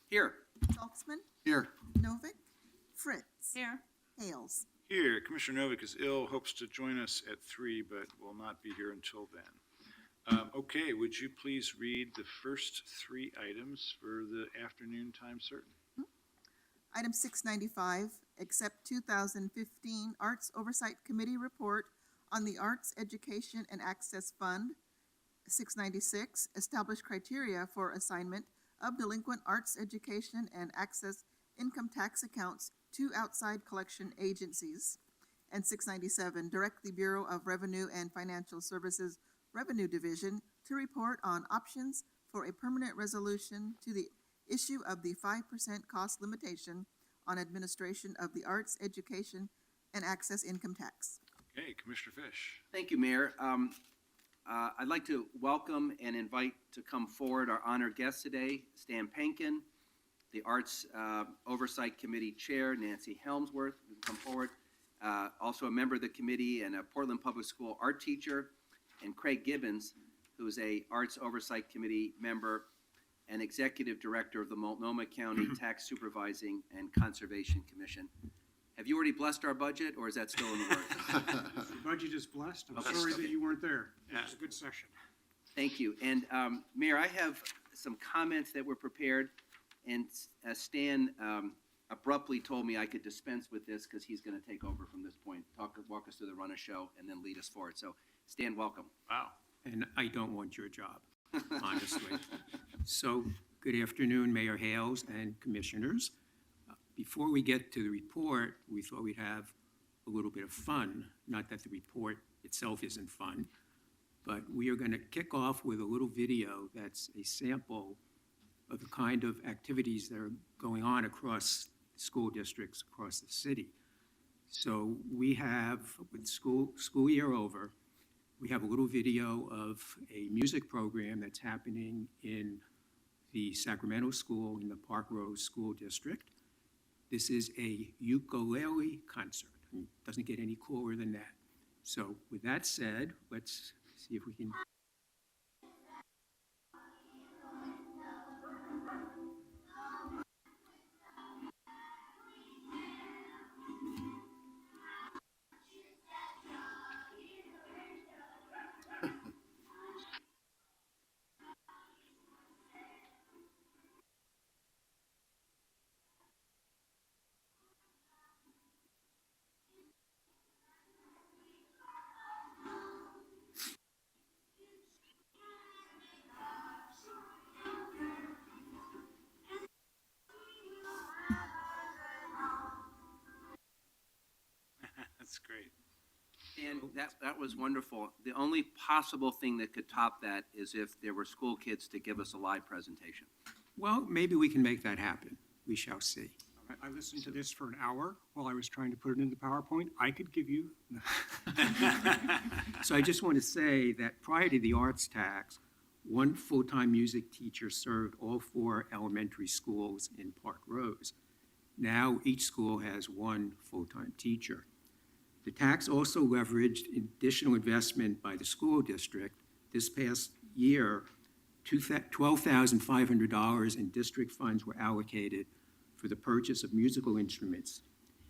Here. Saltzman, Here. Novick, Fritz. Here. Hales. Here, Commissioner Novick is ill, hopes to join us at 3, but will not be here until then. Okay, would you please read the first 3 items for the afternoon time certain? Item 695, accept 2015 Arts Oversight Committee Report on the Arts Education and Access Fund. 696, establish criteria for assignment of delinquent arts education and access income tax accounts to outside collection agencies. And 697, direct the Bureau of Revenue and Financial Services Revenue Division to report on options for a permanent resolution to the issue of the 5% cost limitation on administration of the arts education and access income tax. Okay, Commissioner Fish. Thank you, Mayor. I'd like to welcome and invite to come forward our honored guest today, Stan Pankin, the Arts Oversight Committee Chair, Nancy Helmsworth, who can come forward. Also a member of the committee and a Portland Public School art teacher, and Craig Gibbons, who is a Arts Oversight Committee member and Executive Director of the Multnomah County Tax Supervising and Conservation Commission. Have you already blessed our budget, or is that still in the works? The budget is blessed. I'm Okay. sorry that you weren't there. Yeah. It was a good session. Thank you. And Mayor, I have some comments that were prepared, and Stan abruptly told me I could dispense with this because he's going to take over from this point, walk us through the run of show, and then lead us forward. So, Stan, welcome. Wow. And I don't want your job, honestly. So, good afternoon, Mayor Hales and Commissioners. Before we get to the report, we thought we'd have a little bit of fun. Not that the report itself isn't fun, but we are going to kick off with a little video that's a sample of the kind of activities that are going on across school districts across the city. So we have, with school year over, we have a little video of a music program that's happening in the Sacramento School in the Park Rose School District. This is a ukulele concert. It doesn't get any cooler than that. So with that said, let's see if we can. That's great. And that was wonderful. The only possible thing that could top that is if there were school kids to give us a live presentation. Well, maybe we can make that happen. We shall see. I listened to this for an hour while I was trying to put it into PowerPoint. I could give you. So I just want to say that prior to the arts tax, one full-time music teacher served all 4 elementary schools in Park Rose. Now each school has one full-time teacher. The tax also leveraged additional investment by the school district. This past year, $12,500 in district funds were allocated for the purchase of musical instruments.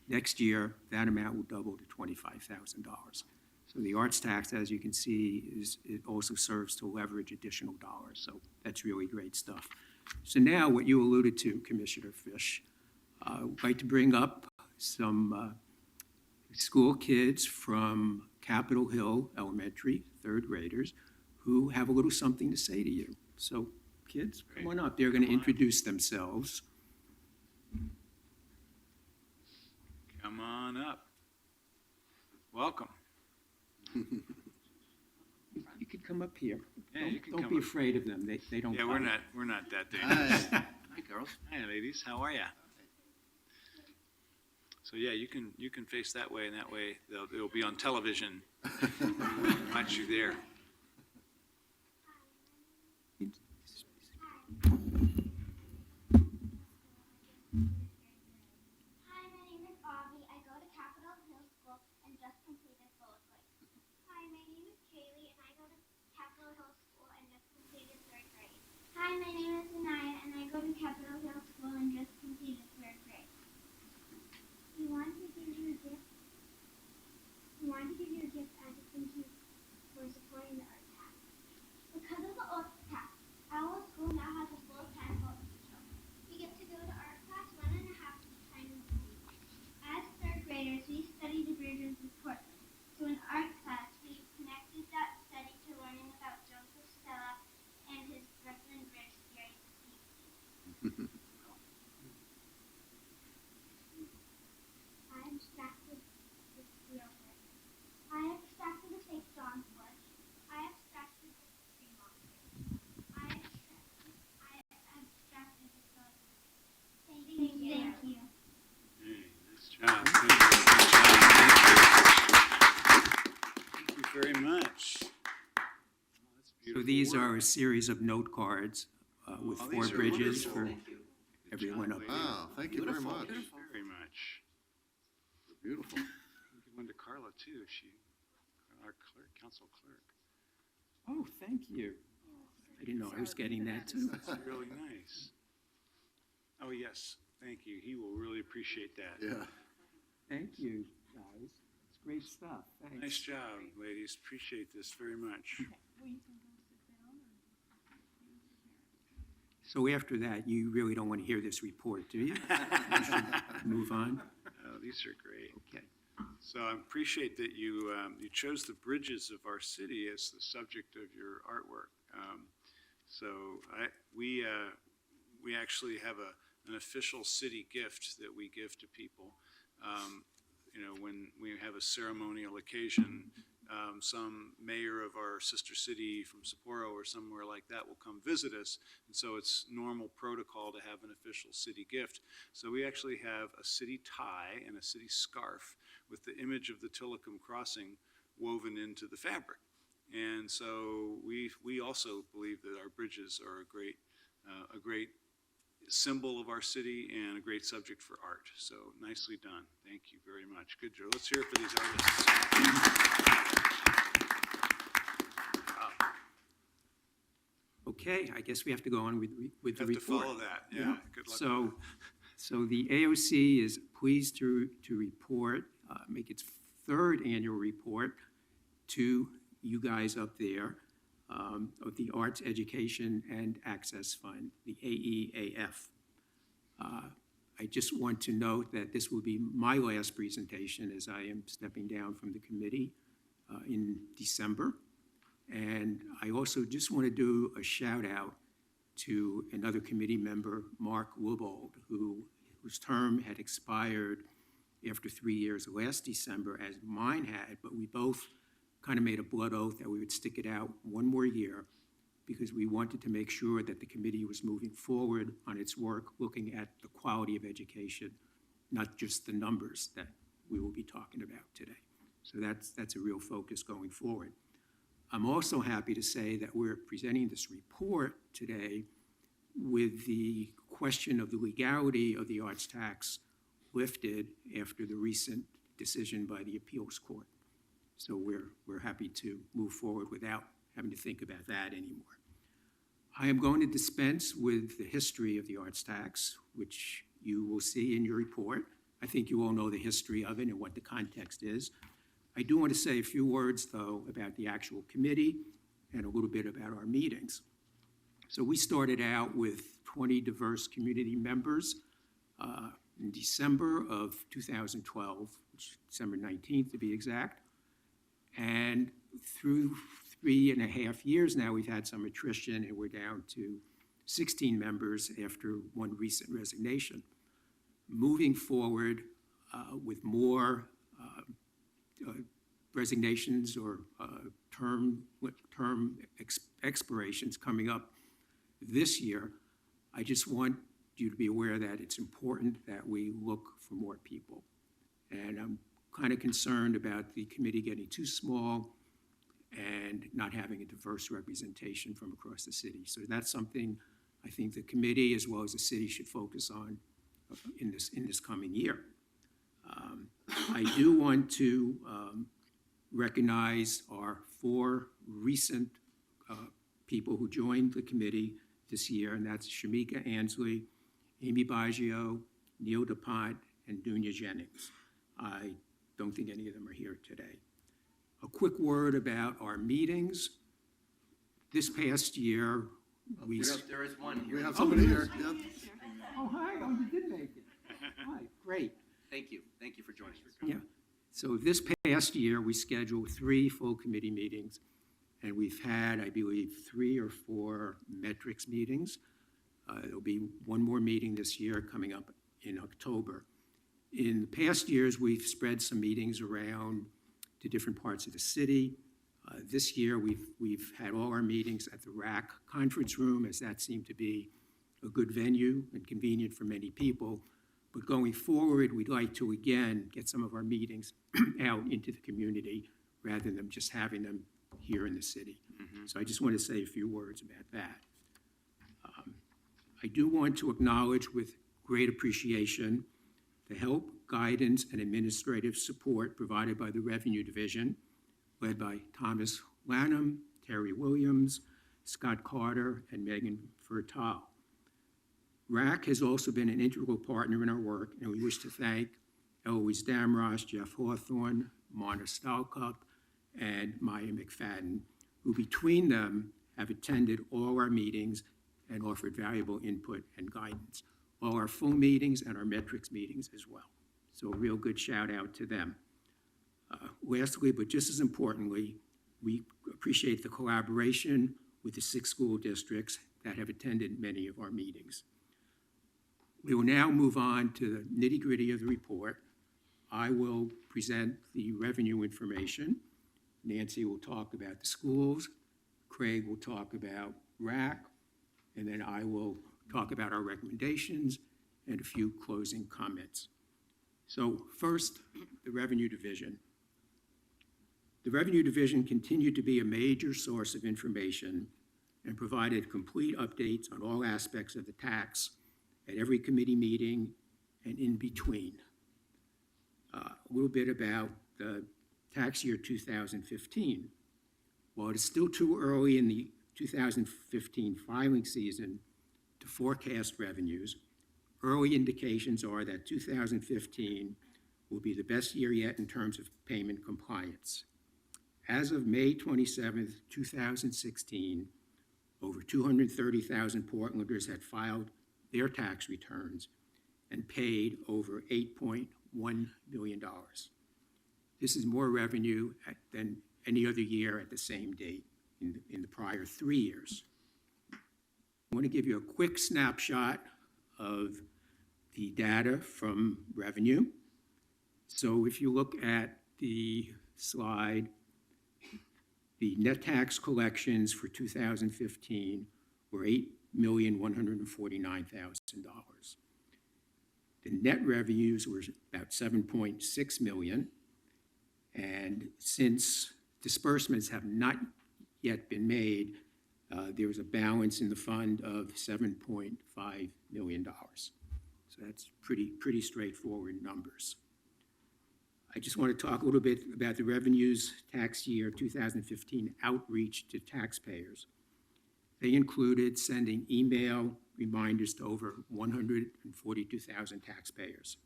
Next year, that amount will double to $25,000. So the arts tax, as you can see, it also serves to leverage additional dollars. So that's really great stuff. So now what you alluded to, Commissioner Fish, I'd like to bring up some school kids from Capitol Hill Elementary, 3rd graders, who have a little something to say to you. So kids, come on up. They're going to introduce themselves. Come on up. Welcome. You could come up here. Yeah, you can Don't come be up. afraid of them. They don't Yeah, bite. we're not that dangerous. Hi, girls. Hi, ladies. How are ya? So yeah, you can face that way, and that way they'll be on television. Watch you there. Hi, my name is Bobby. I go to Capitol Hill School and just completed Bullet Point. Hi, my name is Kaylee and I go to Capitol Hill School and just completed 3rd grade. Hi, my name is Anaya and I go to Capitol Hill School These are a series of note cards with Oh, 4 these are bridges wonderful. for Thank you. everyone up there. Wow, thank you very much. Very much. Beautiful. Give one to Carla too, our clerk, council clerk. Oh, thank you. I didn't know I was getting that too. That's really nice. Oh, yes, thank you. He will really appreciate that. Yeah. Thank you, guys. It's great stuff. Thanks. Nice job, ladies. Appreciate this very much. So after that, you really don't want to hear this report, do you? We should move on? Oh, these are great. Okay. So I appreciate that you chose the bridges of our city as the subject of your artwork. We actually have an official city gift that we give to people. When we have a ceremonial occasion, some mayor of our sister city from Sapporo or somewhere like that will come visit us. And so it's normal protocol to have an official city gift. So we actually have a city tie and a city scarf with the image of the Tillicum Crossing woven into the fabric. And so we also believe that our bridges are a great symbol of our city and a great subject for art. So nicely done. Thank you very much. Good job. Let's hear it for these artists. Okay, I guess we have to go on with the Have to report. follow that. Yeah. Good luck. So the AOC is pleased to report, make its 3rd annual report to you guys up there of the Arts Education and Access Fund, the AEAF. I just want to note that this will be my last presentation as I am stepping down from the committee in December. And I also just want to do a shout out to another committee member, Mark Woobold, whose term had expired after 3 years last December, as mine had, but we both kind of made a blood oath that we would stick it out one more year because we wanted to make sure that the committee was moving forward on its work, looking at the quality of education, not just the numbers that we will be talking about today. So that's a real focus going forward. I'm also happy to say that we're presenting this report today with the question of the legality of the arts tax lifted after the recent decision by the appeals court. So we're happy to move forward without having to think about that anymore. I am going to dispense with the history of the arts tax, which you will see in your report. I think you all know the history of it and what the context is. I do want to say a few words, though, about the actual committee and a little bit about our meetings. So we started out with 20 diverse community members in December of 2012, December 19th to be exact. And through 3.5 years now, we've had some attrition, and we're down to 16 members after one recent resignation. Moving forward with more resignations or term expirations coming up this year, I just want you to be aware that it's important that we look for more people. And I'm kind of concerned about the committee getting too small and not having a diverse representation from across the city. So that's something I think the committee as well as the city should focus on in this coming year. I do want to recognize our 4 recent people who joined the committee this year, and that's Shamika Ansley, Amy Baggio, Neil DuPont, and Dunya Jennings. I don't think any of them are here today. A quick word about our meetings. This past year, we... There is one here. We have somebody here. Yeah. Oh, hi, oh, you did make it. Hi, great. Thank you. Thank you for joining us. Yeah, so this past year, we scheduled 3 full committee meetings, and we've had, I believe, 3 or 4 metrics meetings. There'll be one more meeting this year coming up in October. In the past years, we've spread some meetings around to different parts of the city. This year, we've had all our meetings at the RAC conference room, as that seemed to be a good venue and convenient for many people. But going forward, we'd like to, again, get some of our meetings out into the community rather than just having them here in the city. So I just want to say a few words about that. I do want to acknowledge with great appreciation the help, guidance, and administrative support provided by the Revenue Division, led by Thomas Lanham, Terry Williams, Scott Carter, and Megan Fertal. RAC has also been an integral partner in our work, and we wish to thank Eloise Damrosch, Jeff Hawthorne, Marna Stalcup, and Maya McFadden, who between them have attended all our meetings and offered valuable input and guidance, all our full meetings and our metrics meetings as well. So a real good shout out to them. Lastly, but just as importantly, we appreciate the collaboration with the 6 school districts that have attended many of our meetings. We will now move on to the nitty-gritty of the report. I will present the revenue information. Nancy will talk about the schools. Craig will talk about RAC. And then I will talk about our recommendations and a few closing comments. So first, the Revenue Division. The Revenue Division continued to be a major source of information and provided complete updates on all aspects of the tax at every committee meeting and in between. A little bit about the tax year 2015. While it is still too early in the 2015 filing season to forecast revenues, early indications are that 2015 will be the best year yet in terms of payment compliance. As of May 27, 2016, over 230,000 Portlanders had filed their tax returns and paid over $8.1 million. This is more revenue than any other year at the same date in the prior 3 years. I want to give you a quick snapshot of the data from revenue. So if you look at the slide, the net tax collections for 2015 were $8,149,000. The net revenues were about $7.6 million. And since disbursements have not yet been made, there was a balance in the fund of $7.5 million. So that's pretty straightforward numbers. I just want to talk a little bit about the revenues tax year 2015 outreach to taxpayers. They included sending email reminders to over 142,000 taxpayers,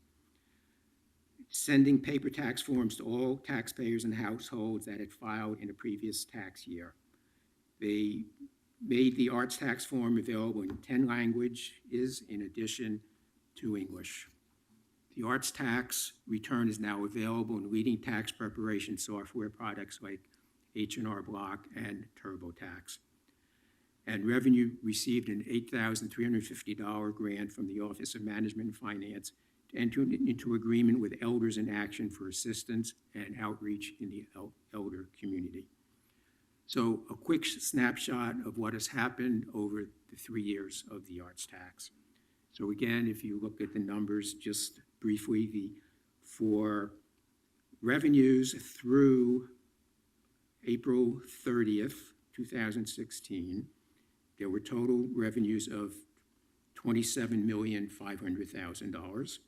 sending paper tax forms to all taxpayers and households that had filed in a previous tax year. They made the arts tax form available in 10 languages in addition to English. The arts tax return is now available in leading tax preparation software products like H&R Block and TurboTax. And Revenue received an $8,350 grant from the Office of Management and Finance to enter into agreement with Elders in Action for assistance and outreach in the elder community. So a quick snapshot of what has happened over the 3 years of the arts tax. So again, if you look at the numbers just briefly, for revenues through April 30th, 2016, there were total revenues of $27,500,000,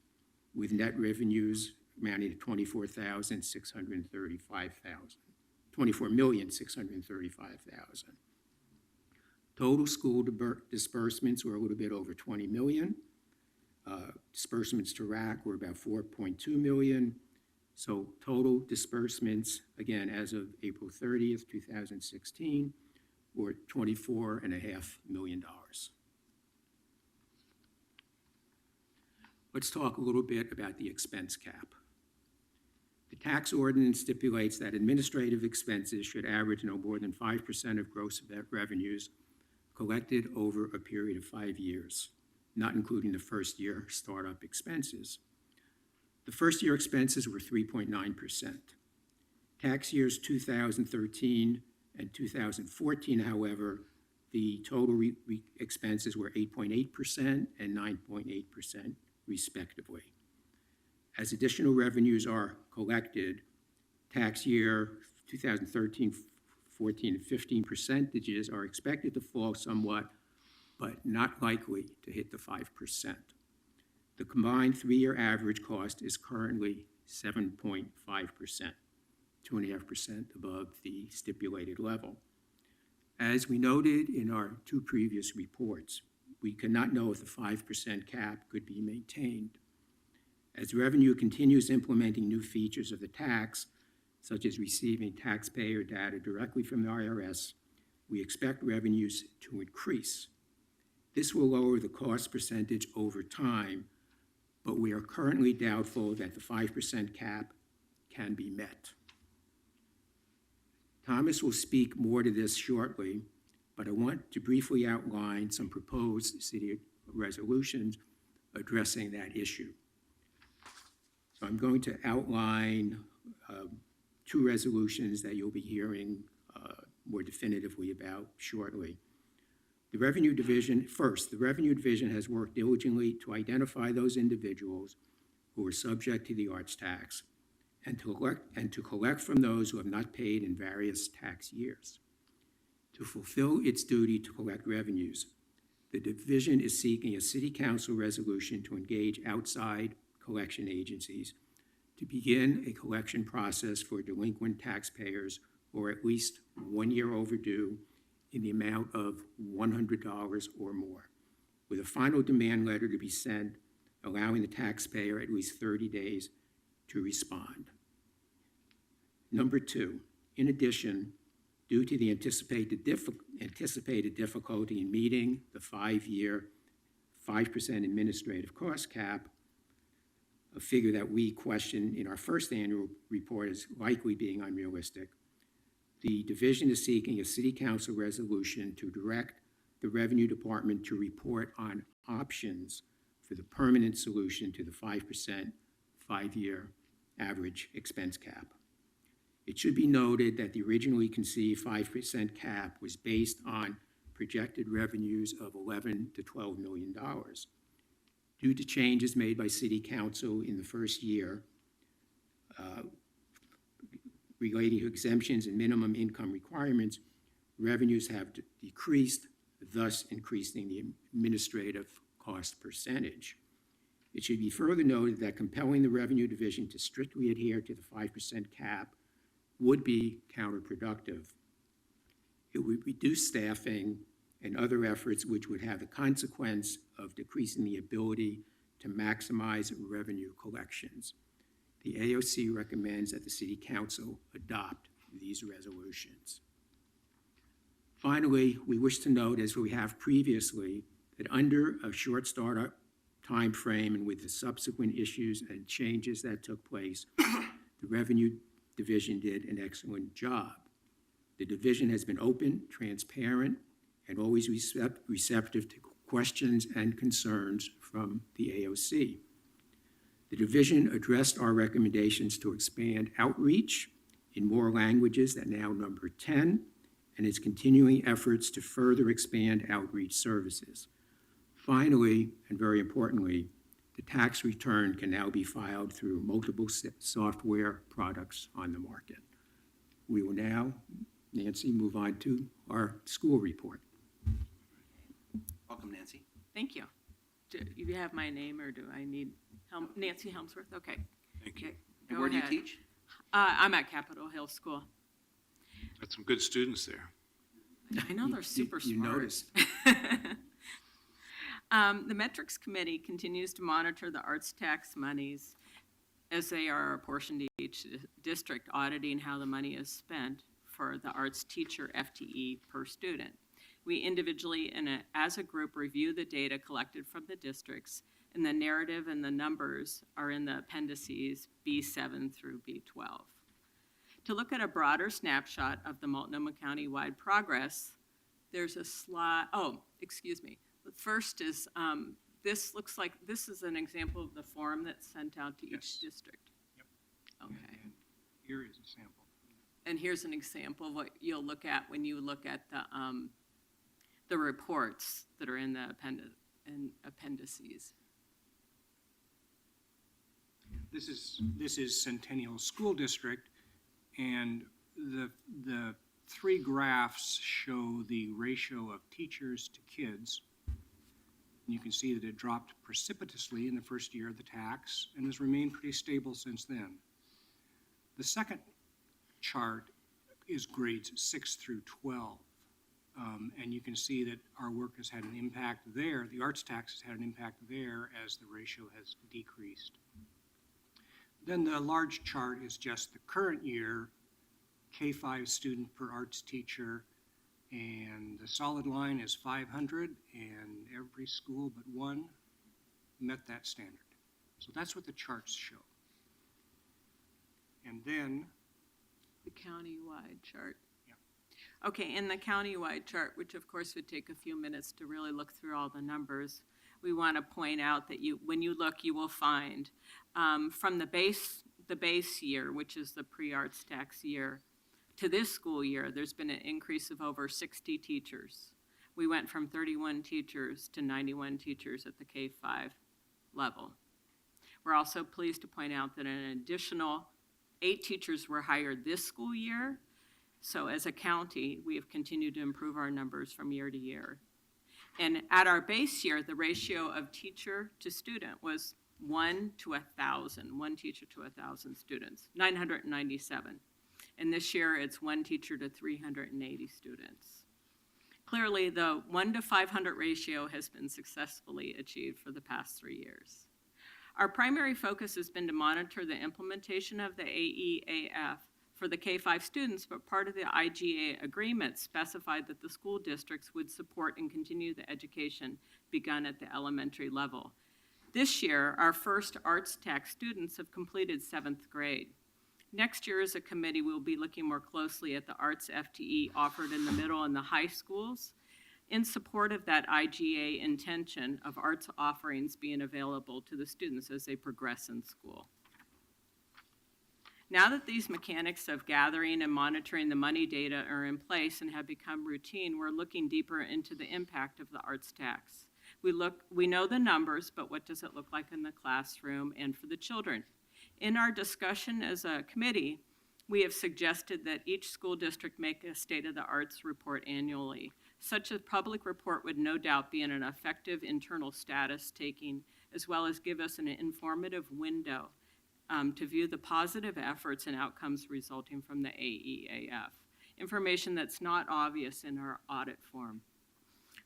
with net revenues amounting to $24,635,000. Total school disbursements were a little bit over $20 million. Disbursements to RAC were about $4.2 million. So total disbursements, again, as of April 30th, 2016, were $24.5 million. Let's talk a little bit about the expense cap. The tax ordinance stipulates that administrative expenses should average no more than 5% of gross revenues collected over a period of 5 years, not including the first year startup expenses. The first year expenses were 3.9%. Tax years 2013 and 2014, however, the total expenses were 8.8% and 9.8% respectively. As additional revenues are collected, tax year 2013 14 and 15 percentages are expected to fall somewhat, but not likely to hit the 5%. The combined three-year average cost is currently 7.5%, 2.5% above the stipulated level. As we noted in our two previous reports, we cannot know if the 5% cap could be maintained. As revenue continues implementing new features of the tax, such as receiving taxpayer data directly from the IRS, we expect revenues to increase. This will lower the cost percentage over time, but we are currently doubtful that the 5% cap can be met. Thomas will speak more to this shortly, but I want to briefly outline some proposed city resolutions addressing that issue. So I'm going to outline two resolutions that you'll be hearing more definitively about shortly. The Revenue Division, first, the Revenue Division has worked diligently to identify those individuals who are subject to the arts tax and to collect from those who have not paid in various tax years. To fulfill its duty to collect revenues, the division is seeking a city council resolution to engage outside collection agencies to begin a collection process for delinquent taxpayers who are at least 1 year overdue in the amount of $100 or more, with a final demand letter to be sent allowing the taxpayer at least 30 days to respond. Number two, in addition, due to the anticipated difficulty in meeting the 5-year 5% administrative cost cap, a figure that we questioned in our first annual report as likely being unrealistic, the division is seeking a city council resolution to direct the Revenue Department to report on options for the permanent solution to the 5% 5-year average expense cap. It should be noted that the originally conceived 5% cap was based on projected revenues of $11 to $12 million. Due to changes made by City Council in the first year relating to exemptions and minimum income requirements, revenues have decreased, thus increasing the administrative cost percentage. It should be further noted that compelling the Revenue Division to strictly adhere to the 5% cap would be counterproductive. It would reduce staffing and other efforts which would have the consequence of decreasing the ability to maximize revenue collections. The AOC recommends that the City Council adopt these resolutions. Finally, we wish to note, as we have previously, that under a short startup time frame and with the subsequent issues and changes that took place, the Revenue Division did an excellent job. The division has been open, transparent, and always receptive to questions and concerns from the AOC. The division addressed our recommendations to expand outreach in more languages that now number 10, and its continuing efforts to further expand outreach services. Finally, and very importantly, the tax return can now be filed through multiple software products on the market. We will now, Nancy, move on to our school report. Welcome, Nancy. Thank you. Do you have my name, or do I need Nancy Helmsworth? Okay. Thank you. Okay, And go where do you ahead. teach? I'm at Capitol Hill School. Got some good students there. I know they're super You smart. noticed. The Metrics Committee continues to monitor the arts tax monies as they are apportioned to each district, auditing how the money is spent for the arts teacher FTE per student. We individually and as a group review the data collected from the districts, and the narrative and the numbers are in the appendices B7 through B12. To look at a broader snapshot of the Multnomah County-wide progress, there's a slide. Oh, excuse me. The first is, this looks like, this is an example of the form that's sent out to Yes. each district. Yep. Okay. And here is a sample. And here's an example of what you'll look at when you look at the reports that are in the appendices. This is Centennial School District, and the three graphs show the ratio of teachers to kids. You can see that it dropped precipitously in the first year of the tax and has remained pretty stable since then. The second chart is grades 6 through 12. And you can see that our work has had an impact there. The arts tax has had an impact there as the ratio has decreased. Then the large chart is just the current year K-5 student per arts teacher, and the solid line is 500, and every school but one met that standard. So that's what the charts show. And then, The county-wide chart. Yeah. Okay, in the county-wide chart, which of course would take a few minutes to really look through all the numbers, we want to point out that when you look, you will find from the base year, which is the pre-arts tax year, to this school year, there's been an increase of over 60 teachers. We went from 31 teachers to 91 teachers at the K-5 level. We're also pleased to point out that an additional 8 teachers were hired this school year. So as a county, we have continued to improve our numbers from year to year. And at our base year, the ratio of teacher to student was 1 to 1,000, 1 teacher to 1,000 students, 997. And this year, it's 1 teacher to 380 students. Clearly, the 1 to 500 ratio has been successfully achieved for the past 3 years. Our primary focus has been to monitor the implementation of the AEAF for the K-5 students, but part of the IGA agreement specified that the school districts would support and continue the education begun at the elementary level. This year, our first arts tax students have completed 7th grade. Next year, as a committee, we'll be looking more closely at the arts FTE offered in the middle and the high schools in support of that IGA intention of arts offerings being available to the students as they progress in school. Now that these mechanics of gathering and monitoring the money data are in place and have become routine, we're looking deeper into the impact of the arts tax. We know the numbers, but what does it look like in the classroom and for the children? In our discussion as a committee, we have suggested that each school district make a State of the Arts report annually. Such a public report would no doubt be an effective internal status taking, as well as give us an informative window to view the positive efforts and outcomes resulting from the AEAF, information that's not obvious in our audit form.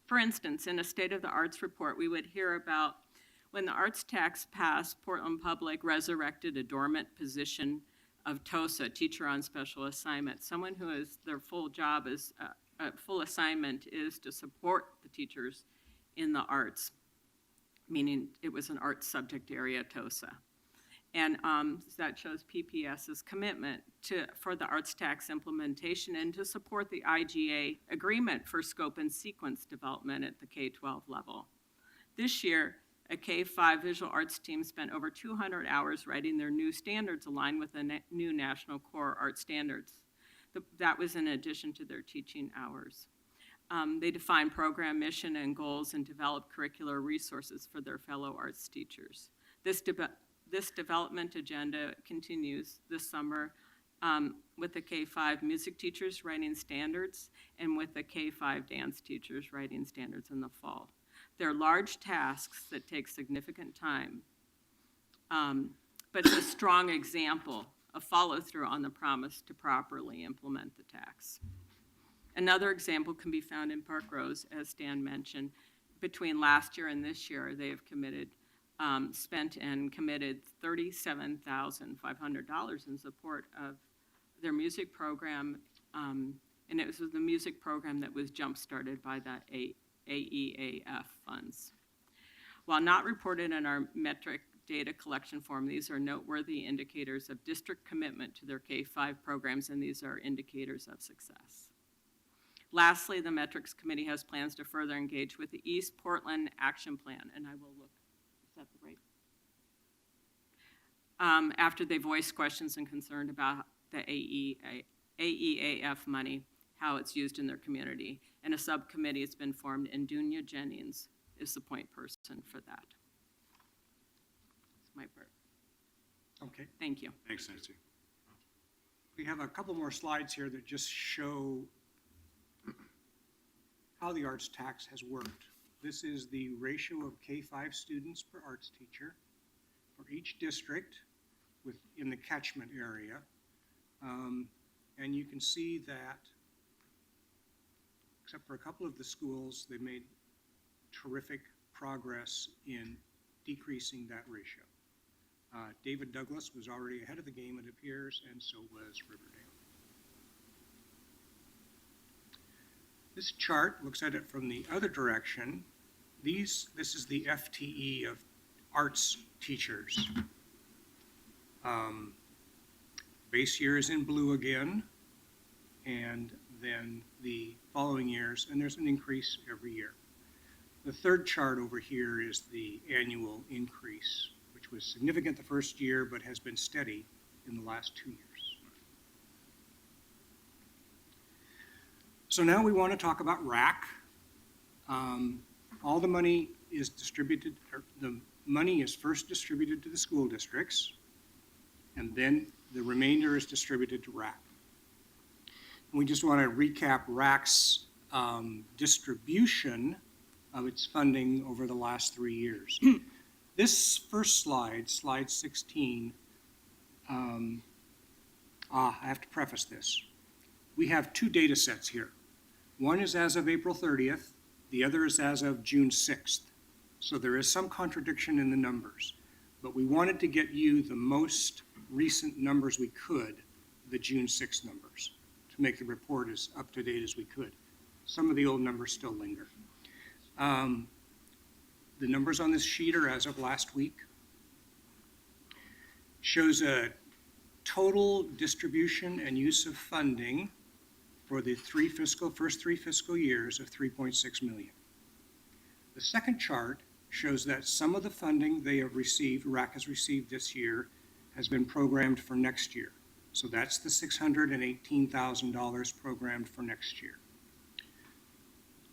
For instance, in a State of the Arts report, we would hear about when the arts tax passed, Portland Public resurrected a dormant position of TOSA, teacher on special assignment, someone who is their full job is full assignment is to support the teachers in the arts, meaning it was an arts subject area, TOSA. And that shows PPS's commitment for the arts tax implementation and to support the IGA agreement for scope and sequence development at the K-12 level. This year, a K-5 visual arts team spent over 200 hours writing their new standards aligned with the new National Core Art Standards. That was in addition to their teaching hours. They defined program mission and goals and developed curricular resources for their fellow arts teachers. This development agenda continues this summer with the K-5 music teachers writing standards and with the K-5 dance teachers writing standards in the fall. They're large tasks that take significant time, but it's a strong example of follow-through on the promise to properly implement the tax. Another example can be found in Park Rose, as Stan mentioned. Between last year and this year, they have spent and committed $37,500 in support of their music program, and it was the music program that was jump-started by the AEAF funds. While not reported in our metric data collection form, these are noteworthy indicators of district commitment to their K-5 programs, and these are indicators of success. Lastly, the Metrics Committee has plans to further engage with the East Portland Action Plan, and I will look, is that the right? After they voiced questions and concern about the AEAF money, how it's used in their community. And a subcommittee has been formed, and Dunya Jennings is the point person for that. That's my part. okay. Thank you. Thanks, Nancy. We have a couple more slides here that just show how the arts tax has worked. This is the ratio of K-5 students per arts teacher for each district in the catchment area. And you can see that, except for a couple of the schools, they made terrific progress in decreasing that ratio. David Douglas was already ahead of the game, it appears, and so was Riverdale. This chart looks at it from the other direction. This is the FTE of arts teachers. Base year is in blue again, and then the following years, and there's an increase every year. The third chart over here is the annual increase, which was significant the first year, but has been steady in the last 2 years. So now we want to talk about RAC. All the money is distributed, or the money is first distributed to the school districts, and then the remainder is distributed to RAC. We just want to recap RAC's distribution of its funding over the last 3 years. This first slide, slide 16, I have to preface this. We have 2 data sets here. One is as of April 30th, the other is as of June 6th. So there is some contradiction in the numbers, but we wanted to get you the most recent numbers we could, the June 6th numbers, to make the report as up to date as we could. Some of the old numbers still linger. The numbers on this sheet are as of last week. Shows a total distribution and use of funding for the first three fiscal years of $3.6 million. The second chart shows that some of the funding they have received, RAC has received this year, has been programmed for next year. So that's the $618,000 programmed for next year.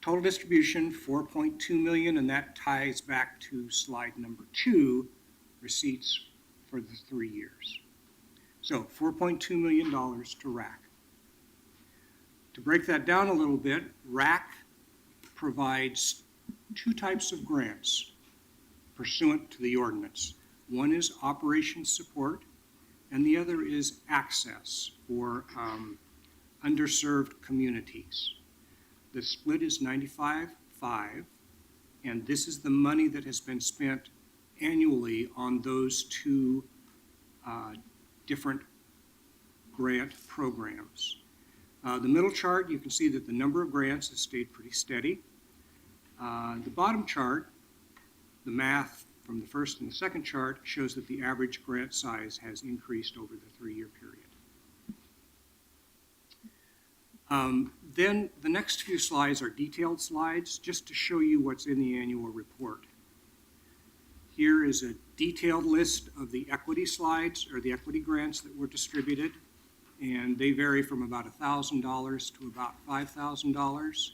Total distribution, $4.2 million, and that ties back to slide number 2, receipts for the 3 years. So $4.2 million to RAC. To break that down a little bit, RAC provides 2 types of grants pursuant to the ordinance. One is operations support, and the other is access for underserved communities. The split is 95-5, and this is the money that has been spent annually on those 2 different grant programs. The middle chart, you can see that the number of grants has stayed pretty steady. The bottom chart, the math from the first and the second chart, shows that the average grant size has increased over the 3-year period. Then the next few slides are detailed slides, just to show you what's in the annual report. Here is a detailed list of the equity slides, or the equity grants that were distributed, and they vary from about $1,000 to about $5,000.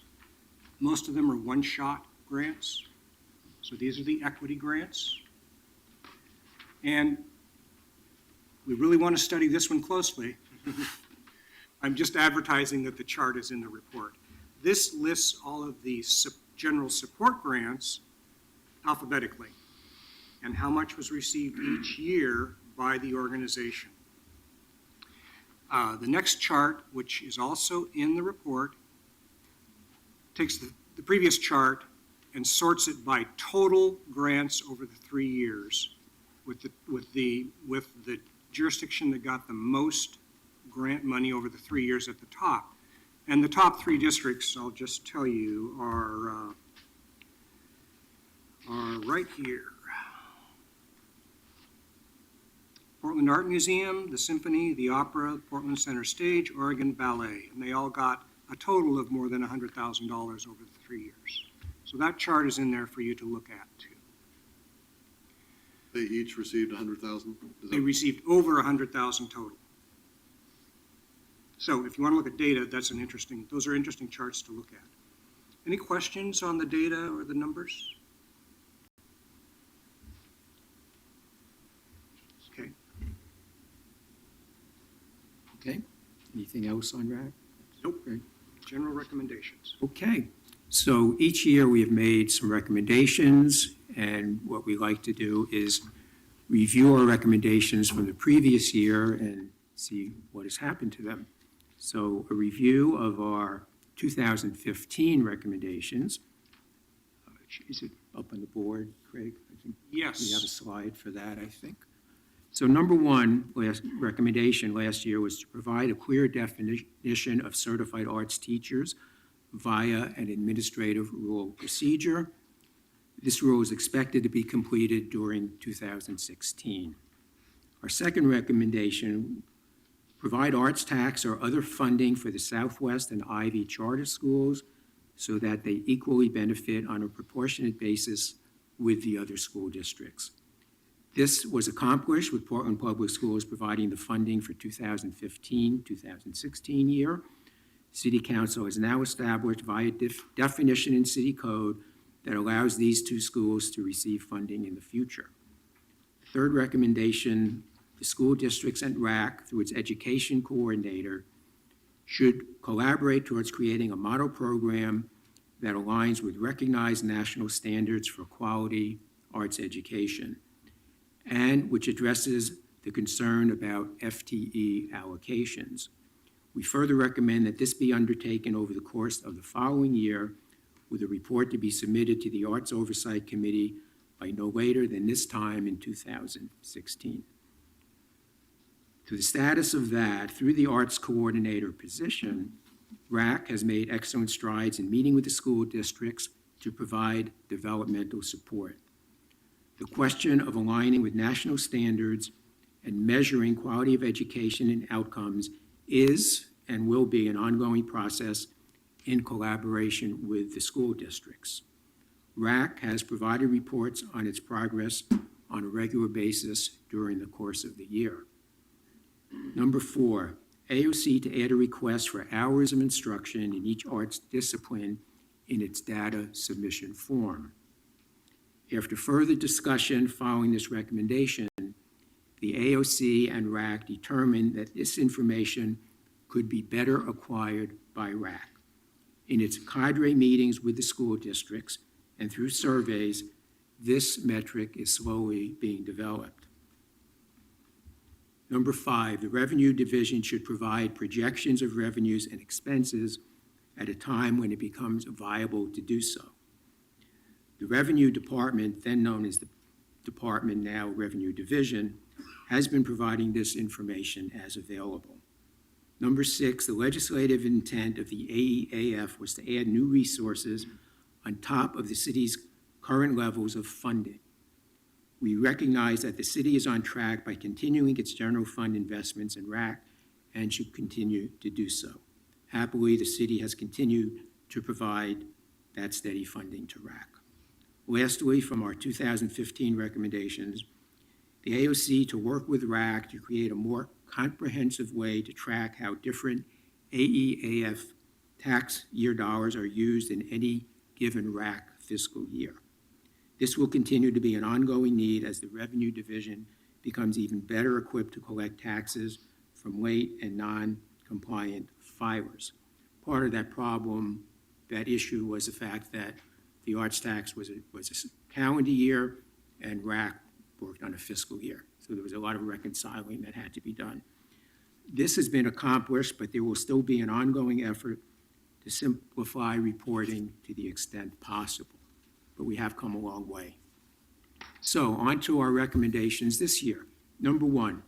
Most of them are one-shot grants. So these are the equity grants. And we really want to study this one closely. I'm just advertising that the chart is in the report. This lists all of the general support grants alphabetically and how much was received each year by the organization. The next chart, which is also in the report, takes the previous chart and sorts it by total grants over the 3 years, with the jurisdiction that got the most grant money over the 3 years at the top. And the top 3 districts, I'll just tell you, are right here. Portland Art Museum, the Symphony, the Opera, Portland Center Stage, Oregon Ballet, and they all got a total of more than $100,000 over the 3 years. So that chart is in there for you to look at too. They each received 100,000? They received over 100,000 total. So if you want to look at data, those are interesting charts to look at. Any questions on the data or the numbers? Okay. Okay, Anything else on RAC? Nope. Okay. General recommendations. Okay, so each year we have made some recommendations, and what we like to do is review our recommendations from the previous year and see what has happened to them. So a review of our 2015 recommendations. Is it up on the board, Craig? I think we have a Yes. slide for that, I think. So number one, recommendation last year was to provide a clear definition of certified arts teachers via an administrative rule procedure. This rule is expected to be completed during 2016. Our second recommendation, provide arts tax or other funding for the Southwest and Ivy charter schools so that they equally benefit on a proportionate basis with the other school districts. This was accomplished with Portland Public Schools providing the funding for 2015-2016 year. City Council has now established via definition in City Code that allows these two schools to receive funding in the future. Third recommendation, the school districts and RAC, through its education coordinator, should collaborate towards creating a model program that aligns with recognized national standards for quality arts education, and which addresses the concern about FTE allocations. We further recommend that this be undertaken over the course of the following year, with a report to be submitted to the Arts Oversight Committee by no later than this time in 2016. To the status of that, through the Arts Coordinator position, RAC has made excellent strides in meeting with the school districts to provide developmental support. The question of aligning with national standards and measuring quality of education and outcomes is and will be an ongoing process in collaboration with the school districts. RAC has provided reports on its progress on a regular basis during the course of the year. Number 4, AOC to add a request for hours of instruction in each arts discipline in its data submission form. After further discussion following this recommendation, the AOC and RAC determined that this information could be better acquired by RAC. In its cadre meetings with the school districts and through surveys, this metric is slowly being developed. Number 5, the Revenue Division should provide projections of revenues and expenses at a time when it becomes viable to do so. The Revenue Department, then known as the Department, now Revenue Division, has been providing this information as available. Number 6, the legislative intent of the AEAF was to add new resources on top of the city's current levels of funding. We recognize that the city is on track by continuing its general fund investments in RAC and should continue to do so. Happily, the city has continued to provide that steady funding to RAC. Lastly, from our 2015 recommendations, the AOC to work with RAC to create a more comprehensive way to track how different AEAF tax year dollars are used in any given RAC fiscal year. This will continue to be an ongoing need as the Revenue Division becomes even better equipped to collect taxes from late and non-compliant filers. Part of that problem, that issue, was the fact that the arts tax was a calendar year and RAC worked on a fiscal year. So there was a lot of reconciling that had to be done. This has been accomplished, but there will still be an ongoing effort to simplify reporting to the extent possible. But we have come a long way. So on to our recommendations this year. Number 1,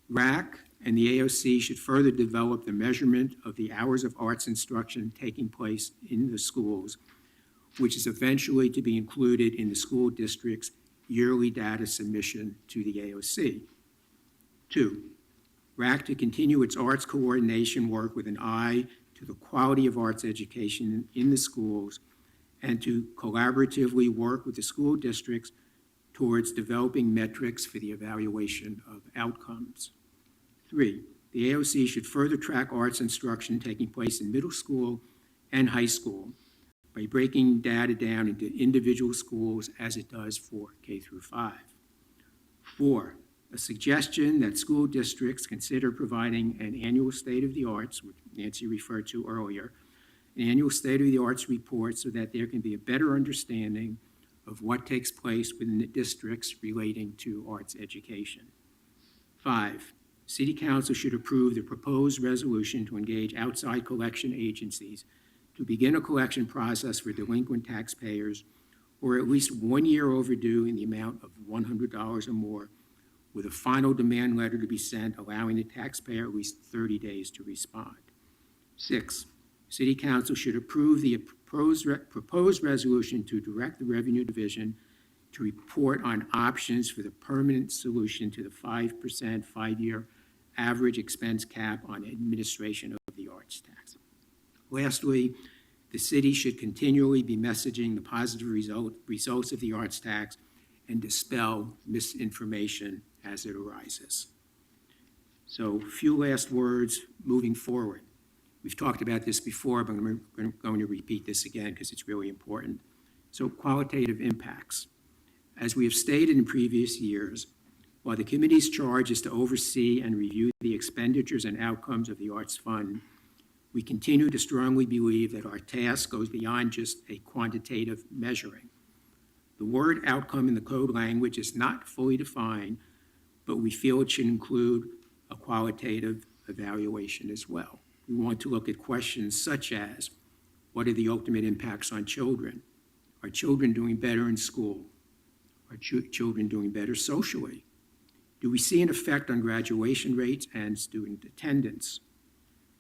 RAC and the AOC should further develop the measurement of the hours of arts instruction taking place in the schools, which is eventually to be included in the school district's yearly data submission to the AOC. 2, RAC to continue its arts coordination work with an eye to the quality of arts education in the schools and to collaboratively work with the school districts towards developing metrics for the evaluation of outcomes. 3, the AOC should further track arts instruction taking place in middle school and high school by breaking data down into individual schools as it does for K through 5. 4, a suggestion that school districts consider providing an annual State of the Arts, which Nancy referred to earlier, an annual State of the Arts report so that there can be a better understanding of what takes place within the districts relating to arts education. 5, City Council should approve the proposed resolution to engage outside collection agencies to begin a collection process for delinquent taxpayers who are at least 1 year overdue in the amount of $100 or more, with a final demand letter to be sent allowing the taxpayer at least 30 days to respond. 6, City Council should approve the proposed resolution to direct the Revenue Division to report on options for the permanent solution to the 5% 5-year average expense cap on administration of the arts tax. Lastly, the city should continually be messaging the positive results of the arts tax and dispel misinformation as it arises. So, few last words moving forward. We've talked about this before, but I'm going to repeat this again because it's really important. So, qualitative impacts. As we have stated in previous years, while the committee's charge is to oversee and review the expenditures and outcomes of the Arts Fund, we continue to strongly believe that our task goes beyond just a quantitative measuring. The word outcome in the code language is not fully defined, but we feel it should include a qualitative evaluation as well. We want to look at questions such as, what are the ultimate impacts on children? Are children doing better in school? Are children doing better socially? Do we see an effect on graduation rates and student attendance?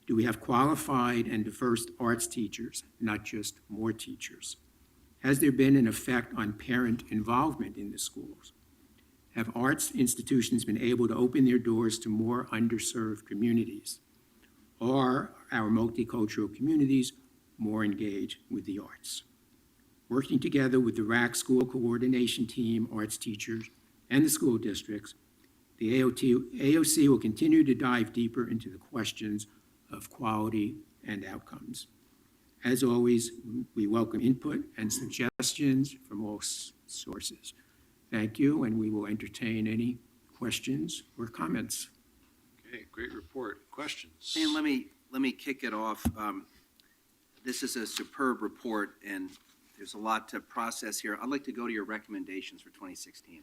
Do we have qualified and diverse arts teachers, not just more teachers? Has there been an effect on parent involvement in the schools? Have arts institutions been able to open their doors to more underserved communities? Are our multicultural communities more engaged with the arts? Working together with the RAC School Coordination Team, arts teachers, and the school districts, the AOC will continue to dive deeper into the questions of quality and outcomes. As always, we welcome input and suggestions from all sources. Thank you, and we will entertain any questions or comments. Okay, great report. Questions? And let me kick it off. This is a superb report, and there's a lot to process here. I'd like to go to your recommendations for 2016.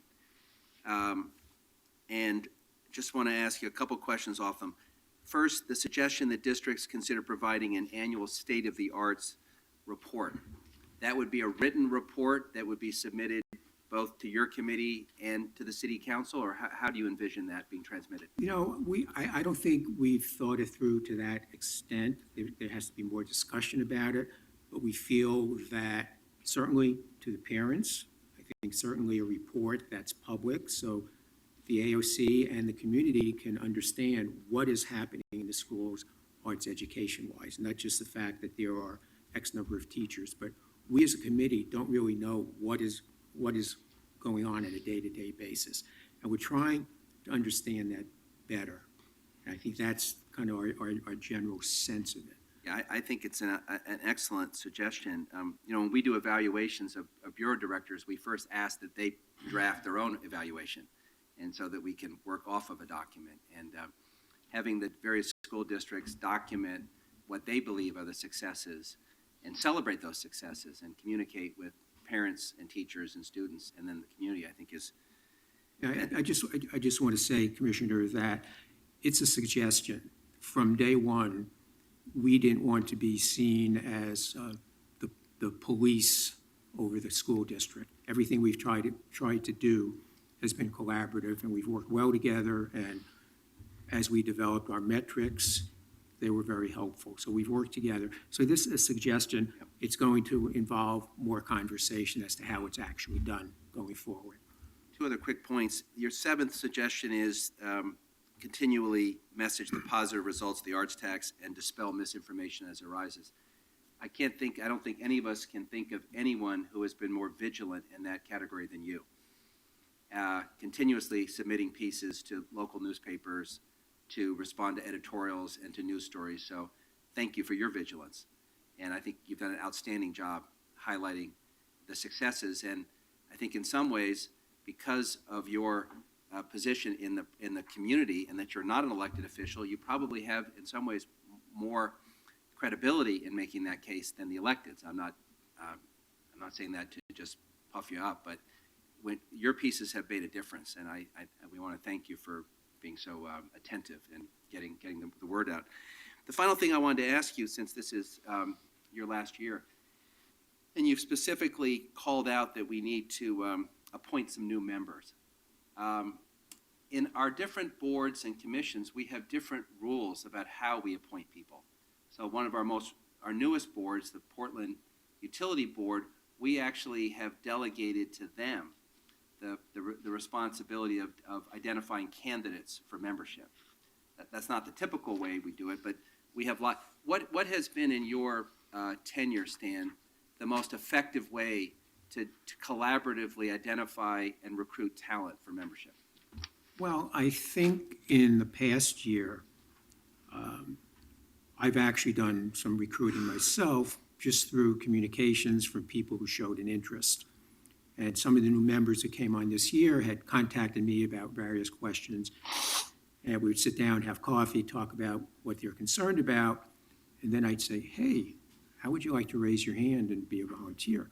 And just want to ask you a couple questions off them. First, the suggestion that districts consider providing an annual State of the Arts report. That would be a written report that would be submitted both to your committee and to the city council, or how do you envision that being transmitted? You know, I don't think we've thought it through to that extent. There has to be more discussion about it, but we feel that certainly to the parents, I think certainly a report that's public, so the AOC and the community can understand what is happening in the schools arts education-wise, not just the fact that there are X number of teachers, but we as a committee don't really know what is going on a day-to-day basis. And we're trying to understand that better. And I think that's kind of our general sense of it. Yeah, I think it's an excellent suggestion. You know, when we do evaluations of bureau directors, we first ask that they draft their own evaluation, and so that we can work off of a document. And having the various school districts document what they believe are the successes and celebrate those successes and communicate with parents and teachers and students and then the community, I think is. I just want to say, Commissioner, that it's a suggestion. From day one, we didn't want to be seen as the police over the school district. Everything we've tried to do has been collaborative, and we've worked well together. And as we developed our metrics, they were very helpful. So we've worked together. So this is a suggestion. It's going to involve more conversation as to how it's actually done going forward. Two other quick points. Your seventh suggestion is continually message the positive results of the arts tax and dispel misinformation as it arises. I don't think any of us can think of anyone who has been more vigilant in that category than you. Continuously submitting pieces to local newspapers to respond to editorials and to news stories. So thank you for your vigilance. And I think you've done an outstanding job highlighting the successes. And I think in some ways, because of your position in the community and that you're not an elected official, you probably have, in some ways, more credibility in making that case than the electeds. I'm not saying that to just puff you up, but when your pieces have made a difference, and we want to thank you for being so attentive and getting the word out. The final thing I wanted to ask you, since this is your last year, and you've specifically called out that we need to appoint some new members. In our different boards and commissions, we have different rules about how we appoint people. So one of our newest boards, the Portland Utility Board, we actually have delegated to them the responsibility of identifying candidates for membership. That's not the typical way we do it, but we have what has been in your tenure, Stan, the most effective way to collaboratively identify and recruit talent for membership? Well, I think in the past year, I've actually done some recruiting myself just through communications from people who showed an interest. And some of the new members that came on this year had contacted me about various questions. And we would sit down, have coffee, talk about what they're concerned about. And then I'd say, hey, how would you like to raise your hand and be a volunteer?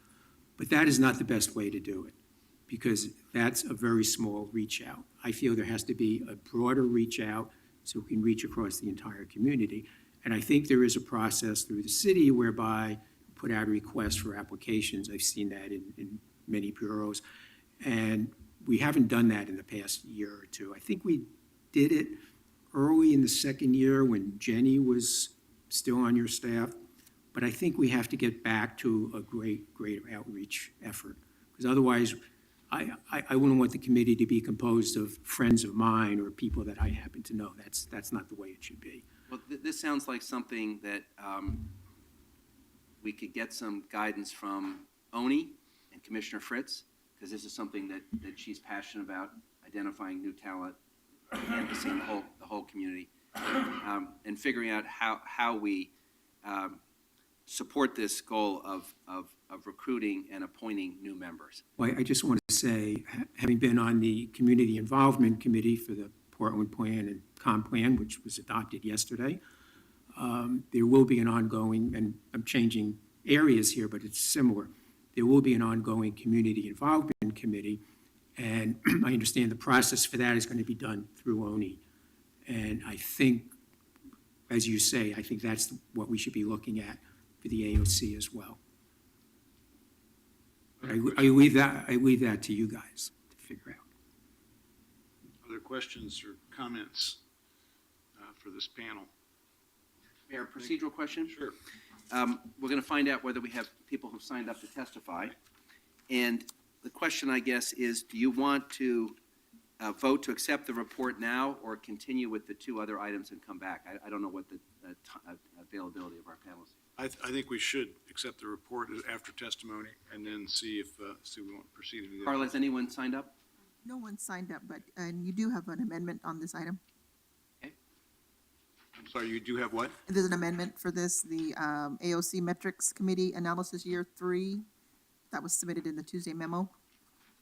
But that is not the best way to do it, because that's a very small reach out. I feel there has to be a broader reach out so we can reach across the entire community. And I think there is a process through the city whereby we put out a request for applications. I've seen that in many bureaus. And we haven't done that in the past year or two. I think we did it early in the second year when Jenny was still on your staff. But I think we have to get back to a great outreach effort, because otherwise I wouldn't want the committee to be composed of friends of mine or people that I happen to know. That's not the way it should be. Well, this sounds like something that we could get some guidance from Oni and Commissioner Fritz, because this is something that she's passionate about, identifying new talent, canvassing the whole community, and figuring out how we support this goal of recruiting and appointing new members. Well, I just want to say, having been on the Community Involvement Committee for the Portland Plan and Comp Plan, which was adopted yesterday, there will be an ongoing, and I'm changing areas here, but it's similar. There will be an ongoing Community Involvement Committee, and I understand the process for that is going to be done through ONI. And I think, as you say, I think that's what we should be looking at for the AOC as well. I leave that to you guys to figure out. Other questions or comments for this panel? Mayor, procedural question? Sure. We're going to find out whether we have people who signed up to testify. And the question, I guess, is do you want to vote to accept the report now or continue with the two other items and come back? I don't know what the availability of our panel is. I think we should accept the report after testimony and then see if we want to proceed. With Carla, has anyone signed up? No one signed up, but, and you do have an amendment on this item. I'm sorry, you do have what? There's an amendment for this, the AOC Metrics Committee Analysis Year 3. That was submitted in the Tuesday memo.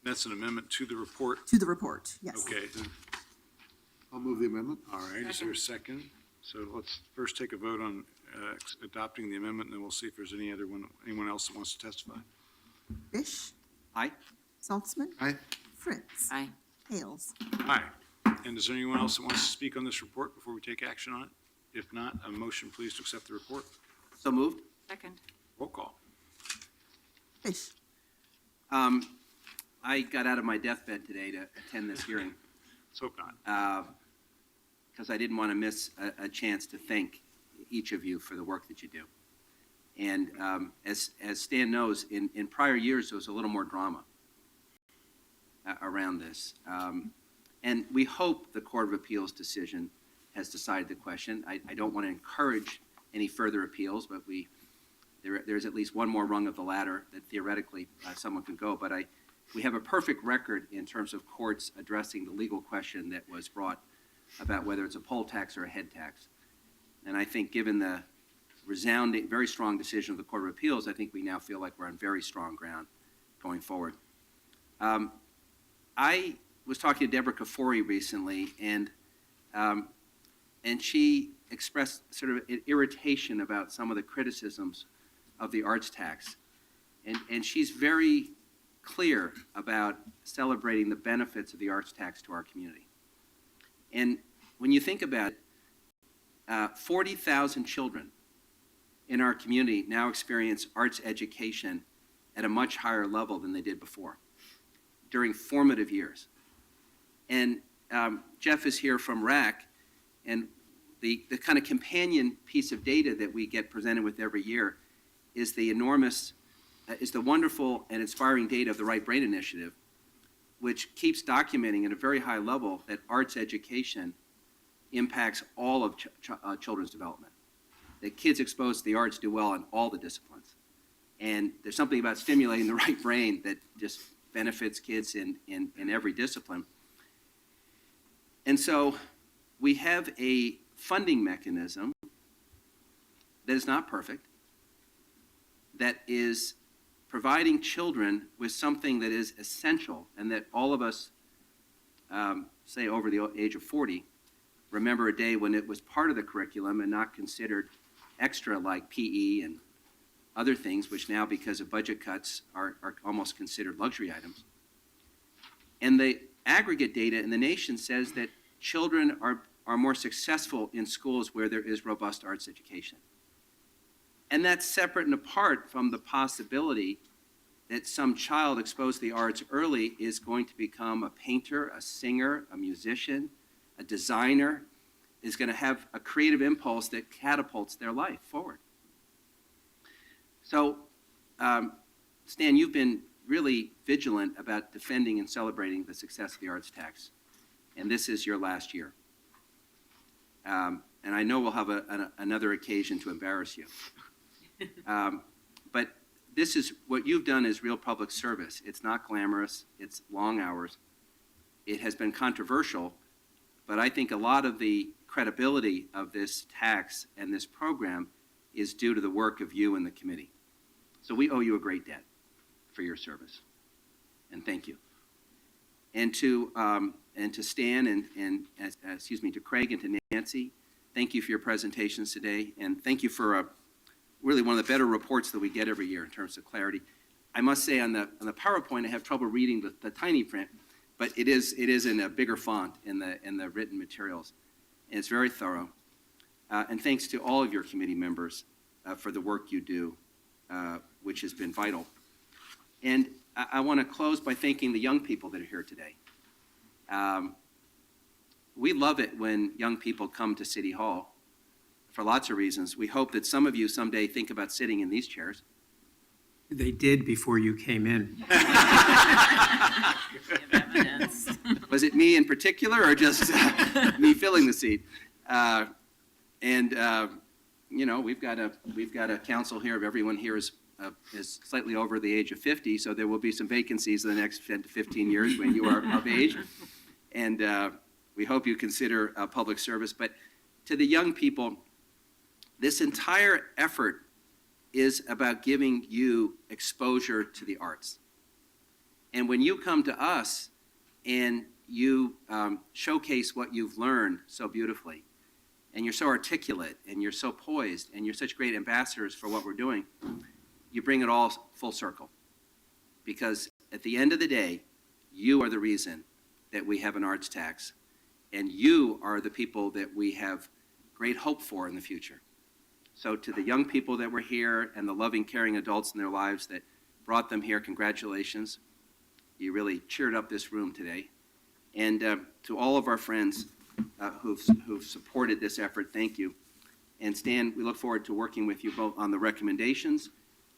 That's an amendment to the report? To the report, yes. Okay, then, I'll move the amendment. all right, is there a second? So let's first take a vote on adopting the amendment, and then we'll see if there's anyone else that wants to testify. Fish, Aye. Saltzman, Aye. Fritz, Aye. Hales. Aye. And is there anyone else that wants to speak on this report before we take action on it? If not, a motion please to accept the report. So moved. Second. Roll call. Fish, I got out of my deathbed today to attend this hearing Let's hope not. because I didn't want to miss a chance to thank each of you for the work that you do. And as Stan knows, in prior years, there was a little more drama around this. And we hope the Court of Appeals decision has decided the question. I don't want to encourage any further appeals, but there's at least one more rung of the ladder that theoretically someone could go. But we have a perfect record in terms of courts addressing the legal question that was brought about whether it's a poll tax or a head tax. And I think given the resounding, very strong decision of the Court of Appeals, I think we now feel like we're on very strong ground going forward. I was talking to Deborah Kafori recently, and she expressed sort of an irritation about some of the criticisms of the arts tax. And she's very clear about celebrating the benefits of the arts tax to our community. And when you think about it, 40,000 children in our community now experience arts education at a much higher level than they did before during formative years. And Jeff is here from RAC, and the kind of companion piece of data that we get presented with every year is the wonderful and inspiring data of the Right Brain Initiative, which keeps documenting at a very high level that arts education impacts all of children's development. That kids exposed to the arts do well in all the disciplines. And there's something about stimulating the right brain that just benefits kids in every discipline. And so we have a funding mechanism that is not perfect, that is providing children with something that is essential and that all of us, say over the age of 40, remember a day when it was part of the curriculum and not considered extra like PE and other things, which now, because of budget cuts, are almost considered luxury items. And the aggregate data in the nation says that children are more successful in schools where there is robust arts education. And that's separate and apart from the possibility that some child exposed to the arts early is going to become a painter, a singer, a musician, a designer, is going to have a creative impulse that catapults their life forward. So, Stan, you've been really vigilant about defending and celebrating the success of the arts tax, and this is your last year. And I know we'll have another occasion to embarrass you. But this is, what you've done is real public service. It's not glamorous, it's long hours. It has been controversial, but I think a lot of the credibility of this tax and this program is due to the work of you and the committee. So we owe you a great debt for your service, and thank you. And to Stan and to Craig and to Nancy, thank you for your presentations today, and thank you for really one of the better reports that we get every year in terms of clarity. I must say on the PowerPoint, I have trouble reading the tiny print, but it is in a bigger font in the written materials, and it's very thorough. And thanks to all of your committee members for the work you do, which has been vital. And I want to close by thanking the young people that are here today. We love it when young people come to City Hall for lots of reasons. We hope that some of you someday think about sitting in these chairs. They did before you came in. Give evidence. Was it me in particular or just me filling the seat? You know, we've got a council here of everyone here is slightly over the age of 50, so there will be some vacancies in the next 10 to 15 years when you are of age. And we hope you consider public service. But to the young people, this entire effort is about giving you exposure to the arts. And when you come to us and you showcase what you've learned so beautifully, and you're so articulate, and you're so poised, and you're such great ambassadors for what we're doing, you bring it all full circle. Because at the end of the day, you are the reason that we have an arts tax, and you are the people that we have great hope for in the future. So to the young people that were here and the loving, caring adults in their lives that brought them here, congratulations. You really cheered up this room today. And to all of our friends who've supported this effort, thank you. And Stan, we look forward to working with you both on the recommendations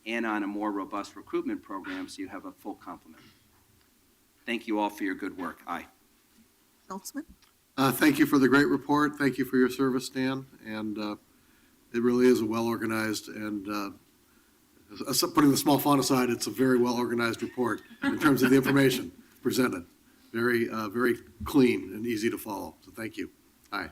and on a more robust recruitment program so you have a full complement. Thank you all for your good work. Aye. Schultzman? Thank you for the great report. Thank you for your service, Stan. And it really is a well-organized and, putting the small font aside, it's a very well-organized report in terms of the information presented. Very, very clean and easy to follow. So thank you. Aye.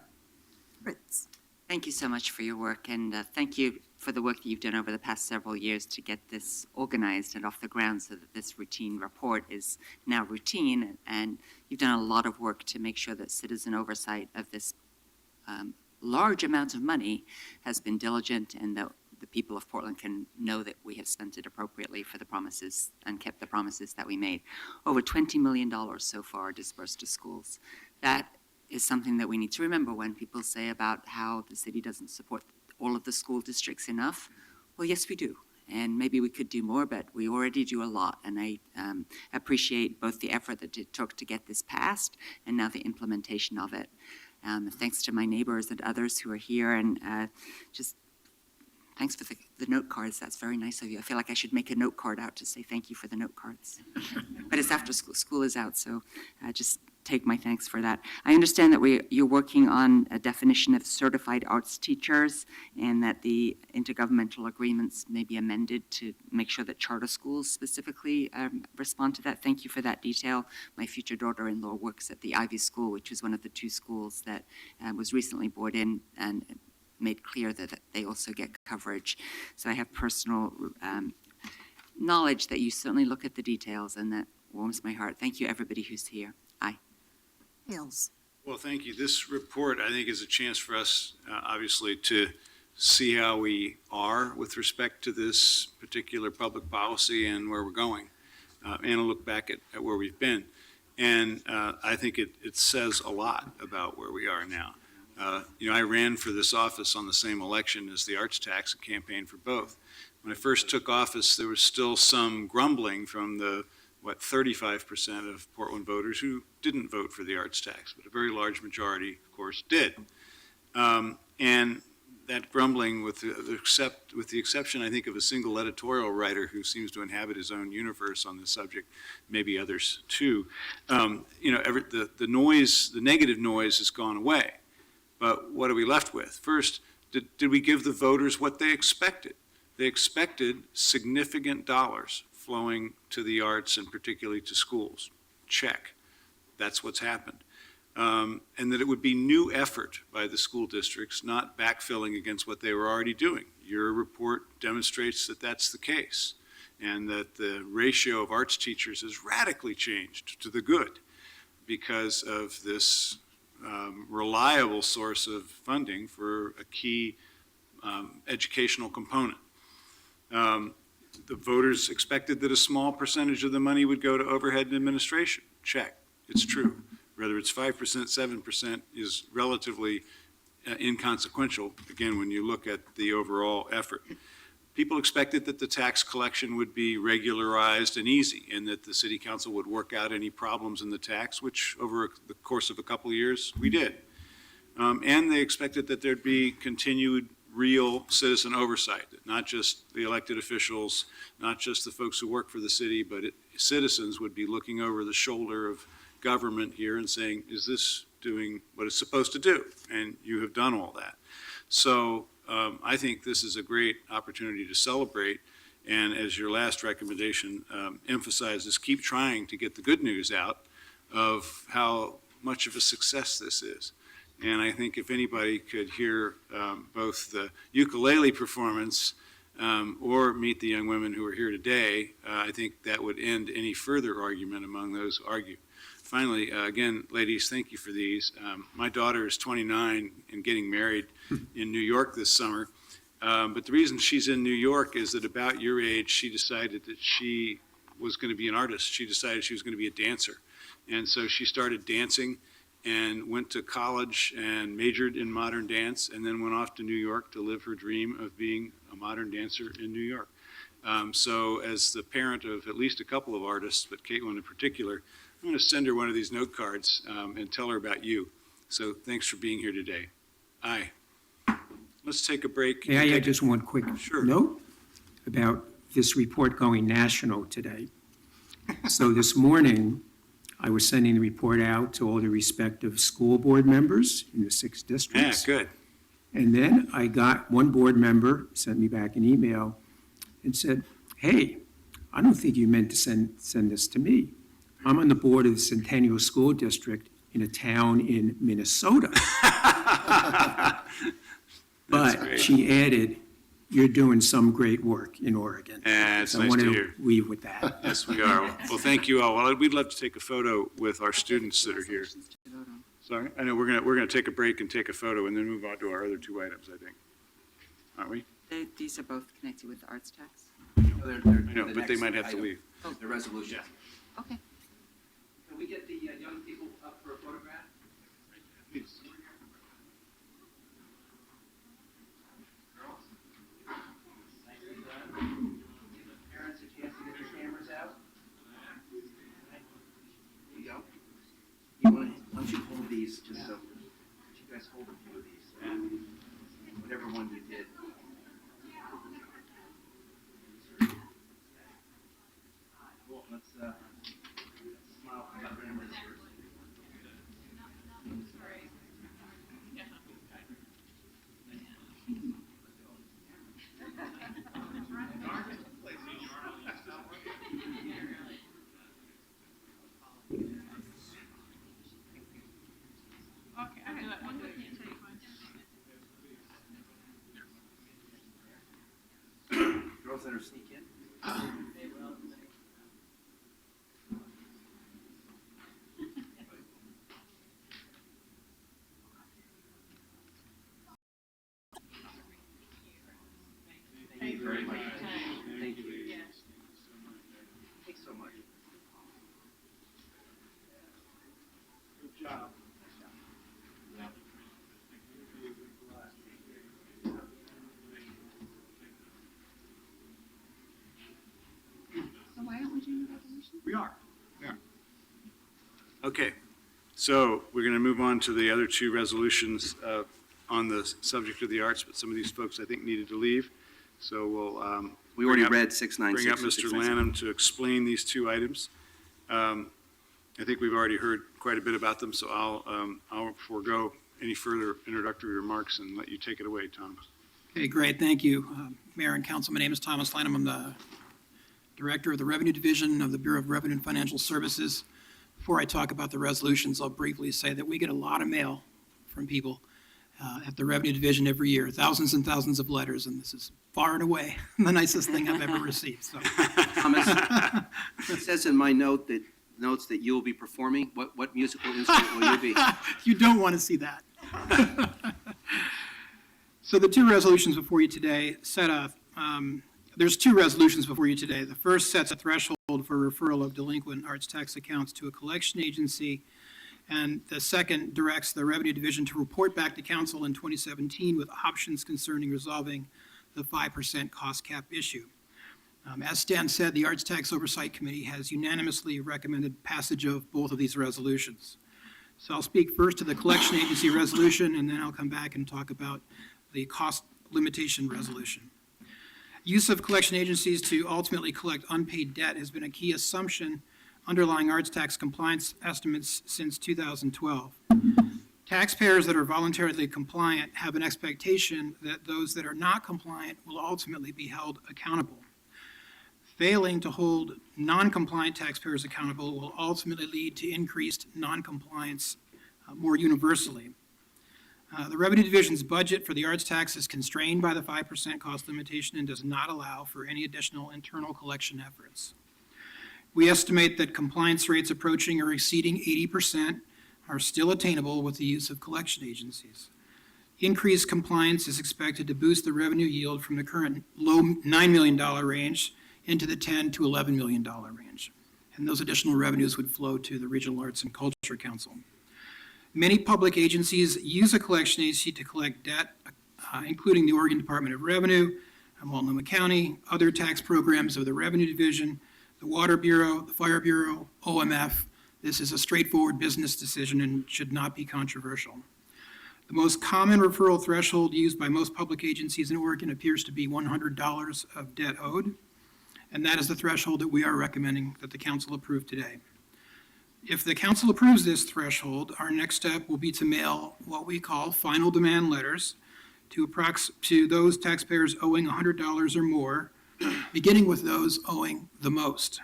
Fritz? Thank you so much for your work, and thank you for the work that you've done over the past several years to get this organized and off the ground so that this routine report is now routine. And you've done a lot of work to make sure that citizen oversight of this large amount of money has been diligent, and that the people of Portland can know that we have spent it appropriately for the promises and kept the promises that we made. Over $20 million so far dispersed to schools. That is something that we need to remember when people say about how the city doesn't support all of the school districts enough. Well, yes, we do. And maybe we could do more, but we already do a lot. And I appreciate both the effort that it took to get this passed and now the implementation of it. Thanks to my neighbors and others who are here, and just thanks for the note cards. That's very nice of you. I feel like I should make a note card out to say thank you for the note cards. But it's after school is out, so just take my thanks for that. I understand that you're working on a definition of certified arts teachers, and that the intergovernmental agreements may be amended to make sure that charter schools specifically respond to that. Thank you for that detail. My future daughter-in-law works at the Ivy School, which was one of the 2 schools that was recently brought in and made clear that they also get coverage. So I have personal knowledge that you certainly look at the details, and that warms my heart. Thank you, everybody who's here. Aye. Hales. Well, thank you. This report, I think, is a chance for us, obviously, to see how we are with respect to this particular public policy and where we're going, and a look back at where we've been. And I think it says a lot about where we are now. I ran for this office on the same election as the arts tax and campaigned for both. When I first took office, there was still some grumbling from the 35% of Portland voters who didn't vote for the arts tax, but a very large majority, of course, did. And that grumbling, with the exception, I think, of a single editorial writer who seems to inhabit his own universe on the subject, maybe others too, the noise, the negative noise has gone away. But what are we left with? First, did we give the voters what they expected? They expected significant dollars flowing to the arts and particularly to schools. Check. That's what's happened. And that it would be new effort by the school districts, not backfilling against what they were already doing. Your report demonstrates that that's the case, and that the ratio of arts teachers has radically changed to the good because of this reliable source of funding for a key educational component. The voters expected that a small percentage of the money would go to overhead and administration. Check. It's true. Whether it's 5%, 7% is relatively inconsequential, again, when you look at the overall effort. People expected that the tax collection would be regularized and easy, and that the city council would work out any problems in the tax, which over the course of a couple of years, we did. And they expected that there'd be continued real citizen oversight, not just the elected officials, not just the folks who work for the city, but citizens would be looking over the shoulder of government here and saying, is this doing what it's supposed to do? And you have done all that. So I think this is a great opportunity to celebrate. And as your last recommendation emphasizes, keep trying to get the good news out of how much of a success this is. And I think if anybody could hear both the ukulele performance or meet the young women who are here today, I think that would end any further argument among those who argue. Finally, again, ladies, thank you for these. My daughter is 29 and getting married in New York this summer. But the reason she's in New York is that about your age, she decided that she was going to be an artist. She decided she was going to be a dancer. And so she started dancing and went to college and majored in modern dance, and then went off to New York to live her dream of being a modern dancer in New York. So as the parent of at least a couple of artists, but Caitlin in particular, I'm going to send her one of these note cards and tell her about you. So thanks for being here today. Aye. Let's take a break. May I add just one quick Sure. note about this report going national today? So this morning, I was sending the report out to all the respective school board members in the 6 Yeah, districts. good. And then I got one board member, sent me back an email and said, hey, I don't think you meant to send this to me. I'm on the board of the Centennial School District in a town in Minnesota. That's But great. she added, you're doing some great work in Oregon. It's So nice I want to to hear. leave with that. Yes, we are. Well, thank you all. Well, we'd love to take a photo with our students that are here. Resolutions to vote on. Sorry, I know we're gonna take a break and take a photo and then move on to our other two items, I think. Aren't we? These are both connected with the arts tax? I know, but they might have to leave. The resolution. Okay. Can we get the young people up for a photograph? Girls? Nicely done. Give the parents a chance to get their cameras out. There you go. Why don't you hold these, just so, you guys hold a few of these, whatever one you did. Cool, let's, smile for the members first. Girls that are sneak in. Thank you very much. Thank you. Thanks so much. Good job. We are. Yeah. Okay, so we're going to move on to the other two resolutions on the subject of the arts, but some of these folks, I think, needed to leave. So we'll. We already bring up- read 696 Bring up and Mr. 697. Lanham to explain these two items. I think we've already heard quite a bit about them, so I'll forego any further introductory remarks and let you take it away, Tom. Okay, great, thank you. Mayor and council, my name is Thomas Lanham. I'm the Director of the Revenue Division of the Bureau of Revenue and Financial Services. Before I talk about the resolutions, I'll briefly say that we get a lot of mail from people at the Revenue Division every year, thousands and thousands of letters, and this is far and away the nicest thing I've ever received, so. Thomas, it says in my notes that you'll be performing. What musical instrument will you be? You don't want to see that. So the two resolutions before you today there's two resolutions before you today. The first sets a threshold for referral of delinquent arts tax accounts to a collection agency, and the second directs the Revenue Division to report back to council in 2017 with options concerning resolving the 5% cost cap issue. As Stan said, the Arts Tax Oversight Committee has unanimously recommended passage of both of these resolutions. So I'll speak first to the collection agency resolution, and then I'll come back and talk about the cost limitation resolution. Use of collection agencies to ultimately collect unpaid debt has been a key assumption underlying arts tax compliance estimates since 2012. Taxpayers that are voluntarily compliant have an expectation that those that are not compliant will ultimately be held accountable. Failing to hold non-compliant taxpayers accountable will ultimately lead to increased non-compliance more universally. The Revenue Division's budget for the arts tax is constrained by the 5% cost limitation and does not allow for any additional internal collection efforts. We estimate that compliance rates approaching or exceeding 80% are still attainable with the use of collection agencies. Increased compliance is expected to boost the revenue yield from the current low $9 million range into the $10 to $11 million range. And those additional revenues would flow to the Regional Arts and Culture Council. Many public agencies use a collection agency to collect debt, including the Oregon Department of Revenue, Multnomah County, other tax programs of the Revenue Division, the Water Bureau, the Fire Bureau, OMF. This is a straightforward business decision and should not be controversial. The most common referral threshold used by most public agencies in Oregon appears to be $100 of debt owed, and that is the threshold that we are recommending that the council approve today. If the council approves this threshold, our next step will be to mail what we call final demand letters to those taxpayers owing $100 or more, beginning with those owing the most.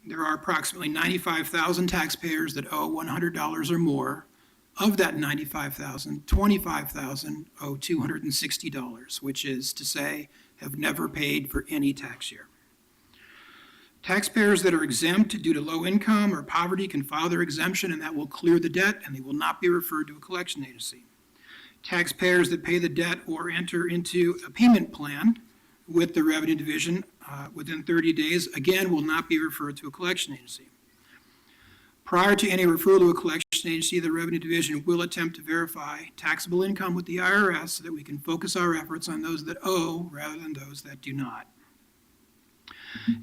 There are approximately 95,000 taxpayers that owe $100 or more, Of that 95,000, 25,000 owe $260, which is to say, have never paid for any tax year. Taxpayers that are exempt due to low income or poverty can file their exemption, and that will clear the debt, and they will not be referred to a collection agency. Taxpayers that pay the debt or enter into a payment plan with the Revenue Division within 30 days, again, will not be referred to a collection agency. Prior to any referral to a collection agency, the Revenue Division will attempt to verify taxable income with the IRS so that we can focus our efforts on those that owe rather than those that do not.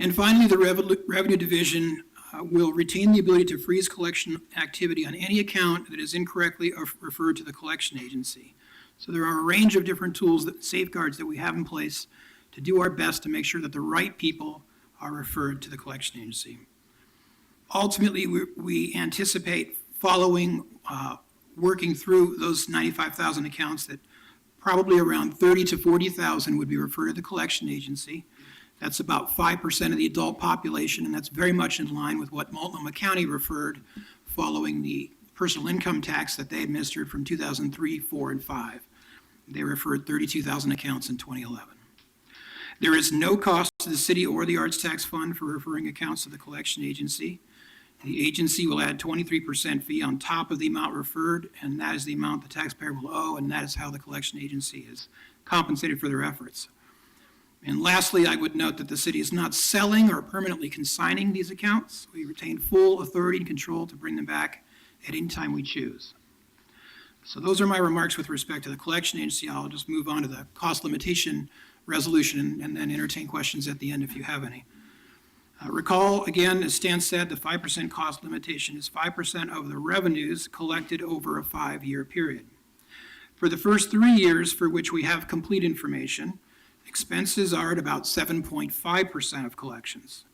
And finally, the Revenue Division will retain the ability to freeze collection activity on any account that is incorrectly referred to the collection agency. So there are a range of different tools, safeguards that we have in place to do our best to make sure that the right people are referred to the collection agency. Ultimately, we anticipate following, working through those 95,000 accounts that probably around 30 to 40,000 would be referred to the collection agency. That's about 5% of the adult population, and that's very much in line with what Multnomah County referred following the personal income tax that they administered from 2003, 4, and 5. They referred 32,000 accounts in 2011. There is no cost to the city or the Arts Tax Fund for referring accounts to the collection agency. The agency will add 23% fee on top of the amount referred, and that is the amount the taxpayer will owe, and that is how the collection agency is compensated for their efforts. And lastly, I would note that the city is not selling or permanently consigning these accounts. We retain full authority and control to bring them back at any time we choose. So those are my remarks with respect to the collection agency. I'll just move on to the cost limitation resolution and then entertain questions at the end if you have any. Recall, again, as Stan said, the 5% cost limitation is 5% of the revenues collected over a 5-year period. For the first 3 years for which we have complete information, expenses are at about 7.5% of collections.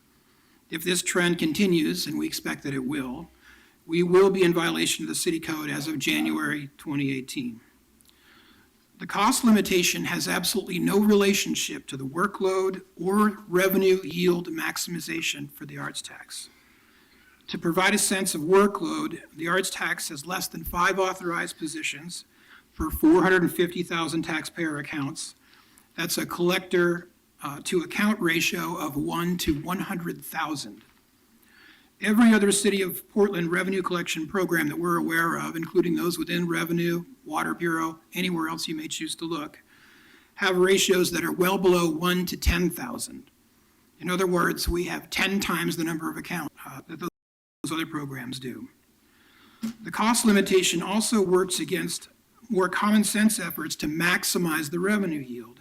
If this trend continues, and we expect that it will, we will be in violation of the city code as of January 2018. The cost limitation has absolutely no relationship to the workload or revenue yield maximization for the arts tax. To provide a sense of workload, the arts tax has less than 5 authorized positions for 450,000 taxpayer accounts. That's a collector to account ratio of 1 to 100,000. Every other City of Portland revenue collection program that we're aware of, including those within Revenue, Water Bureau, anywhere else you may choose to look, have ratios that are well below 1 to 10,000. In other words, we have 10 times the number of accounts that those other programs do. The cost limitation also works against more common sense efforts to maximize the revenue yield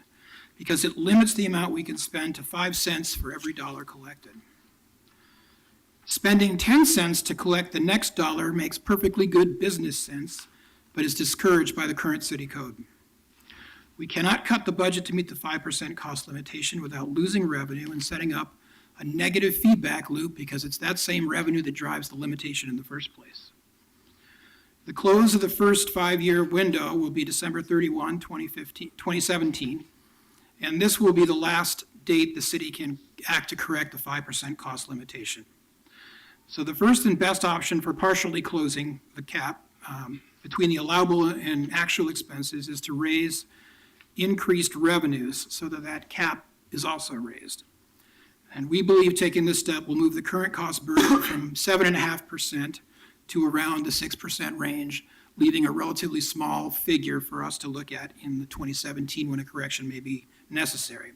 because it limits the amount we can spend to 5 cents for every dollar collected. Spending 10 cents to collect the next dollar makes perfectly good business sense, but is discouraged by the current city code. We cannot cut the budget to meet the 5% cost limitation without losing revenue and setting up a negative feedback loop because it's that same revenue that drives the limitation in the first place. The close of the first 5-year window will be December 31, 2017, and this will be the last date the city can act to correct the 5% cost limitation. So the first and best option for partially closing the cap between the allowable and actual expenses is to raise increased revenues so that that cap is also raised. And we believe taking this step will move the current cost burden from 7.5% to around the 6% range, leaving a relatively small figure for us to look at in the 2017 when a correction may be necessary.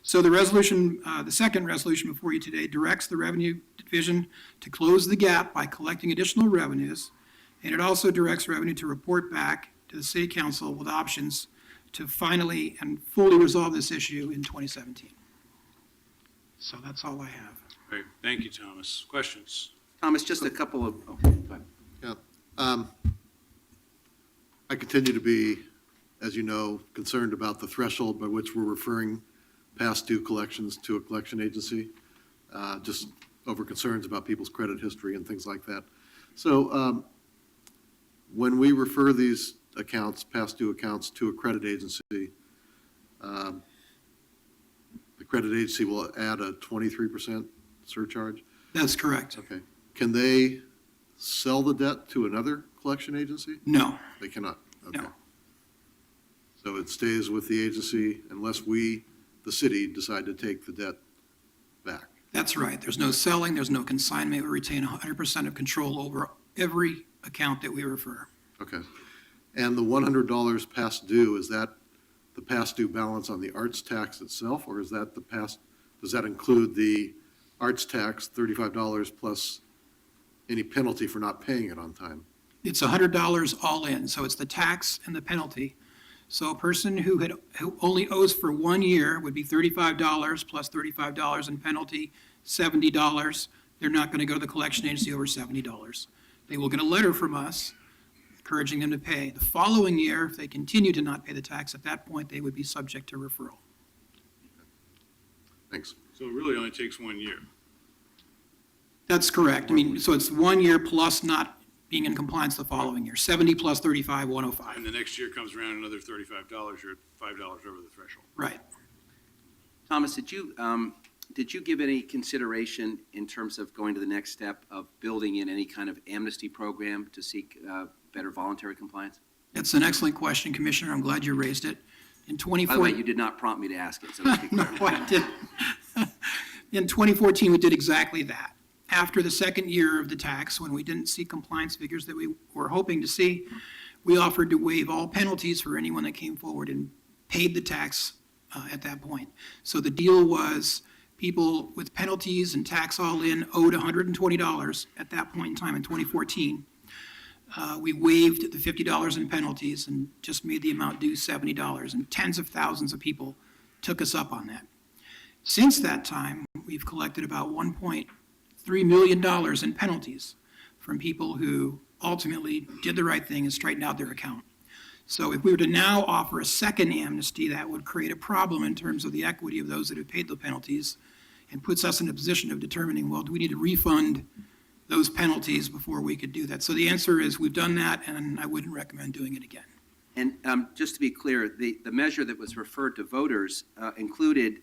So the resolution, the second resolution before you today directs the Revenue Division to close the gap by collecting additional revenues, and it also directs Revenue to report back to the City Council with options to finally and fully resolve this issue in 2017. So that's all I have. Great, thank you, Thomas. Questions? Thomas, just a couple of, oh, go ahead. Yeah. I continue to be, as you know, concerned about the threshold by which we're referring past due collections to a collection agency, just over concerns about people's credit history and things like that. So when we refer these accounts, past due accounts, to a credit agency, the credit agency will add a 23% surcharge? That's correct. Okay. Can they sell the debt to another collection agency? No, They cannot? Okay. No. So it stays with the agency unless we, the city, decide to take the debt back? that's right. There's no selling, there's no consignment. We retain 100% of control over every account that we refer. Okay. And the $100 past due, is that the past due balance on the arts tax itself, or is that the past, does that include the arts tax, $35 plus any penalty for not paying it on time? It's $100 all in, so it's the tax and the penalty. So a person who only owes for 1 year would be $35 plus $35 in penalty, $70. They're not going to go to the collection agency over $70. They will get a letter from us encouraging them to pay. The following year, if they continue to not pay the tax, at that point, they would be subject to referral. Thanks. So it really only takes 1 year. That's correct. I mean, so it's 1 year plus not being in compliance the following year. 70 plus 35, 105. And the next year comes around, another $35, you're at $5 over the threshold. Right. Thomas, did you give any consideration in terms of going to the next step of building in any kind of amnesty program to seek better voluntary compliance? That's an excellent question, Commissioner. I'm glad you raised it. In By the way, 2014, you did not prompt me to ask it, so let's be no, clear. I didn't. In 2014, we did exactly that. After the second year of the tax, when we didn't see compliance figures that we were hoping to see, we offered to waive all penalties for anyone that came forward and paid the tax at that point. So the deal was people with penalties and tax all in owed $120 at that point in time in 2014. We waived the $50 in penalties and just made the amount due $70, and tens of thousands of people took us up on that. Since that time, we've collected about $1.3 million in penalties from people who ultimately did the right thing and straightened out their account. So if we were to now offer a second amnesty, that would create a problem in terms of the equity of those that have paid the penalties and puts us in a position of determining, well, do we need to refund those penalties before we could do that? So the answer is we've done that, and I wouldn't recommend doing it again. And just to be clear, the measure that was referred to voters included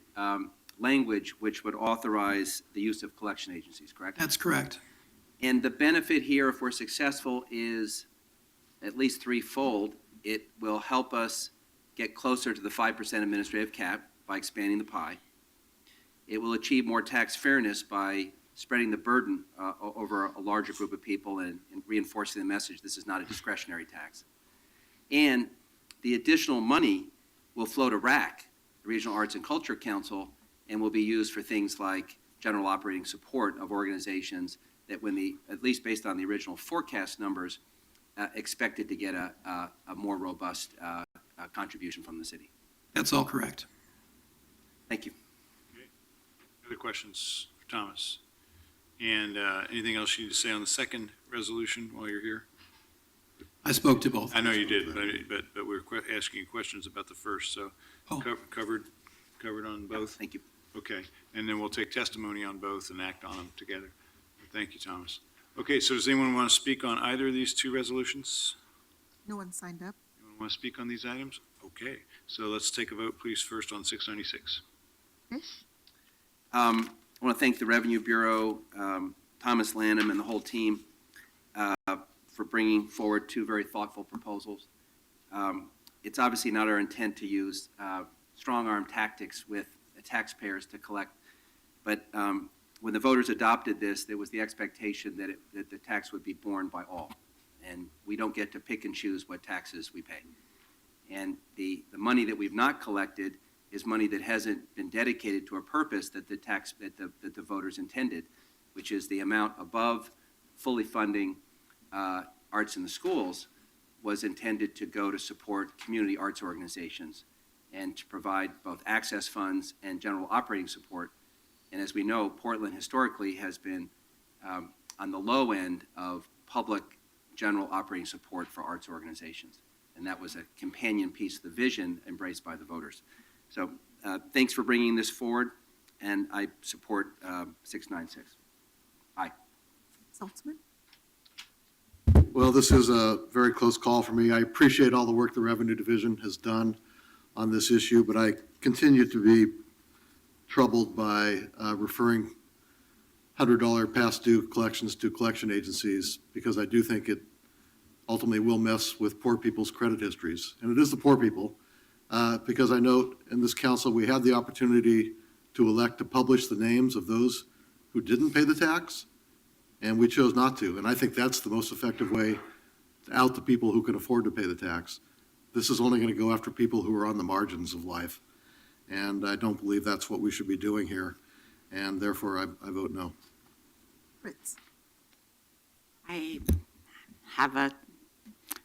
language which would authorize the use of collection agencies, correct? That's correct. And the benefit here, if we're successful, is at least threefold. It will help us get closer to the 5% administrative cap by expanding the pie. It will achieve more tax fairness by spreading the burden over a larger group of people and reinforcing the message this is not a discretionary tax. And the additional money will flow to RAC, the Regional Arts and Culture Council, and will be used for things like general operating support of organizations that at least based on the original forecast numbers, expected to get a more robust contribution from the city. That's all correct. Thank you. Other questions for Thomas? And anything else you need to say on the second resolution while you're here? I spoke to both. I know you did, but we're asking you questions about the first, so Oh. covered on both? Thank you. Okay, and then we'll take testimony on both and act on them together. Thank you, Thomas. Okay, so does anyone want to speak on either of these two resolutions? No one signed up. Anyone want to speak on these items? Okay, so let's take a vote, please, first on 696. Fish? I want to thank the Revenue Bureau, Thomas Lanham, and the whole team for bringing forward two very thoughtful proposals. It's obviously not our intent to use strong-arm tactics with taxpayers to collect, but when the voters adopted this, there was the expectation that the tax would be borne by all, and we don't get to pick and choose what taxes we pay. And the money that we've not collected is money that hasn't been dedicated to a purpose that the voters intended, which is the amount above fully funding arts in the schools was intended to go to support community arts organizations and to provide both access funds and general operating support. And as we know, Portland historically has been on the low end of public general operating support for arts organizations. And that was a companion piece of the vision embraced by the voters. So thanks for bringing this forward, and I support 696. Aye. Saltzman? Well, this is a very close call for me. I appreciate all the work the Revenue Division has done on this issue, but I continue to be troubled by referring $100 past due collections to collection agencies, because I do think it ultimately will mess with poor people's credit histories. And it is the poor people, because I note in this council, we had the opportunity to elect to publish the names of those who didn't pay the tax, and we chose not to. And I think that's the most effective way to out the people who can afford to pay the tax. This is only going to go after people who are on the margins of life. And I don't believe that's what we should be doing here. And therefore, I vote no. Fritz. I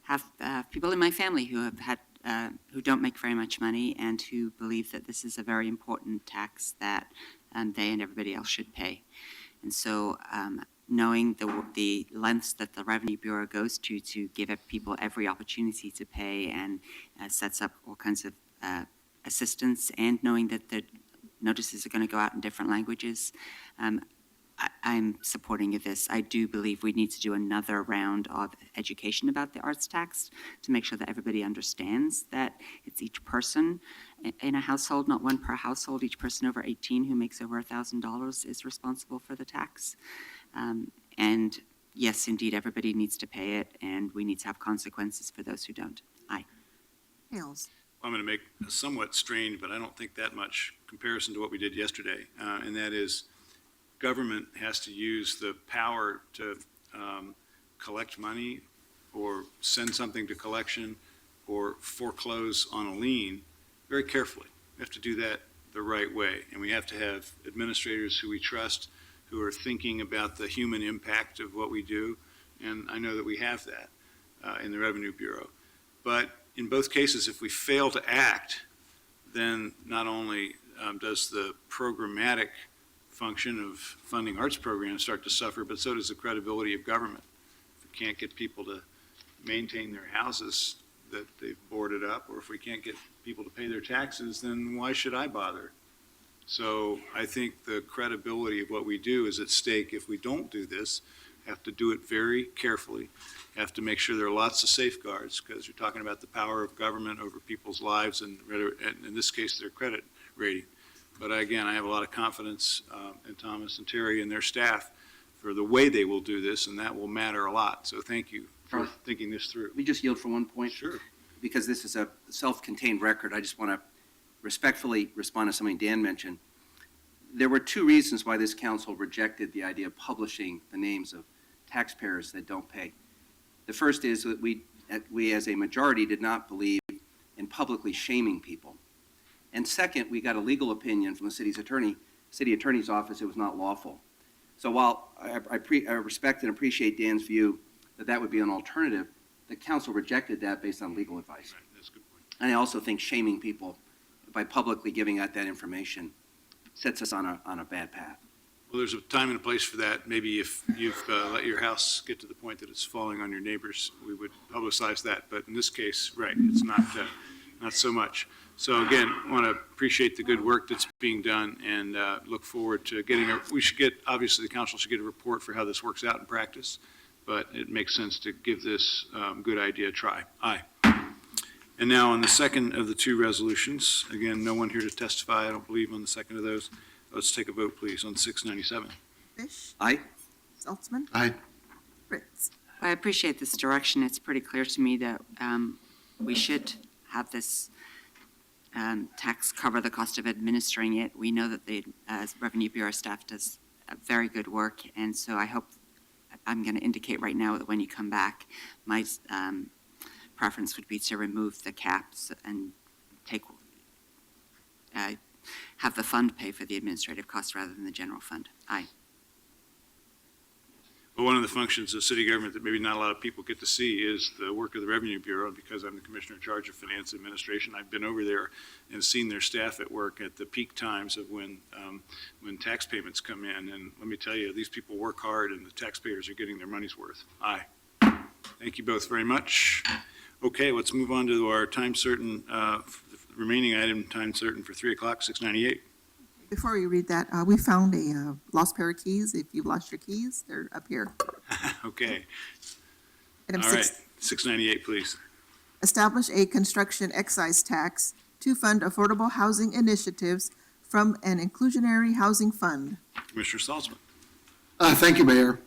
have people in my family who have had who don't make very much money and who believe that this is a very important tax that they and everybody else should pay. And so, knowing the lengths that the Revenue Bureau goes to give people every opportunity to pay and sets up all kinds of assistance, and knowing that the notices are going to go out in different languages, I'm supporting of this. I do believe we need to do another round of education about the arts tax to make sure that everybody understands that it's each person in a household, not one per household. Each person over 18 who makes over $1,000 is responsible for the tax. And yes, indeed, everybody needs to pay it, and we need to have consequences for those who don't. Aye. Hales. I'm going to make a somewhat strange, but I don't think that much comparison to what we did yesterday, and that is government has to use the power to collect money or send something to collection or foreclose on a lien very carefully. We have to do that the right way, and we have to have administrators who we trust, who are thinking about the human impact of what we do, and I know that we have that in the Revenue Bureau. But in both cases, if we fail to act, then not only does the programmatic function of funding arts programs start to suffer, but so does the credibility of government. If we can't get people to maintain their houses that they've boarded up, or if we can't get people to pay their taxes, then why should I bother? So I think the credibility of what we do is at stake if we don't do this. Have to do it very carefully. Have to make sure there are lots of safeguards, because you're talking about the power of government over people's lives and in this case, their credit rating. But again, I have a lot of confidence in Thomas and Terry and their staff for the way they will do this, and that will matter a lot. So thank you for thinking this through. Let me just yield for one point. Sure. Because this is a self-contained record, I just want to respectfully respond to something Dan mentioned. There were two reasons why this council rejected the idea of publishing the names of taxpayers that don't pay. The first is that we as a majority did not believe in publicly shaming people. And second, we got a legal opinion from the city attorney's office it was not lawful. So while I respect and appreciate Dan's view that that would be an alternative, the council rejected that based on legal advice. Right, that's a good point. And I also think shaming people by publicly giving out that information sets us on a bad path. Well, there's a time and a place for that. Maybe if you've let your house get to the point that it's falling on your neighbors, we would publicize that. But in this case, right, it's not so much. So again, I want to appreciate the good work that's being done and look forward to getting obviously the council should get a report for how this works out in practice, but it makes sense to give this good idea a try. Aye. And now on the second of the two resolutions, again, no one here to testify, I don't believe, on the second of those. Let's take a vote, please, on 697. Fish. Aye. Saltzman. Aye. Fritz. I appreciate this direction. It's pretty clear to me that we should have this tax cover the cost of administering it. We know that the Revenue Bureau staff does very good work, and so I hope, I'm going to indicate right now that when you come back, my preference would be to remove the caps and have the fund pay for the administrative costs rather than the general fund. Aye. Well, one of the functions of city government that maybe not a lot of people get to see is the work of the Revenue Bureau. Because I'm the commissioner in charge of finance administration, I've been over there and seen their staff at work at the peak times of when tax payments come in. And let me tell you, these people work hard and the taxpayers are getting their money's worth. Aye. Thank you both very much. Okay, let's move on to our time certain, remaining item, time certain for 3 o'clock, 698. Before we read that, we found a lost pair of keys. If you've lost your keys, they're up here. Okay. Item All right, 6, 698, please. establish a construction excise tax to fund affordable housing initiatives from an inclusionary housing fund. Commissioner Salzman. Thank you, Mayor.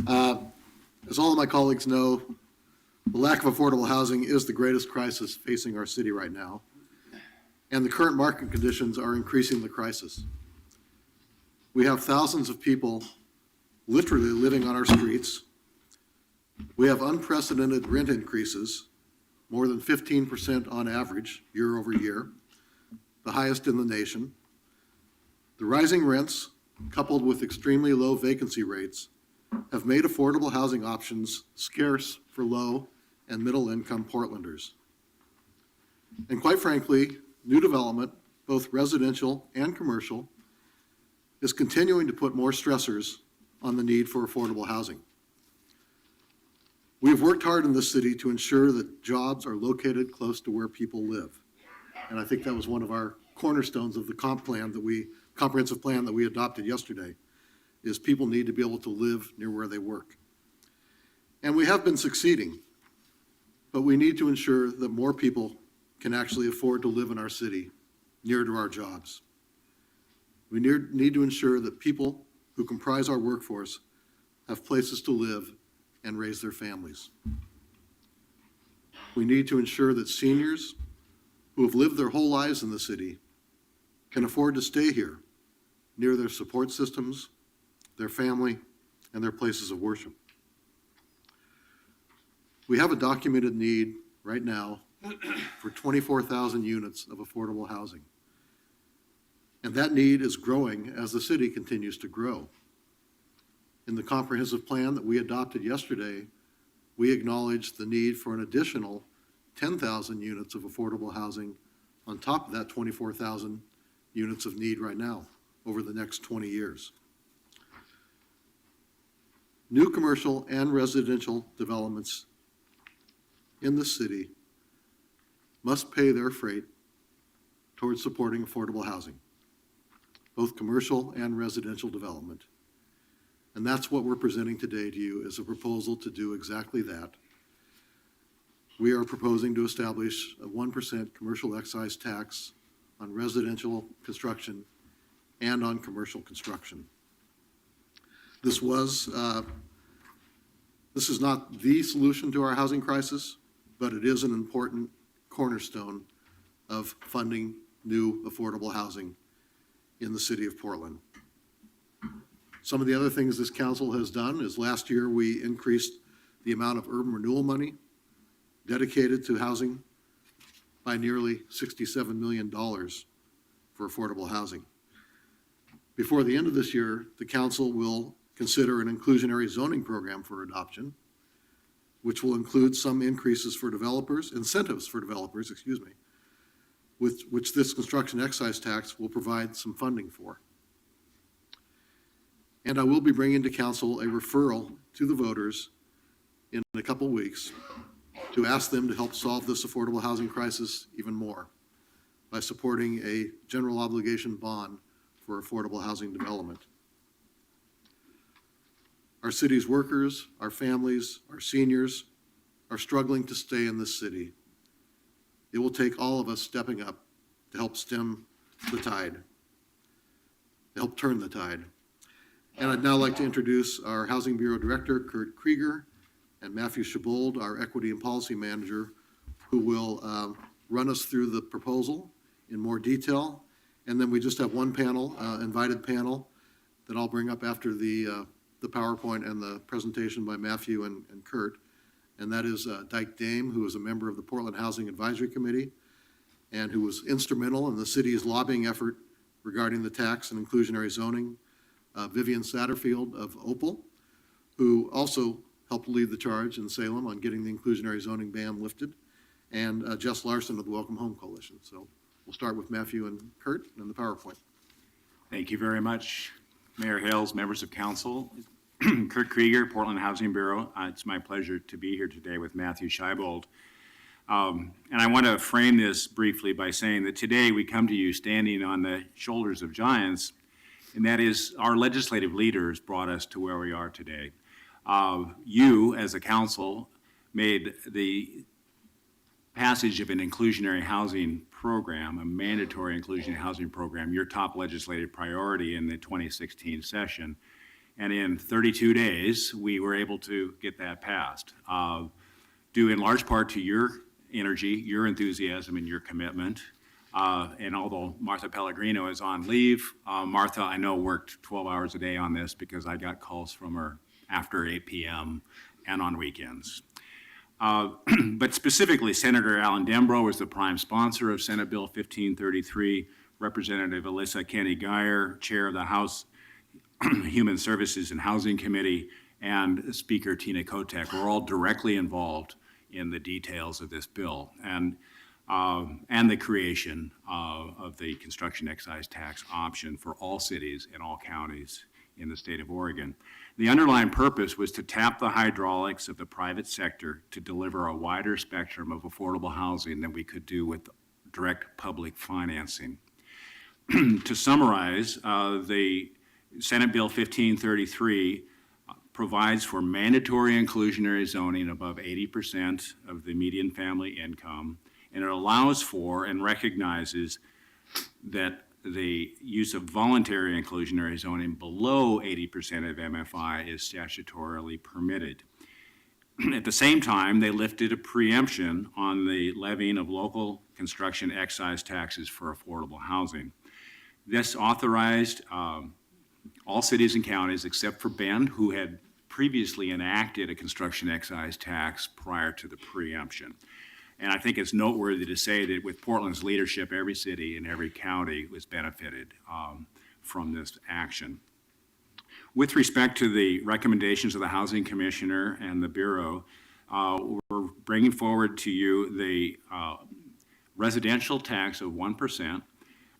As all of my colleagues know, the lack of affordable housing is the greatest crisis facing our city right now, and the current market conditions are increasing the crisis. We have thousands of people literally living on our streets. We have unprecedented rent increases, more than 15% on average year over year, the highest in the nation. The rising rents, coupled with extremely low vacancy rates, have made affordable housing options scarce for low and middle-income Portlanders. And quite frankly, new development, both residential and commercial, is continuing to put more stressors on the need for affordable housing. We have worked hard in this city to ensure that jobs are located close to where people live. And I think that was one of our cornerstones of the comprehensive plan that we adopted yesterday, is people need to be able to live near where they work. And we have been succeeding, but we need to ensure that more people can actually afford to live in our city near to our jobs. We need to ensure that people who comprise our workforce have places to live and raise their families. We need to ensure that seniors who have lived their whole lives in the city can afford to stay here near their support systems, their family, and their places of worship. We have a documented need right now for 24,000 units of affordable housing. And that need is growing as the city continues to grow. In the comprehensive plan that we adopted yesterday, we acknowledged the need for an additional 10,000 units of affordable housing on top of that 24,000 units of need right now over the next 20 years. New commercial and residential developments in the city must pay their freight towards supporting affordable housing, both commercial and residential development. And that's what we're presenting today to you, is a proposal to do exactly that. We are proposing to establish a 1% commercial excise tax on residential construction and on commercial construction. This is not the solution to our housing crisis, but it is an important cornerstone of funding new affordable housing in the city of Portland. Some of the other things this council has done is last year we increased the amount of urban renewal money dedicated to housing by nearly $67 million for affordable housing. Before the end of this year, the council will consider an inclusionary zoning program for adoption, which will include some increases for incentives for developers, which this construction excise tax will provide some funding for. And I will be bringing to council a referral to the voters in a couple weeks to ask them to help solve this affordable housing crisis even more by supporting a general obligation bond for affordable housing development. Our city's workers, our families, our seniors are struggling to stay in this city. It will take all of us stepping up to help stem the tide, to help turn the tide. And I'd now like to introduce our Housing Bureau Director, Kurt Krieger, and Matthew Shabold, our Equity and Policy Manager, who will run us through the proposal in more detail. And then we just have one panel, invited panel, that I'll bring up after the PowerPoint and the presentation by Matthew and Kurt. And that is Dyke Dame, who is a member of the Portland Housing Advisory Committee and who was instrumental in the city's lobbying effort regarding the tax and inclusionary zoning. Vivian Satterfield of Opal, who also helped lead the charge in Salem on getting the inclusionary zoning ban lifted, and Jess Larson of the Welcome Home Coalition. So we'll start with Matthew and Kurt and the PowerPoint. Thank you very much, Mayor Hales, members of council. Kurt Krieger, Portland Housing Bureau. It's my pleasure to be here today with Matthew Shabold. And I want to frame this briefly by saying that today we come to you standing on the shoulders of giants, and that is our legislative leaders brought us to where we are today. You, as a council, made the passage of an inclusionary housing program, a mandatory inclusionary housing program, your top legislative priority in the 2016 session. And in 32 days, we were able to get that passed, due in large part to your energy, your enthusiasm, and your commitment. And although Martha Pellegrino is on leave, Martha, I know, worked 12 hours a day on this because I got calls from her after 8 p.m. and on weekends. But specifically, Senator Alan Dembro was the prime sponsor of Senate Bill 1533. Representative Alyssa Kenny Geyer, Chair of the House Human Services and Housing Committee, and Speaker Tina Kotek were all directly involved in the details of this bill and the creation of the construction excise tax option for all cities and all counties in the state of Oregon. The underlying purpose was to tap the hydraulics of the private sector to deliver a wider spectrum of affordable housing than we could do with direct public financing. To summarize, the Senate Bill 1533 provides for mandatory inclusionary zoning above 80% of the median family income, and it allows for and recognizes that the use of voluntary inclusionary zoning below 80% of MFI is statutorily permitted. At the same time, they lifted a preemption on the levying of local construction excise taxes for affordable housing. This authorized all cities and counties except for Bend, who had previously enacted a construction excise tax prior to the preemption. And I think it's noteworthy to say that with Portland's leadership, every city and every county was benefited from this action. With respect to the recommendations of the Housing Commissioner and the Bureau, we're bringing forward to you the residential tax of 1%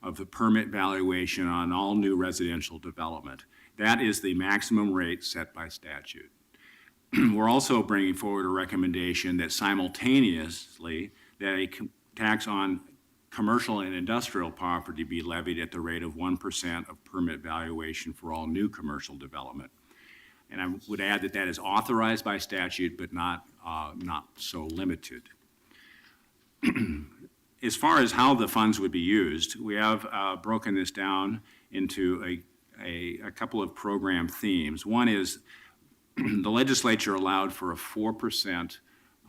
of the permit valuation on all new residential development. That is the maximum rate set by statute. We're also bringing forward a recommendation that simultaneously that a tax on commercial and industrial property be levied at the rate of 1% of permit valuation for all new commercial development. And I would add that that is authorized by statute, but not so limited. As far as how the funds would be used, we have broken this down into a couple of program themes. One is the legislature allowed for a 4%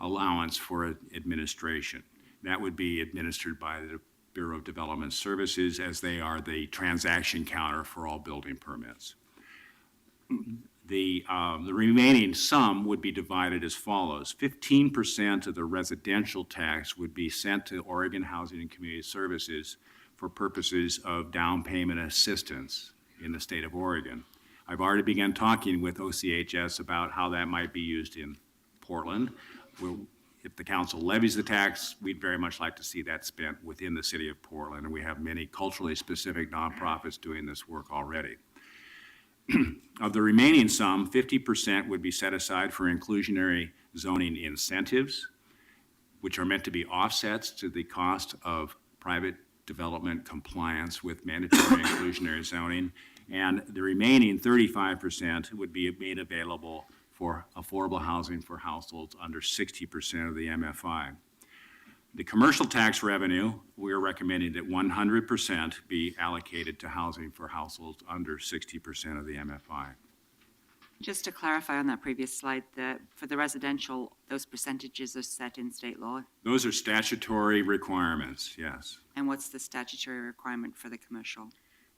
allowance for administration. That would be administered by the Bureau of Development Services, as they are the transaction counter for all building permits. The remaining sum would be divided as follows. 15% of the residential tax would be sent to Oregon Housing and Community Services for purposes of down payment assistance in the state of Oregon. I've already begun talking with OCHS about how that might be used in Portland. If the council levies the tax, we'd very much like to see that spent within the city of Portland, and we have many culturally specific nonprofits doing this work already. Of the remaining sum, 50% would be set aside for inclusionary zoning incentives, which are meant to be offsets to the cost of private development compliance with mandatory inclusionary zoning. And the remaining 35% would be made available for affordable housing for households under 60% of the MFI. The commercial tax revenue, we're recommending that 100% be allocated to housing for households under 60% of the MFI. Just to clarify on that previous slide, that for the residential, those percentages are set in state law? Those are statutory requirements, yes. And what's the statutory requirement for the commercial?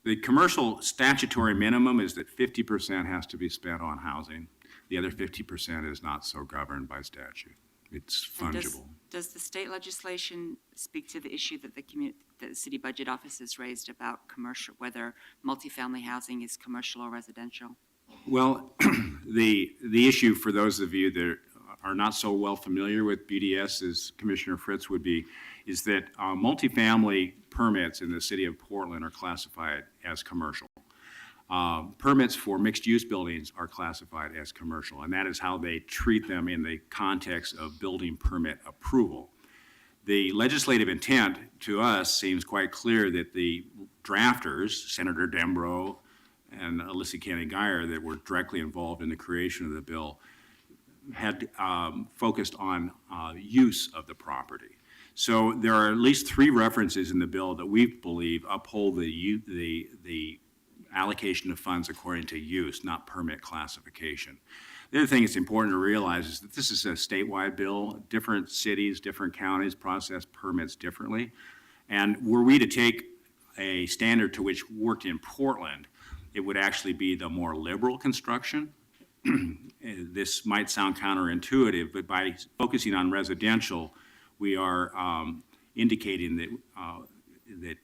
The commercial statutory minimum is that 50% has to be spent on housing. The other 50% is not so governed by statute. It's And fungible. Does the state legislation speak to the issue that the city budget office has raised about commercial, whether multifamily housing is commercial or residential? Well, the issue for those of you that are not so well familiar with BDS as Commissioner Fritz would be, is that multifamily permits in the city of Portland are classified as commercial. Permits for mixed-use buildings are classified as commercial, and that is how they treat them in the context of building permit approval. The legislative intent to us seems quite clear that the drafters, Senator Dembro and Alyssa Kenny Geyer, that were directly involved in the creation of the bill, had focused on use of the property. So there are at least 3 references in the bill that we believe uphold the allocation of funds according to use, not permit classification. The other thing that's important to realize is that this is a statewide bill. Different cities, different counties process permits differently. And were we to take a standard to which worked in Portland, it would actually be the more liberal construction. This might sound counterintuitive, but by focusing on residential, we are indicating that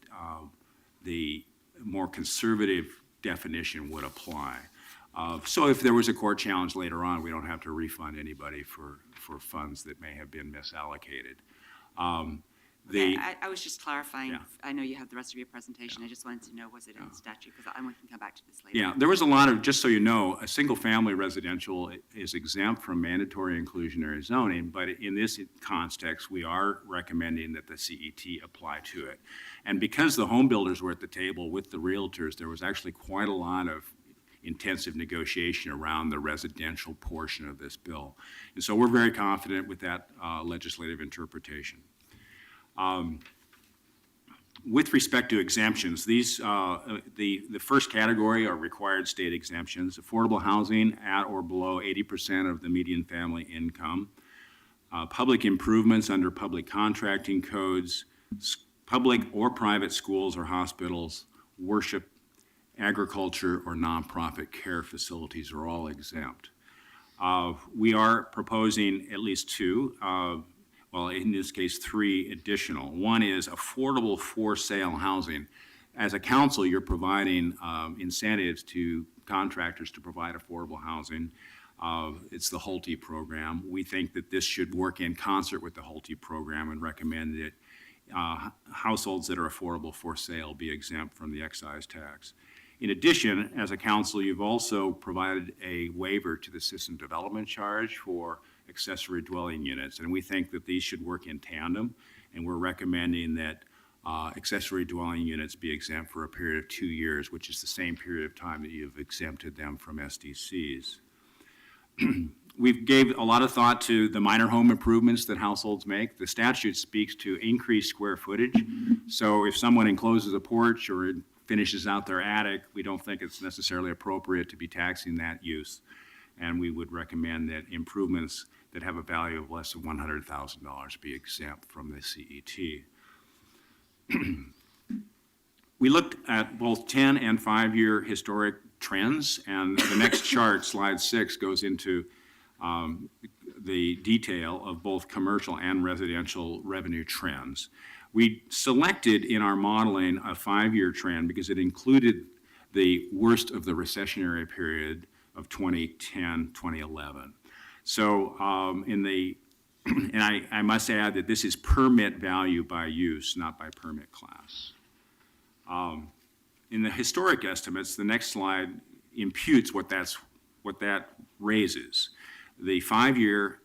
the more conservative definition would apply. So if there was a court challenge later on, we don't have to refund anybody for funds that may have been misallocated. Okay, I was just clarifying. Yeah. I know you have the rest of your presentation. I just wanted to know, was it in the statute? Because we can come back to this later. Yeah, there was a lot of, just so you know, a single-family residential is exempt from mandatory inclusionary zoning, but in this context, we are recommending that the CET apply to it. And because the home builders were at the table with the realtors, there was actually quite a lot of intensive negotiation around the residential portion of this bill. And so we're very confident with that legislative interpretation. With respect to exemptions, these the first category are required state exemptions: affordable housing at or below 80% of the median family income, public improvements under public contracting codes, public or private schools or hospitals, worship, agriculture, or nonprofit care facilities are all exempt. We are proposing at least two. Well, in this case, three additional. One is affordable for-sale housing. As a council, you're providing incentives to contractors to provide affordable housing. It's the HULTE program. We think that this should work in concert with the HULTE program and recommend that households that are affordable for sale be exempt from the excise tax. In addition, as a council, you've also provided a waiver to the system development charge for accessory dwelling units, and we think that these should work in tandem, and we're recommending that accessory dwelling units be exempt for a period of 2 years, which is the same period of time that you've exempted them from SDCs. We've gave a lot of thought to the minor home improvements that households make. The statute speaks to increased square footage, so if someone encloses a porch or finishes out their attic, we don't think it's necessarily appropriate to be taxing that use. And we would recommend that improvements that have a value of less than $100,000 be exempt from the CET. We looked at both 10 and 5-year historic trends, and the next chart, slide 6, goes into the detail of both commercial and residential revenue trends. We selected in our modeling a 5-year trend because it included the worst of the recessionary period of 2010, 2011. So and I must add that this is permit value by use, not by permit class. In the historic estimates, the next slide imputes what that raises. The 5-year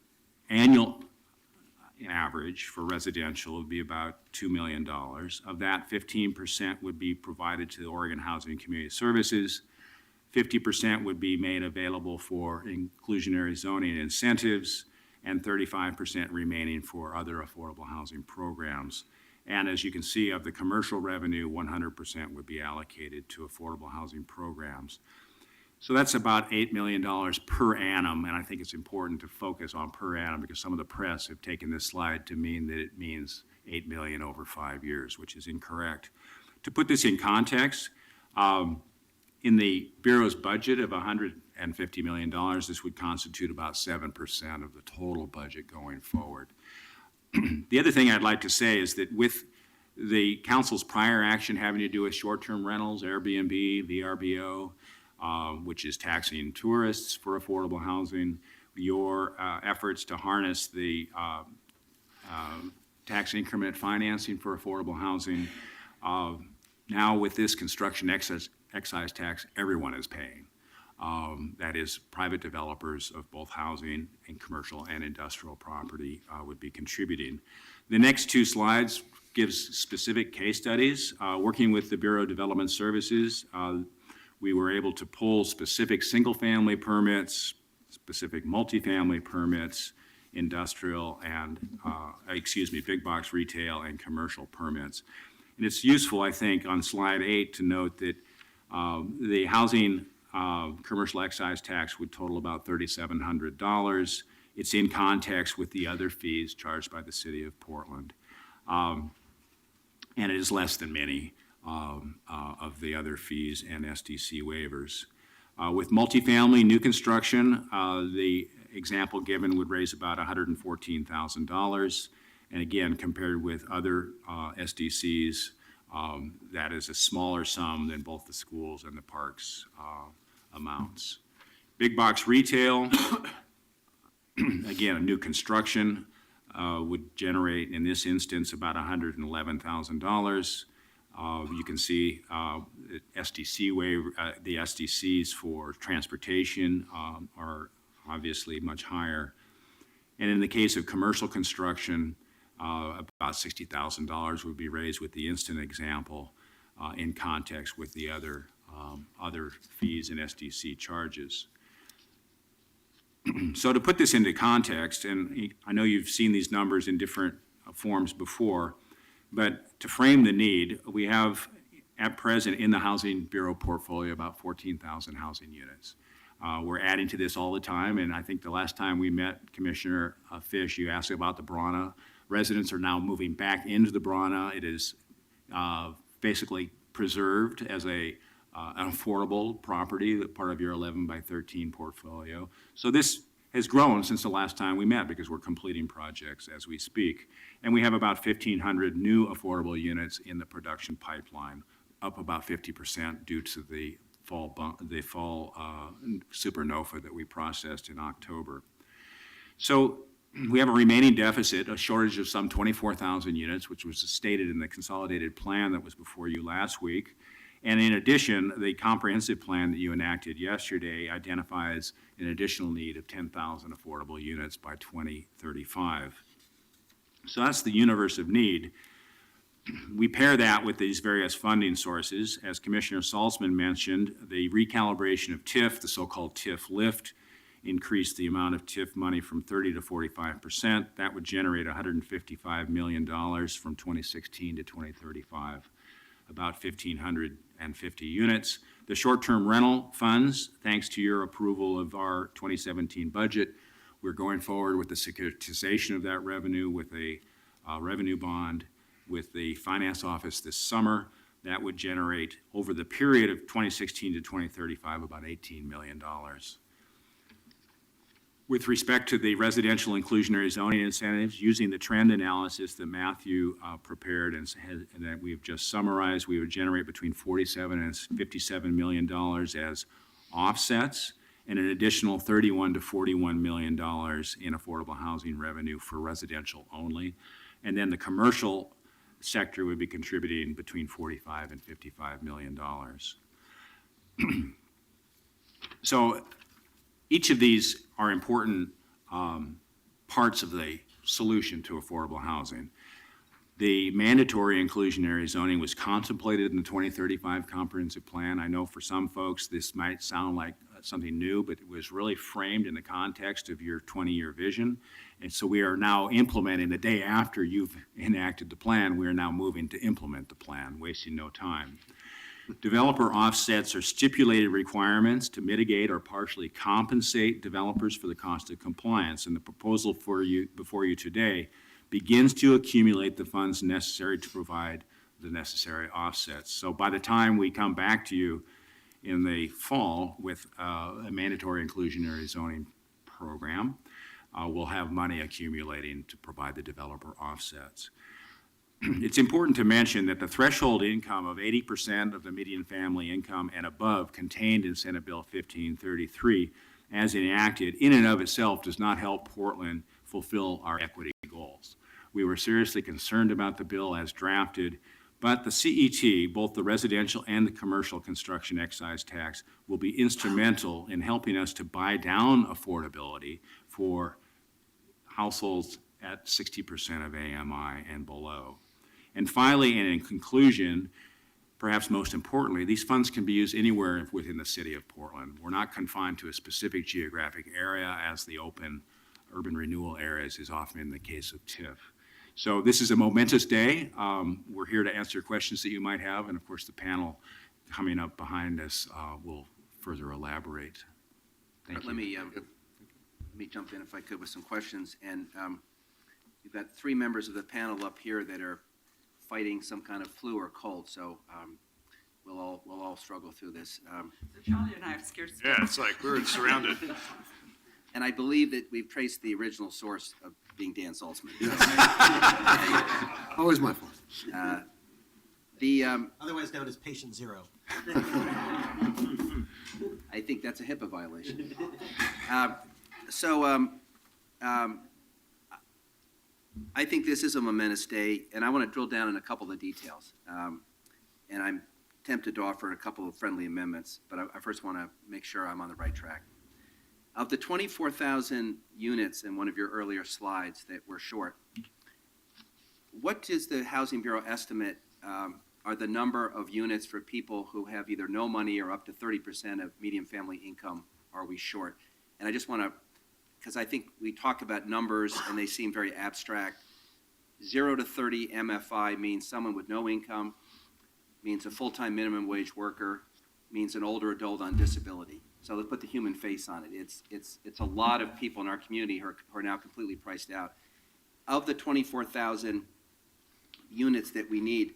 annual average for residential would be about $2 million. Of that, 15% would be provided to the Oregon Housing and Community Services. 50% would be made available for inclusionary zoning incentives, and 35% remaining for other affordable housing programs. And as you can see, of the commercial revenue, 100% would be allocated to affordable housing programs. So that's about $8 million per annum, and I think it's important to focus on per annum because some of the press have taken this slide to mean that it means $8 million over 5 years, which is incorrect. To put this in context, in the Bureau's budget of $150 million, this would constitute about 7% of the total budget going forward. The other thing I'd like to say is that with the council's prior action having to do with short-term rentals, Airbnb, VRBO, which is taxing tourists for affordable housing, your efforts to harness the tax increment financing for affordable housing, now with this construction excise tax, everyone is paying. That is, private developers of both housing and commercial and industrial property would be contributing. The next 2 slides gives specific case studies. Working with the Bureau of Development Services, we were able to pull specific single-family permits, specific multifamily permits, industrial and, big box retail and commercial permits. And it's useful, I think, on slide 8 to note that The housing commercial excise tax would total about $3,700. It's in context with the other fees charged by the city of Portland. And it is less than many of the other fees and SDC waivers. With multifamily new construction, the example given would raise about $114,000. And again, compared with other SDCs, that is a smaller sum than both the schools and the parks amounts. Big box retail, again, a new construction would generate, in this instance, about $111,000. You can see SDC waiver, the SDCs for transportation are obviously much higher. And in the case of commercial construction, about $60,000 would be raised with the instant example in context with the other fees and SDC charges. So to put this into context, and I know you've seen these numbers in different forms before, but to frame the need, we have at present in the Housing Bureau portfolio about 14,000 housing units. We're adding to this all the time, and I think the last time we met, Commissioner Fish, you asked about the Brana. Residents are now moving back into the Brana. It is basically preserved as an affordable property, part of your 11 by 13 portfolio. So this has grown since the last time we met because we're completing projects as we speak. And we have about 1,500 new affordable units in the production pipeline, up about 50% due to the fall supernova that we processed in October. So we have a remaining deficit, a shortage of some 24,000 units, which was stated in the consolidated plan that was before you last week. And in addition, the comprehensive plan that you enacted yesterday identifies an additional need of 10,000 affordable units by 2035. So that's the universe of need. We pair that with these various funding sources. As Commissioner Salzman mentioned, the recalibration of TIF, the so-called TIF lift, increased the amount of TIF money from 30 to 45%. That would generate $155 million from 2016 to 2035, about 1,550 units. The short-term rental funds, thanks to your approval of our 2017 budget, we're going forward with the securitization of that revenue with a revenue bond with the finance office this summer. That would generate, over the period of 2016 to 2035, about $18 million. With respect to the residential inclusionary zoning incentives, using the trend analysis that Matthew prepared and that we've just summarized, we would generate between $47 and $57 million as offsets, and an additional $31 to $41 million in affordable housing revenue for residential only. And then the commercial sector would be contributing between $45 and $55 million. So each of these are important parts of the solution to affordable housing. The mandatory inclusionary zoning was contemplated in the 2035 comprehensive plan. I know for some folks this might sound like something new, but it was really framed in the context of your 20-year vision. And so we are now implementing, the day after you've enacted the plan, we are now moving to implement the plan, wasting no time. Developer offsets are stipulated requirements to mitigate or partially compensate developers for the cost of compliance. And the proposal before you today begins to accumulate the funds necessary to provide the necessary offsets. So by the time we come back to you in the fall with a mandatory inclusionary zoning program, we'll have money accumulating to provide the developer offsets. It's important to mention that the threshold income of 80% of the median family income and above contained in Senate Bill 1533, as enacted, in and of itself does not help Portland fulfill our equity goals. We were seriously concerned about the bill as drafted, but the CET, both the residential and the commercial construction excise tax, will be instrumental in helping us to buy down affordability for households at 60% of AMI and below. And finally, and in conclusion, perhaps most importantly, these funds can be used anywhere within the city of Portland. We're not confined to a specific geographic area, as the open urban renewal areas is often in the case of TIF. So this is a momentous day. We're here to answer questions that you might have, and of course the panel coming up behind us will further elaborate. Thank you. Let me jump in if I could with some questions. And you've got three members of the panel up here that are fighting some kind of flu or cold, so we'll all struggle through this. So Charlie and I have scarce. Yeah, it's like we're surrounded. And I believe that we've traced the original source of being Dan Salzman. Always my fault. Otherwise known as patient zero. I think that's a HIPAA violation. I think this is a momentous day, and I want to drill down in a couple of details. And I'm tempted to offer a couple of friendly amendments, but I first want to make sure I'm on the right track. Of the 24,000 units in one of your earlier slides that were short, what does the Housing Bureau estimate are the number of units for people who have either no money or up to 30% of median family income are we short? And I just want to, because I think we talk about numbers and they seem very abstract. 0 to 30 MFI means someone with no income, means a full-time minimum wage worker, means an older adult on disability. So let's put the human face on it. It's a lot of people in our community who are now completely priced out. Of the 24,000 units that we need,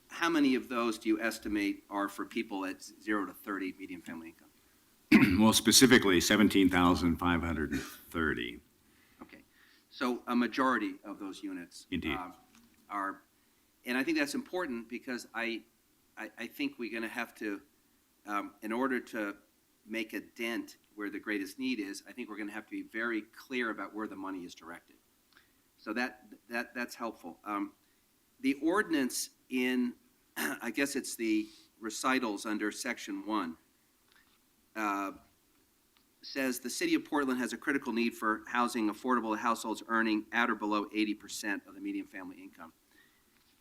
how many of those do you estimate are for people at 0 to 30 median family income? Well, specifically 17,530. Okay, so a majority of those units Indeed. Are, and I think that's important because I think we're going to have to, in order to make a dent where the greatest need is, I think we're going to have to be very clear about where the money is directed. So that's helpful. The ordinance in, I guess it's the recitals under Section 1, says the city of Portland has a critical need for housing affordable to households earning at or below 80% of the median family income.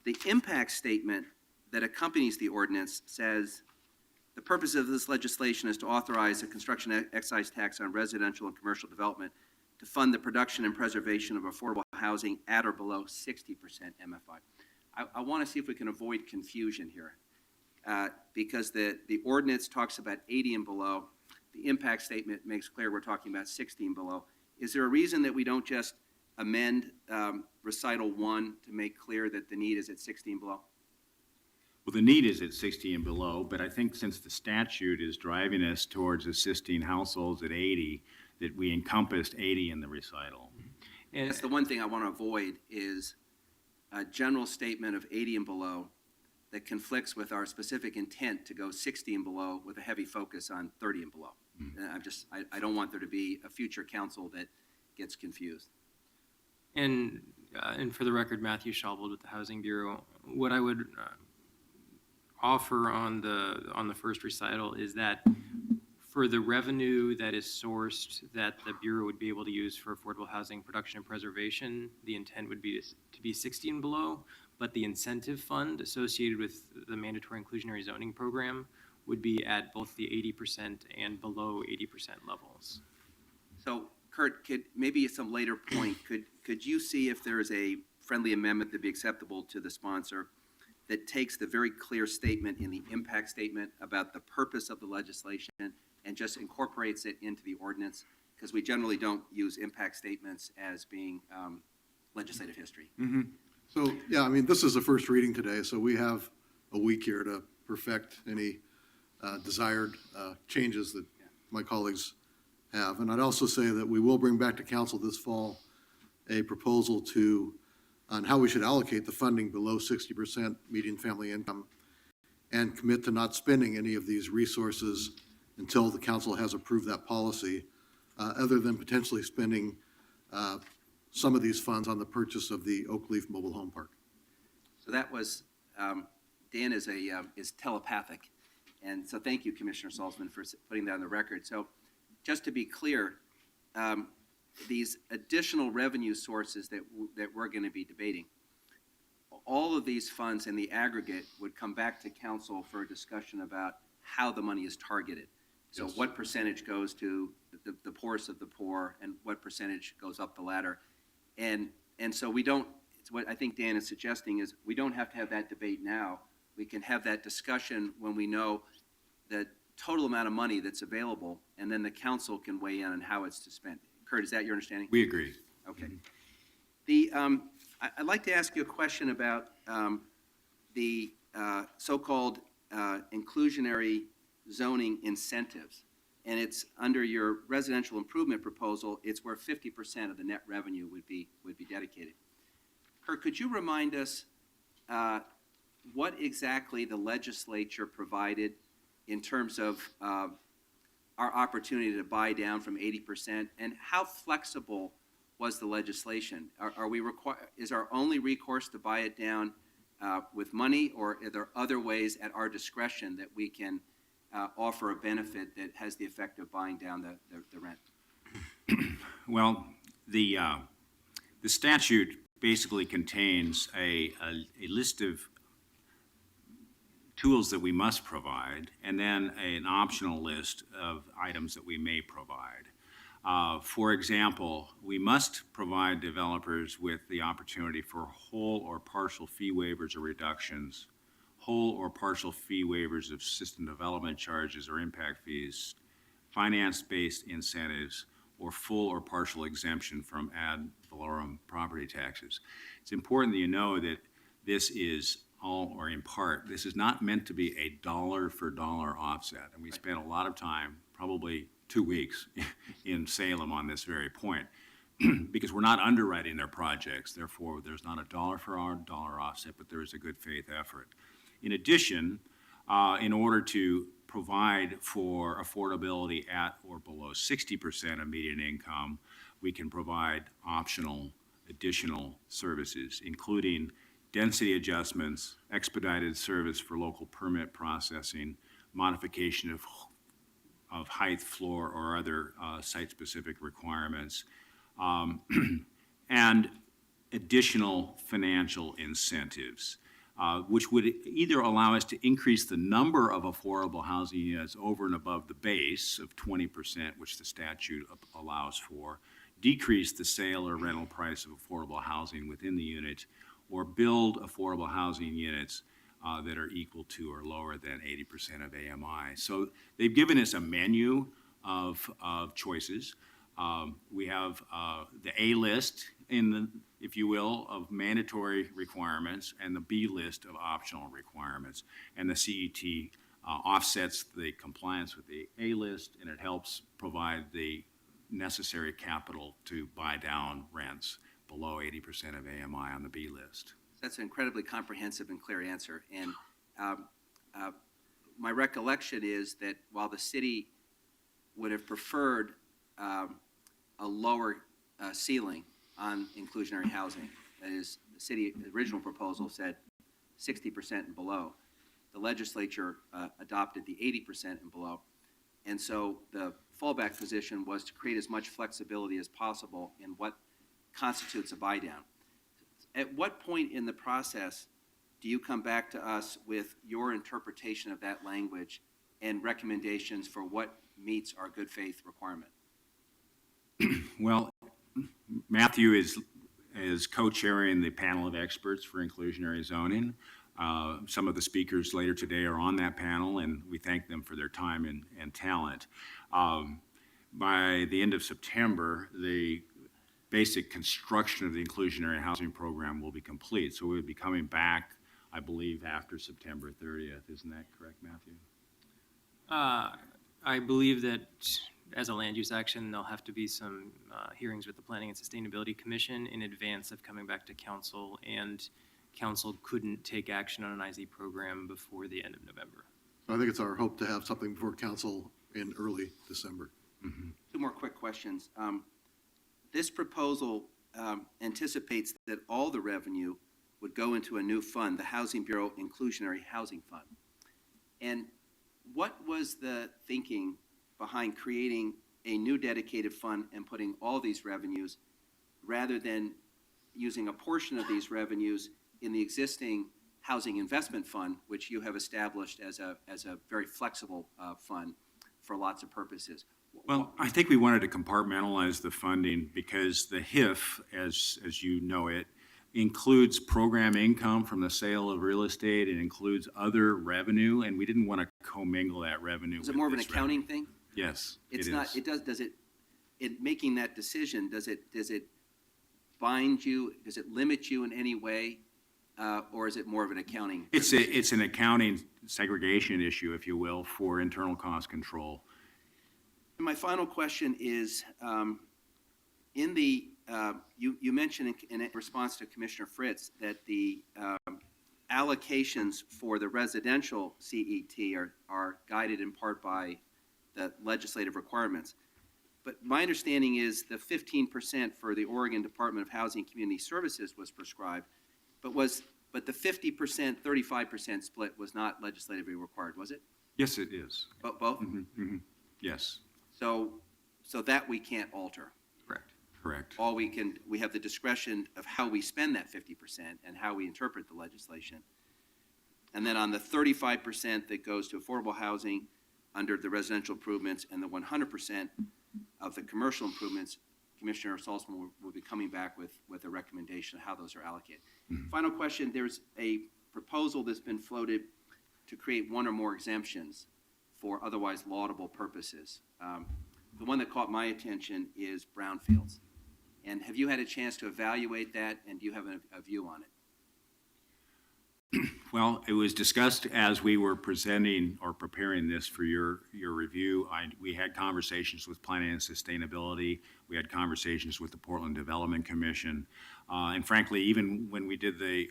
The impact statement that accompanies the ordinance says the purpose of this legislation is to authorize a construction excise tax on residential and commercial development to fund the production and preservation of affordable housing at or below 60% MFI. I want to see if we can avoid confusion here because the ordinance talks about 80 and below. The impact statement makes clear we're talking about 60 and below. Is there a reason that we don't just amend recital 1 to make clear that the need is at 60 and below? Well, the need is at 60 and below, but I think since the statute is driving us towards assisting households at 80, that we encompassed 80 in the recital. And that's the one thing I want to avoid is a general statement of 80 and below that conflicts with our specific intent to go 60 and below with a heavy focus on 30 and below. And I don't want there to be a future council that gets confused. And for the record, Matthew Schaubold with the Housing Bureau. What I would offer on the first recital is that for the revenue that is sourced that the Bureau would be able to use for affordable housing production and preservation, the intent would be to be 60 and below, but the incentive fund associated with the mandatory inclusionary zoning program would be at both the 80% and below 80% levels. So Kurt, maybe at some later point, could you see if there is a friendly amendment that'd be acceptable to the sponsor that takes the very clear statement in the impact statement about the purpose of the legislation and just incorporates it into the ordinance? Because we generally don't use impact statements as being legislative history. So, yeah, I mean, this is the first reading today, so we have a week here to perfect any desired changes that my colleagues have. And I'd also say that we will bring back to council this fall a proposal on how we should allocate the funding below 60% median family income and commit to not spending any of these resources until the council has approved that policy, other than potentially spending some of these funds on the purchase of the Oak Leaf Mobile Home Park. So that was, Dan is telepathic. And so thank you, Commissioner Salzman, for putting that on the record. So just to be clear, these additional revenue sources that we're going to be debating, all of these funds in the aggregate would come back to council for a discussion about how the money is targeted. So what percentage goes to the poorest of the poor and what percentage goes up the ladder. And so we don't, it's what I think Dan is suggesting is we don't have to have that debate now. we can have that discussion when we know the total amount of money that's available, and then the council can weigh in on how it's to spend. Kurt, is that your understanding? We agree. Okay. I'd like to ask you a question about the so-called inclusionary zoning incentives. And it's under your residential improvement proposal, it's where 50% of the net revenue would be dedicated. Kurt, could you remind us what exactly the legislature provided in terms of our opportunity to buy down from 80%, and how flexible was the legislation? Is our only recourse to buy it down with money, or are there other ways at our discretion that we can offer a benefit that has the effect of buying down the rent? Well, the statute basically contains a list of tools that we must provide, and then an optional list of items that we may provide. For example, we must provide developers with the opportunity for whole or partial fee waivers or reductions, whole or partial fee waivers of system development charges or impact fees, finance-based incentives, or full or partial exemption from ad valorem property taxes. It's important that you know that this is all, or in part, this is not meant to be a dollar-for-dollar offset. And we spent a lot of time, probably 2 weeks, in Salem on this very point, because we're not underwriting their projects. Therefore, there's not a dollar-for-dollar offset, but there is a good faith effort. In addition, in order to provide for affordability at or below 60% of median income, we can provide optional additional services, including density adjustments, expedited service for local permit processing, modification of height, floor, or other site-specific requirements, and additional financial incentives, which would either allow us to increase the number of affordable housing units over and above the base of 20%, which the statute allows for, decrease the sale or rental price of affordable housing within the unit, or build affordable housing units that are equal to or lower than 80% of AMI. So they've given us a menu of choices. We have the A list, if you will, of mandatory requirements, and the B list of optional requirements. And the CET offsets the compliance with the A list, and it helps provide the necessary capital to buy down rents below 80% of AMI on the B list. That's an incredibly comprehensive and clear answer. And my recollection is that while the city would have preferred a lower ceiling on inclusionary housing, that is, the original proposal said 60% and below, the legislature adopted the 80% and below. And so the fallback position was to create as much flexibility as possible in what constitutes a buy down. At what point in the process do you come back to us with your interpretation of that language and recommendations for what meets our good faith requirement? Well, Matthew is co-chairing the panel of experts for inclusionary zoning. Some of the speakers later today are on that panel, and we thank them for their time and talent. By the end of September, the basic construction of the inclusionary housing program will be complete. So we'll be coming back, I believe, after September 30th. Isn't that correct, Matthew? I believe that as a land use action, there'll have to be some hearings with the Planning and Sustainability Commission in advance of coming back to council, and council couldn't take action on an IZ program before the end of November. I think it's our hope to have something before council in early December. Mm-hmm. Two more quick questions. This proposal anticipates that all the revenue would go into a new fund, the Housing Bureau Inclusionary Housing Fund. And what was the thinking behind creating a new dedicated fund and putting all these revenues, rather than using a portion of these revenues in the existing Housing Investment Fund, which you have established as a very flexible fund for lots of purposes? Well, I think we wanted to compartmentalize the funding because the HIF, as you know it, includes program income from the sale of real estate. It includes other revenue, and we didn't want to commingle that revenue Is with it more of an this accounting revenue. thing? Yes, It's it not, is. it does it, in making that decision, does it bind you, does it limit you in any way? Or is it more of an accounting? It's an accounting segregation issue, if you will, for internal cost control. And my final question is, in the, you mentioned in response to Commissioner Fritz that the allocations for the residential CET are guided in part by the legislative requirements. But my understanding is the 15% for the Oregon Department of Housing and Community Services was prescribed, but the 50%, 35% split was not legislatively required, was it? Yes, it is. Both? Yes, So that we can't alter. Correct. correct. We have the discretion of how we spend that 50% and how we interpret the legislation. And then on the 35% that goes to affordable housing under the residential improvements and the 100% of the commercial improvements, Commissioner Salzman will be coming back with a recommendation of how those are allocated. Final question, there's a proposal that's been floated to create one or more exemptions for otherwise laudable purposes. The one that caught my attention is brownfields. And have you had a chance to evaluate that, and do you have a view on it? Well, it was discussed as we were presenting or preparing this for your review. We had conversations with Planning and Sustainability. We had conversations with the Portland Development Commission. And frankly, even when we did the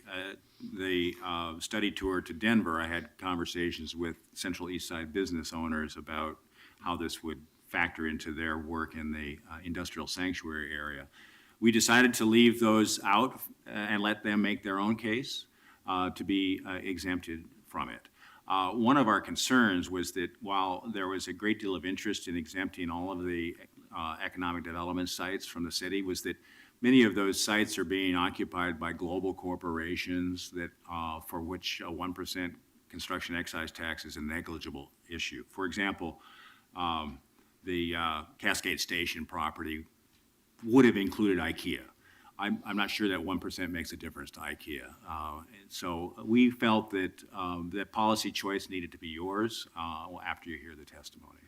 study tour to Denver, I had conversations with Central East Side business owners about how this would factor into their work in the industrial sanctuary area. We decided to leave those out and let them make their own case to be exempted from it. One of our concerns was that while there was a great deal of interest in exempting all of the economic development sites from the city, was that many of those sites are being occupied by global corporations that for which a 1% construction excise tax is a negligible issue. For example, the Cascade Station property would have included IKEA. I'm not sure that 1% makes a difference to IKEA. And so we felt that that policy choice needed to be yours after you hear the testimony.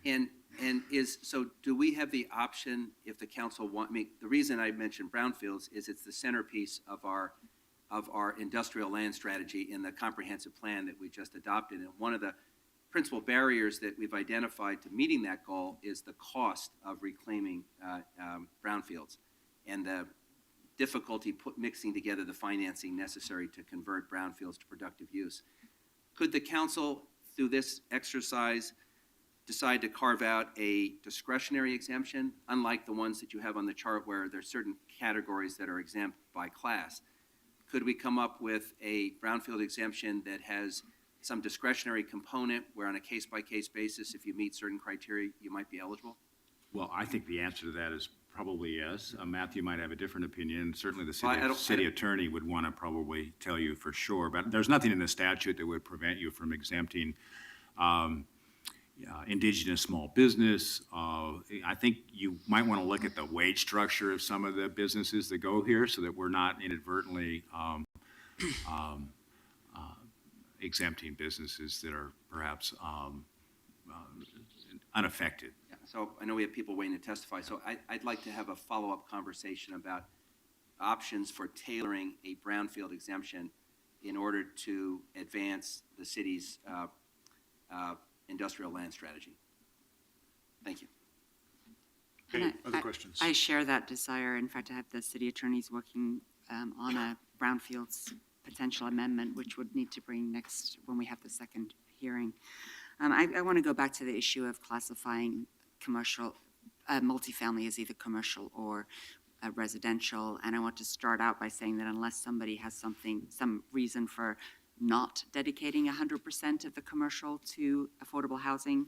So do we have the option if the council the reason I mentioned brownfields is it's the centerpiece of our industrial land strategy in the comprehensive plan that we just adopted. And one of the principal barriers that we've identified to meeting that goal is the cost of reclaiming brownfields and the difficulty mixing together the financing necessary to convert brownfields to productive use. Could the council, through this exercise, decide to carve out a discretionary exemption, unlike the ones that you have on the chart where there's certain categories that are exempt by class? Could we come up with a brownfield exemption that has some discretionary component where on a case-by-case basis, if you meet certain criteria, you might be eligible? Well, I think the answer to that is probably yes. Matthew might have a different opinion. Certainly the Well, city attorney would want to probably tell you for sure, but there's nothing in the statute that would prevent you from exempting indigenous small business. I think you might want to look at the wage structure of some of the businesses that go here so that we're not inadvertently exempting businesses that are perhaps unaffected. Yeah, so I know we have people waiting to testify, so I'd like to have a follow-up conversation about options for tailoring a brownfield exemption in order to advance the city's industrial land strategy. Thank you. Okay, And other questions? I share that desire. In fact, I have the city attorneys working on a brownfields potential amendment, which would need to bring next when we have the second hearing. I want to go back to the issue of classifying commercial, multifamily as either commercial or residential. And I want to start out by saying that unless somebody has some reason for not dedicating 100% of the commercial to affordable housing,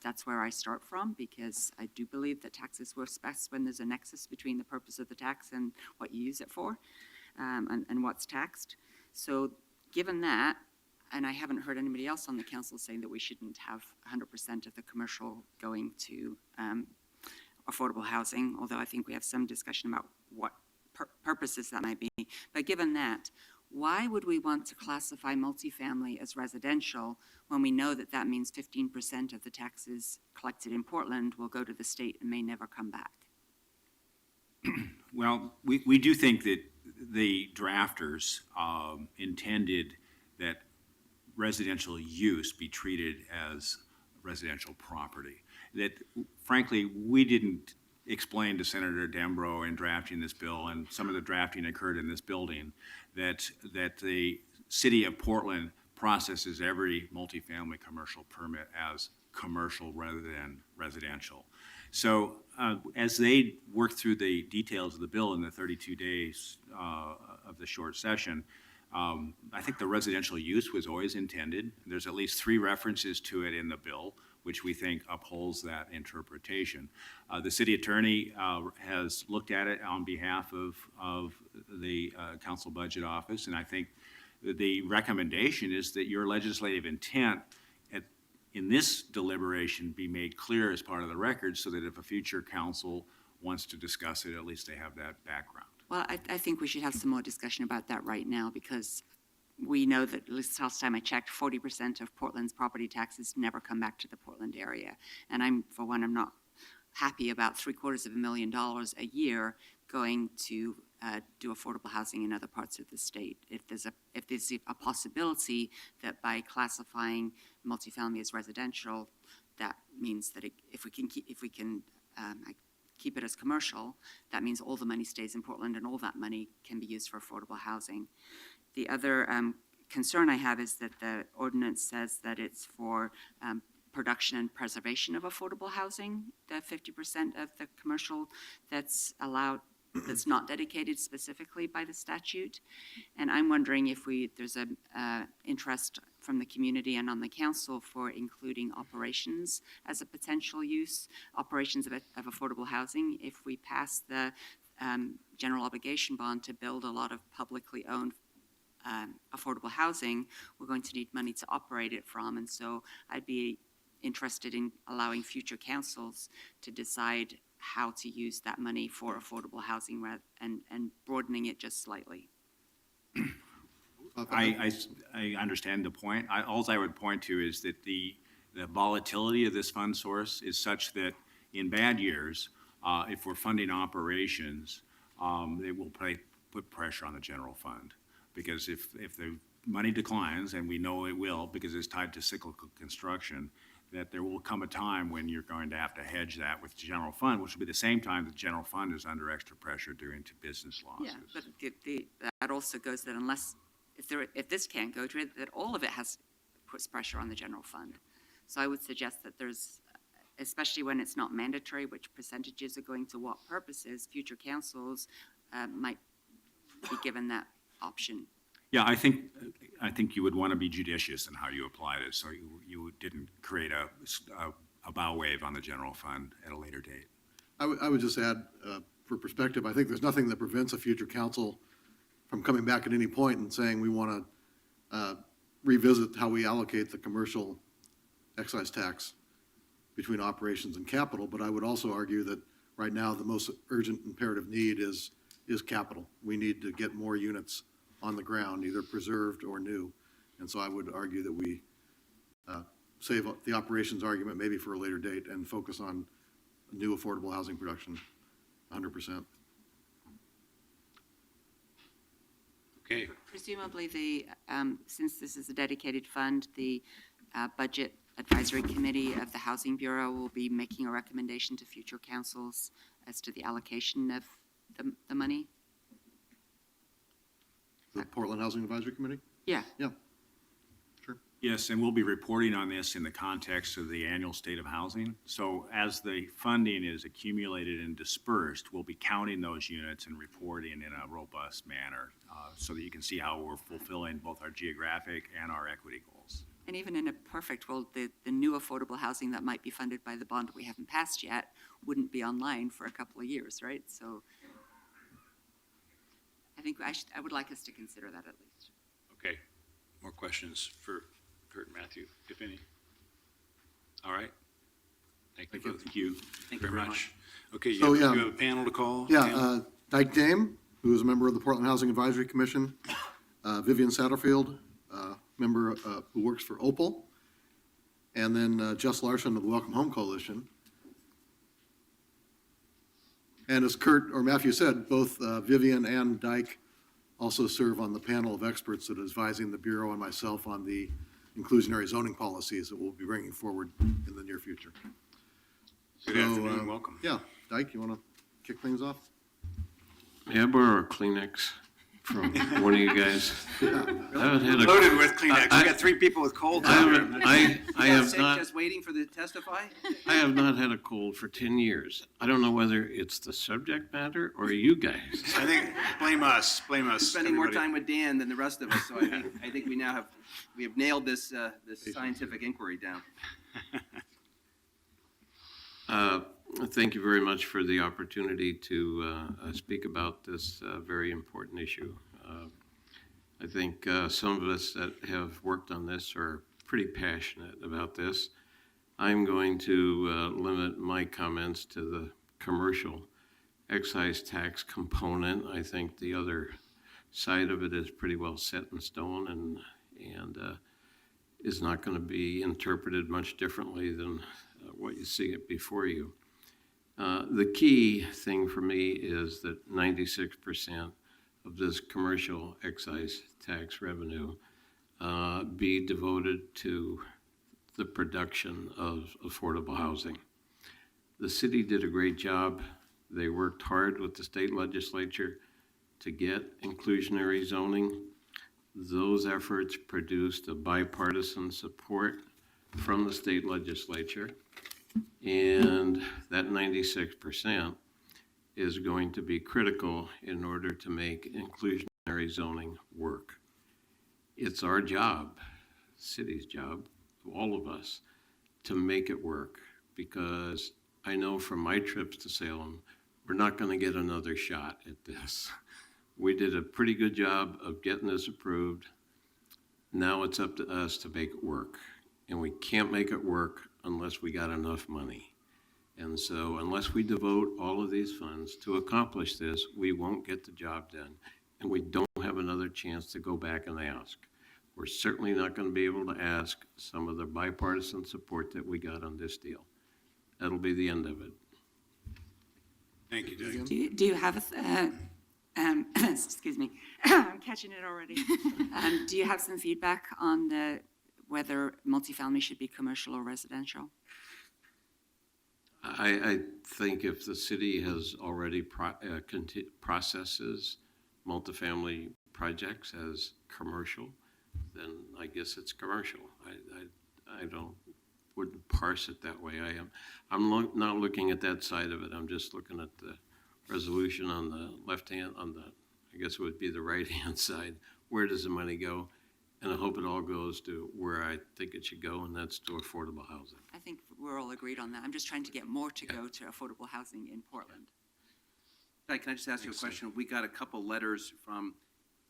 that's where I start from, because I do believe that taxes work best when there's a nexus between the purpose of the tax and what you use it for, and what's taxed. So given that, and I haven't heard anybody else on the council saying that we shouldn't have 100% of the commercial going to affordable housing, although I think we have some discussion about what purposes that might be. But given that, why would we want to classify multifamily as residential when we know that that means 15% of the taxes collected in Portland will go to the state and may never come back? Well, we do think that the drafters intended that residential use be treated as residential property. That frankly, we didn't explain to Senator Dembro in drafting this bill, and some of the drafting occurred in this building, that the city of Portland processes every multifamily commercial permit as commercial rather than residential. So as they work through the details of the bill in the 32 days of the short session, I think the residential use was always intended. There's at least 3 references to it in the bill, which we think upholds that interpretation. The city attorney has looked at it on behalf of the council budget office, and I think the recommendation is that your legislative intent in this deliberation be made clear as part of the record, so that if a future council wants to discuss it, at least they have that background. Well, I think we should have some more discussion about that right now, because we know that, at least last time I checked, 40% of Portland's property taxes never come back to the Portland area. And I'm not happy about $750,000 a year going to do affordable housing in other parts of the state. If there's a possibility that by classifying multifamily as residential, that means that if we can keep it as commercial, that means all the money stays in Portland and all that money can be used for affordable housing. The other concern I have is that the ordinance says that it's for production and preservation of affordable housing, the 50% of the commercial that's allowed, that's not dedicated specifically by the statute. And I'm wondering if there's a interest from the community and on the council for including operations as a potential use, operations of affordable housing. If we pass the general obligation bond to build a lot of publicly owned affordable housing, we're going to need money to operate it from. And so I'd be interested in allowing future councils to decide how to use that money for affordable housing and broadening it just slightly. I understand the point. All I would point to is that the volatility of this fund source is such that in bad years, if we're funding operations, it will put pressure on the general fund. Because if the money declines, and we know it will because it's tied to cyclical construction, that there will come a time when you're going to have to hedge that with the general fund, which will be the same time the general fund is under extra pressure due to business losses. Yeah, but that also goes that if this can't go to it, that all of it puts pressure on the general fund. So I would suggest that there's, especially when it's not mandatory, which percentages are going to what purposes, future councils might be given that option. Yeah, I think you would want to be judicious in how you apply this, so you didn't create a bow wave on the general fund at a later date. I would just add, for perspective, I think there's nothing that prevents a future council from coming back at any point and saying we want to revisit how we allocate the commercial excise tax between operations and capital. But I would also argue that right now the most urgent imperative need is capital. We need to get more units on the ground, either preserved or new. And so I would argue that we save the operations argument maybe for a later date and focus on new affordable housing production 100%. Okay. Presumably since this is a dedicated fund, the Budget Advisory Committee of the Housing Bureau will be making a recommendation to future councils as to the allocation of the money? The Portland Housing Advisory Committee? Yeah. Yeah, sure. Yes, and we'll be reporting on this in the context of the annual state of housing. So as the funding is accumulated and dispersed, we'll be counting those units and reporting in a robust manner so that you can see how we're fulfilling both our geographic and our equity goals. And even in a perfect world, the new affordable housing that might be funded by the bond that we haven't passed yet wouldn't be online for a couple of years, right? So I think I would like us to consider that at least. Okay. More questions for Kurt and Matthew, if any? All right. Thank you both. Thank you. Very much. Okay, So, you yeah. have a panel to call? Yeah, Dyke Dame, who is a member of the Portland Housing Advisory Commission, Vivian Satterfield, member who works for Opal, and then Jess Larson of the Welcome Home Coalition. And as Kurt or Matthew said, both Vivian and Dyke also serve on the panel of experts that is advising the Bureau and myself on the inclusionary zoning policies that we'll be bringing forward in the near future. Good So, afternoon, welcome. Yeah, Dyke, you want to kick things off? May I borrow a Kleenex from one of you guys? I haven't had a- Loaded with Kleenex. We got 3 people with colds I out haven't, here. I have Sick, not, just waiting for the testify? I have not had a cold for 10 years. I don't know whether it's the subject matter or you guys. I think, blame us, Spending more everybody. time with Dan than the rest of us, so I think we have nailed this, this scientific inquiry down. Thank you very much for the opportunity to speak about this very important issue. I think some of us that have worked on this are pretty passionate about this. I'm going to limit my comments to the commercial excise tax component. I think the other side of it is pretty well set in stone and is not going to be interpreted much differently than what you see it before you. The key thing for me is that 96% of this commercial excise tax revenue be devoted to the production of affordable housing. The city did a great job. They worked hard with the state legislature to get inclusionary zoning. Those efforts produced a bipartisan support from the state legislature. And that 96% is going to be critical in order to make inclusionary zoning work. It's our job, city's job, all of us, to make it work, because I know from my trips to Salem, we're not going to get another shot at this. We did a pretty good job of getting this approved. Now it's up to us to make it work. And we can't make it work unless we got enough money. And so unless we devote all of these funds to accomplish this, we won't get the job done. And we don't have another chance to go back and ask. We're certainly not going to be able to ask some of the bipartisan support that we got on this deal. That'll be the end of it. Thank you, Doug. Do you have excuse me, I'm catching it already. Do you have some feedback on whether multifamily should be commercial or residential? I think if the city has already processes multifamily projects as commercial, then I guess it's commercial. I wouldn't parse it that way. I'm not looking at that side of it. I'm just looking at the resolution on the left hand, I guess it would be the right hand side. Where does the money go? And I hope it all goes to where I think it should go, and that's to affordable housing. I think we're all agreed on that. I'm just trying to get more to go to affordable housing in Portland. Hey, can I just ask you a question? We got a couple letters from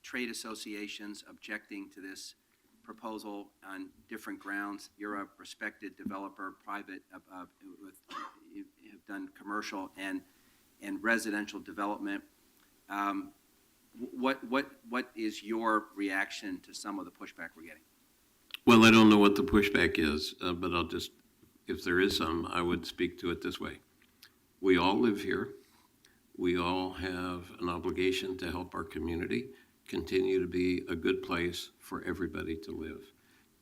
trade associations objecting to this proposal on different grounds. You're a respected developer, private, you have done commercial and residential development. What is your reaction to some of the pushback we're getting? Well, I don't know what the pushback is, but I'll just, if there is some, I would speak to it this way. We all live here. We all have an obligation to help our community continue to be a good place for everybody to live.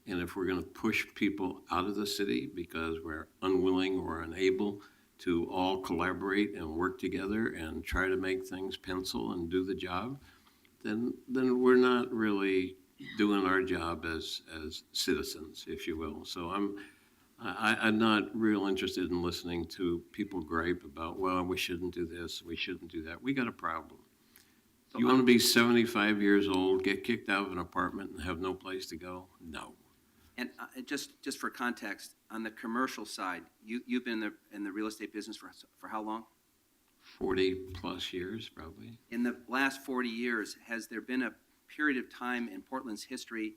And if we're going to push people out of the city because we're unwilling or unable to all collaborate and work together and try to make things pencil and do the job, then we're not really doing our job as citizens, if you will. So I'm not real interested in listening to people gripe about, well, we shouldn't do this, we shouldn't do that. We got a problem. You want to be 75 years old, get kicked out of an apartment and have no place to go? No. And just for context, on the commercial side, you've been in the real estate business for how long? 40 plus years, probably. In the last 40 years, has there been a period of time in Portland's history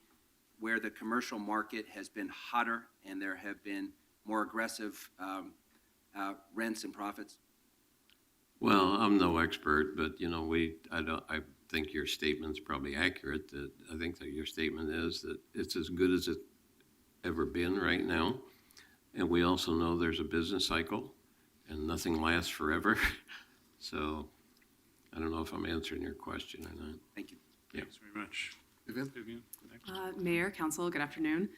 where the commercial market has been hotter and there have been more aggressive rents and profits? Well, I'm no expert, but, I think your statement's probably accurate, that I think that your statement is that it's as good as it's ever been right now. And we also know there's a business cycle and nothing lasts forever. So I don't know if I'm answering your question or not. Thank you. Thanks very much. Vivian? Vivian, next. Mayor, Council, good afternoon.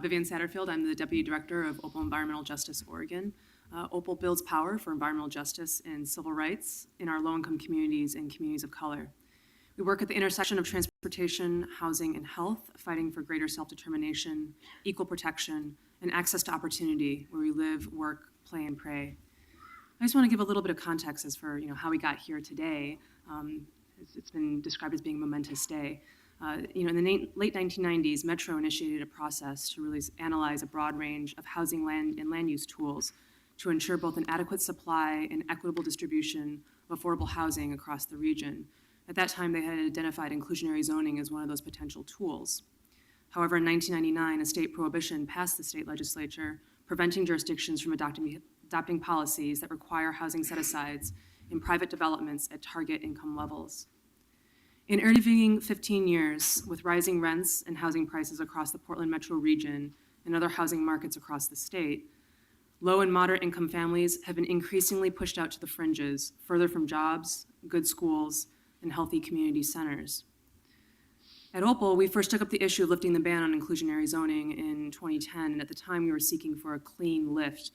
Vivian Satterfield, I'm the Deputy Director of Opal Environmental Justice Oregon. Opal builds power for environmental justice and civil rights in our low-income communities and communities of color. We work at the intersection of transportation, housing, and health, fighting for greater self-determination, equal protection, and access to opportunity where we live, work, play, and pray. I just want to give a little bit of context as for how we got here today. It's been described as being a momentous day. In the late 1990s, Metro initiated a process to really analyze a broad range of housing, land, and land use tools to ensure both an adequate supply and equitable distribution of affordable housing across the region. At that time, they had identified inclusionary zoning as one of those potential tools. However, in 1999, a state prohibition passed the state legislature, preventing jurisdictions from adopting policies that require housing set-asides in private developments at target income levels. In intervening 15 years, with rising rents and housing prices across the Portland metro region and other housing markets across the state, low and moderate income families have been increasingly pushed out to the fringes, further from jobs, good schools, and healthy community centers. At Opal, we first took up the issue of lifting the ban on inclusionary zoning in 2010, and at the time we were seeking for a clean lift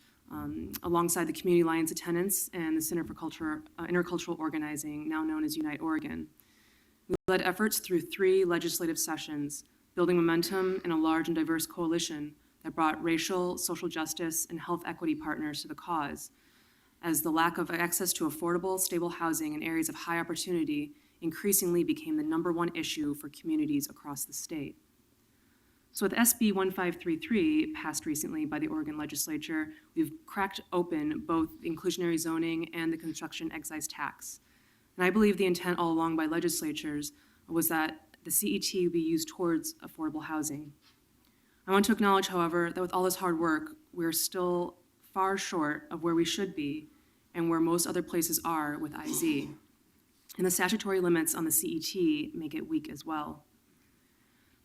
alongside the Community Alliance of Tenants and the Center for Intercultural Organizing, now known as Unite Oregon. We led efforts through 3 legislative sessions, building momentum in a large and diverse coalition that brought racial, social justice, and health equity partners to the cause, as the lack of access to affordable, stable housing in areas of high opportunity increasingly became the #1 issue for communities across the state. So with SB 1533, passed recently by the Oregon legislature, we've cracked open both inclusionary zoning and the construction excise tax. And I believe the intent all along by legislatures was that the CET be used towards affordable housing. I want to acknowledge, however, that with all this hard work, we're still far short of where we should be and where most other places are with IZ. And the statutory limits on the CET make it weak as well.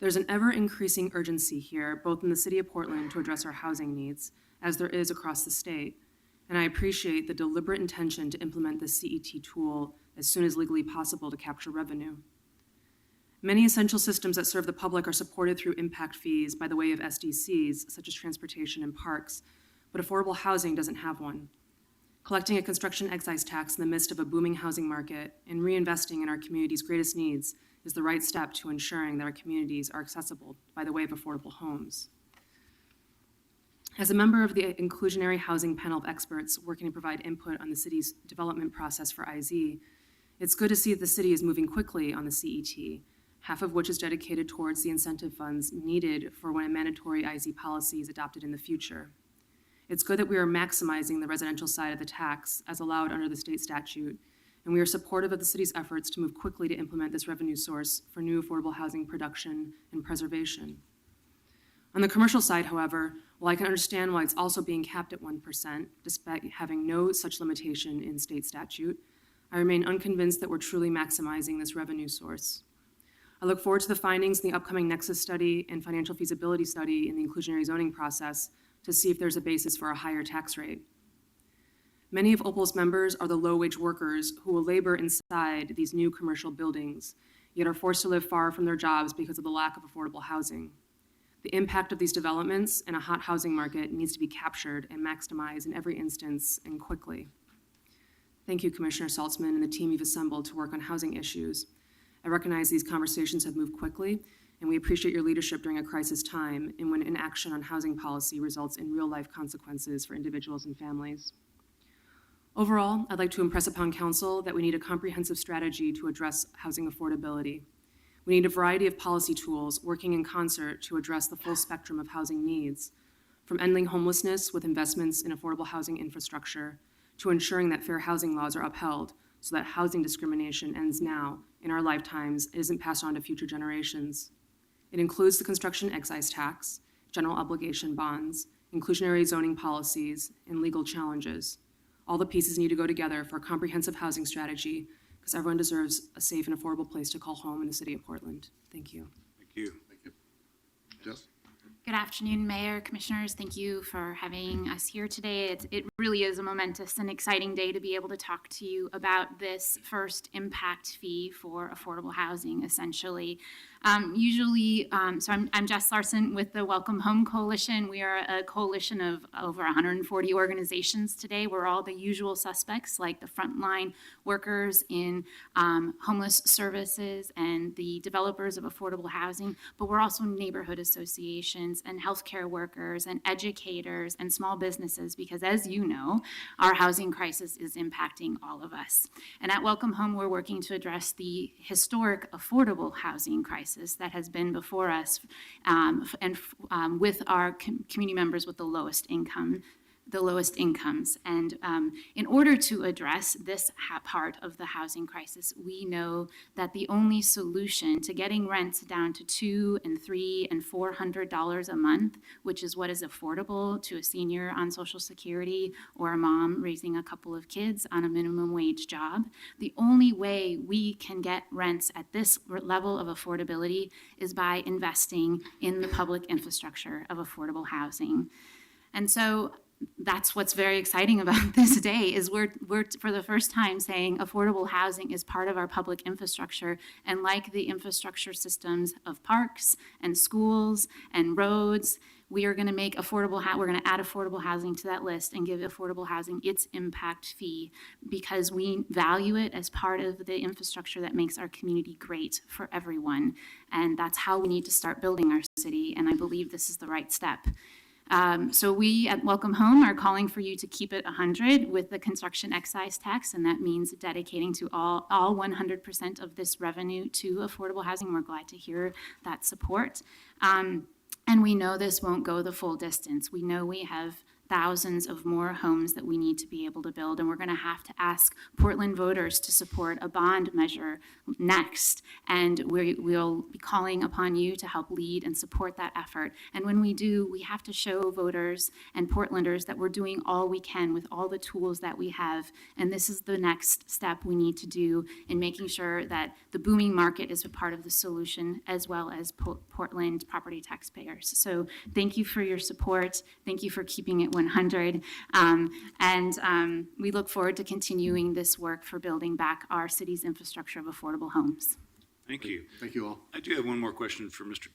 There's an ever-increasing urgency here, both in the city of Portland to address our housing needs, as there is across the state. And I appreciate the deliberate intention to implement the CET tool as soon as legally possible to capture revenue. Many essential systems that serve the public are supported through impact fees by the way of SDCs, such as transportation and parks, but affordable housing doesn't have one. Collecting a construction excise tax in the midst of a booming housing market and reinvesting in our community's greatest needs is the right step to ensuring that our communities are accessible by the way of affordable homes. As a member of the inclusionary housing panel of experts working to provide input on the city's development process for IZ, it's good to see that the city is moving quickly on the CET, half of which is dedicated towards the incentive funds needed for when a mandatory IZ policy is adopted in the future. It's good that we are maximizing the residential side of the tax as allowed under the state statute, and we are supportive of the city's efforts to move quickly to implement this revenue source for new affordable housing production and preservation. On the commercial side, however, while I can understand why it's also being capped at 1%, despite having no such limitation in state statute, I remain unconvinced that we're truly maximizing this revenue source. I look forward to the findings in the upcoming Nexus study and financial feasibility study in the inclusionary zoning process to see if there's a basis for a higher tax rate. Many of Opal's members are the low-wage workers who will labor inside these new commercial buildings, yet are forced to live far from their jobs because of the lack of affordable housing. The impact of these developments in a hot housing market needs to be captured and maximized in every instance and quickly. Thank you, Commissioner Saltzman and the team you've assembled to work on housing issues. I recognize these conversations have moved quickly, and we appreciate your leadership during a crisis time and when inaction on housing policy results in real-life consequences for individuals and families. Overall, I'd like to impress upon Council that we need a comprehensive strategy to address housing affordability. We need a variety of policy tools working in concert to address the full spectrum of housing needs, from ending homelessness with investments in affordable housing infrastructure to ensuring that fair housing laws are upheld so that housing discrimination ends now in our lifetimes and isn't passed on to future generations. It includes the construction excise tax, general obligation bonds, inclusionary zoning policies, and legal challenges, All the pieces need to go together for a comprehensive housing strategy because everyone deserves a safe and affordable place to call home in the city of Portland. Thank you. Thank you. Jess? Good afternoon, Mayor, Commissioners. Thank you for having us here today. It really is a momentous and exciting day to be able to talk to you about this first impact fee for affordable housing, essentially. So I'm Jess Larson with the Welcome Home Coalition. We are a coalition of over 140 organizations today. We're all the usual suspects, like the frontline workers in homeless services and the developers of affordable housing, but we're also neighborhood associations and healthcare workers and educators and small businesses, because as you know, our housing crisis is impacting all of us. And at Welcome Home, we're working to address the historic affordable housing crisis that has been before us with our community members with the lowest incomes. And in order to address this part of the housing crisis, we know that the only solution to getting rents down to $200 and $300 and $400 a month, which is what is affordable to a senior on Social Security or a mom raising a couple of kids on a minimum wage job, the only way we can get rents at this level of affordability is by investing in the public infrastructure of affordable housing. And so that's what's very exciting about this day is we're for the first time saying affordable housing is part of our public infrastructure, and like the infrastructure systems of parks and schools and roads, we are going to make we're going to add affordable housing to that list and give affordable housing its impact fee because we value it as part of the infrastructure that makes our community great for everyone. And that's how we need to start building our city, and I believe this is the right step. So we at Welcome Home are calling for you to keep it 100 with the construction excise tax, and that means dedicating to all 100% of this revenue to affordable housing. We're glad to hear that support. And we know this won't go the full distance. We know we have thousands of more homes that we need to be able to build, and we're going to have to ask Portland voters to support a bond measure next, and we'll be calling upon you to help lead and support that effort. And when we do, we have to show voters and Portlanders that we're doing all we can with all the tools that we have, and this is the next step we need to do in making sure that the booming market is a part of the solution, as well as Portland property taxpayers. So thank you for your support. Thank you for keeping it 100. We look forward to continuing this work for building back our city's infrastructure of affordable homes. Thank you. Thank you all. I do have one more question for Mr.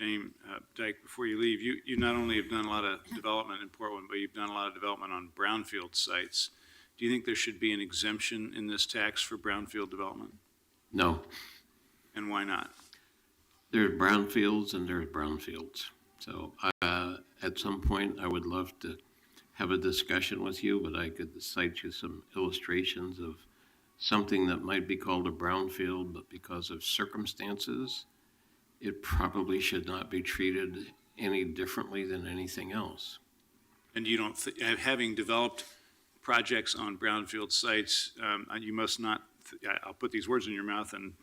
Dyke before you leave. You not only have done a lot of development in Portland, but you've done a lot of development on brownfield sites. Do you think there should be an exemption in this tax for brownfield development? No. And why not? There are brownfields and there's brownfields. So at some point, I would love to have a discussion with you, but I could cite you some illustrations of something that might be called a brownfield, but because of circumstances, it probably should not be treated any differently than anything else. And you don't, having developed projects on brownfield sites, you must not, I'll put these words in your mouth and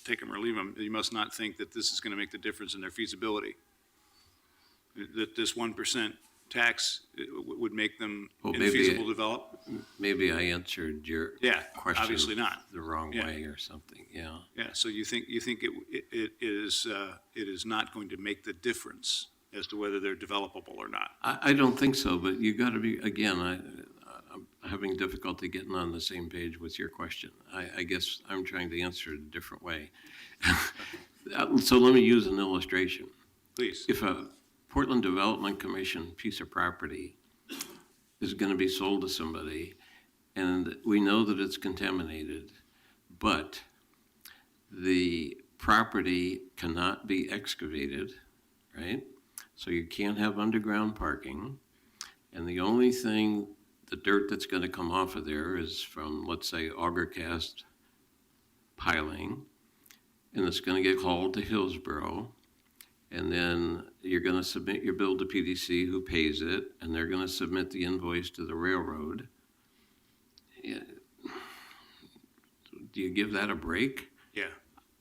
take them or leave them, you must not think that this is going to make the difference in their feasibility. That this 1% tax would make them infeasible to develop? Maybe I answered your question obviously not. the wrong way or something. Yeah. Yeah. So you think it is not going to make the difference as to whether they're developable or not? I don't think so. But you got to be again. I'm having difficulty getting on the same page with your question. I guess I'm trying to answer it a different way. So let me use an illustration. Please. If a Portland Development Commission piece of property is going to be sold to somebody, and we know that it's contaminated, but the property cannot be excavated, right? So you can't have underground parking, and the only thing, the dirt that's going to come off of there is from, let's say, auger cast piling, and it's going to get hauled to Hillsborough. And then you're going to submit your bill to PDC, who pays it, and they're going to submit the invoice to the railroad. Do you give that a break? Yeah.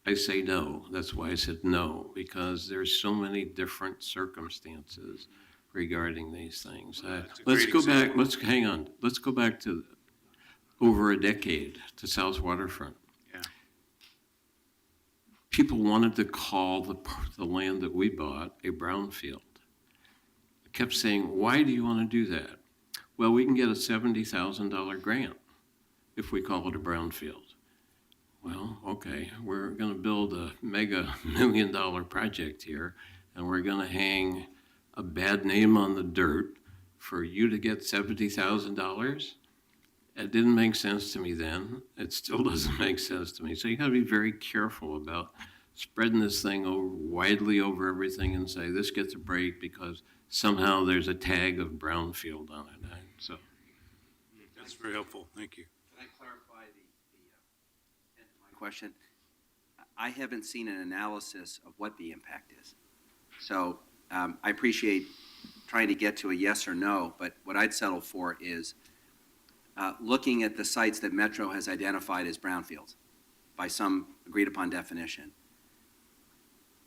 I say no. That's why I said no, because there's so many different circumstances regarding these things. Let's go back. Hang on. Let's go back to over a decade to South Waterfront. Yeah. People wanted to call the land that we bought a brownfield. I kept saying, why do you want to do that? Well, we can get a $70,000 grant if we call it a brownfield. Well, okay, we're going to build a mega $1 million project here, and we're going to hang a bad name on the dirt for you to get $70,000? It didn't make sense to me then. It still doesn't make sense to me. So you got to be very careful about spreading this thing widely over everything and say this gets a break because somehow there's a tag of brownfield on it. So That's very helpful. Thank you. Can I clarify the end of my question? I haven't seen an analysis of what the impact is. So I appreciate trying to get to a yes or no, but what I'd settle for is looking at the sites that Metro has identified as brownfields by some agreed upon definition,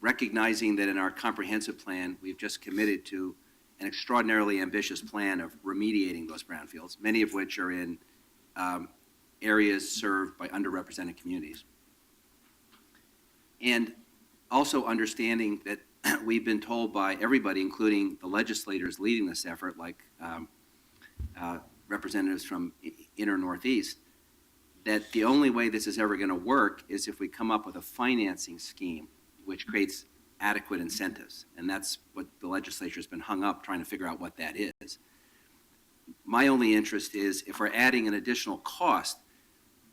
recognizing that in our comprehensive plan, we've just committed to an extraordinarily ambitious plan of remediating those brownfields, many of which are in areas served by underrepresented communities. And also understanding that we've been told by everybody, including the legislators leading this effort, like representatives from Inner Northeast, that the only way this is ever going to work is if we come up with a financing scheme which creates adequate incentives. And that's what the legislature has been hung up trying to figure out what that is. My only interest is if we're adding an additional cost,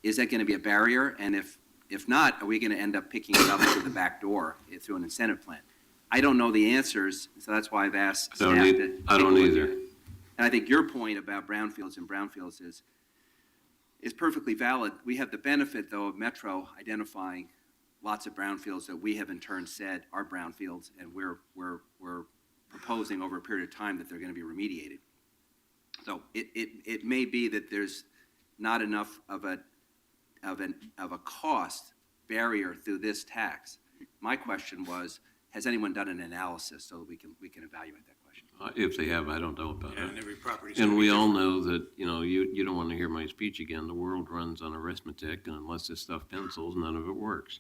is that going to be a barrier? And if not, are we going to end up picking it up through the back door through an incentive plan? I don't know the answers, so that's why I've asked staff to. I don't take a look either. at it. And I think your point about brownfields is perfectly valid. We have the benefit, though, of Metro identifying lots of brownfields that we have in turn said are brownfields, and we're proposing over a period of time that they're going to be remediated. So it may be that there's not enough of a cost barrier through this tax. My question was, has anyone done an analysis so that we can evaluate that question? if they have, I don't know about Yeah, it. and every property's And gonna we be all different. know that, you don't want to hear my speech again. The world runs on arithmetic, and unless this stuff pencils, none of it works.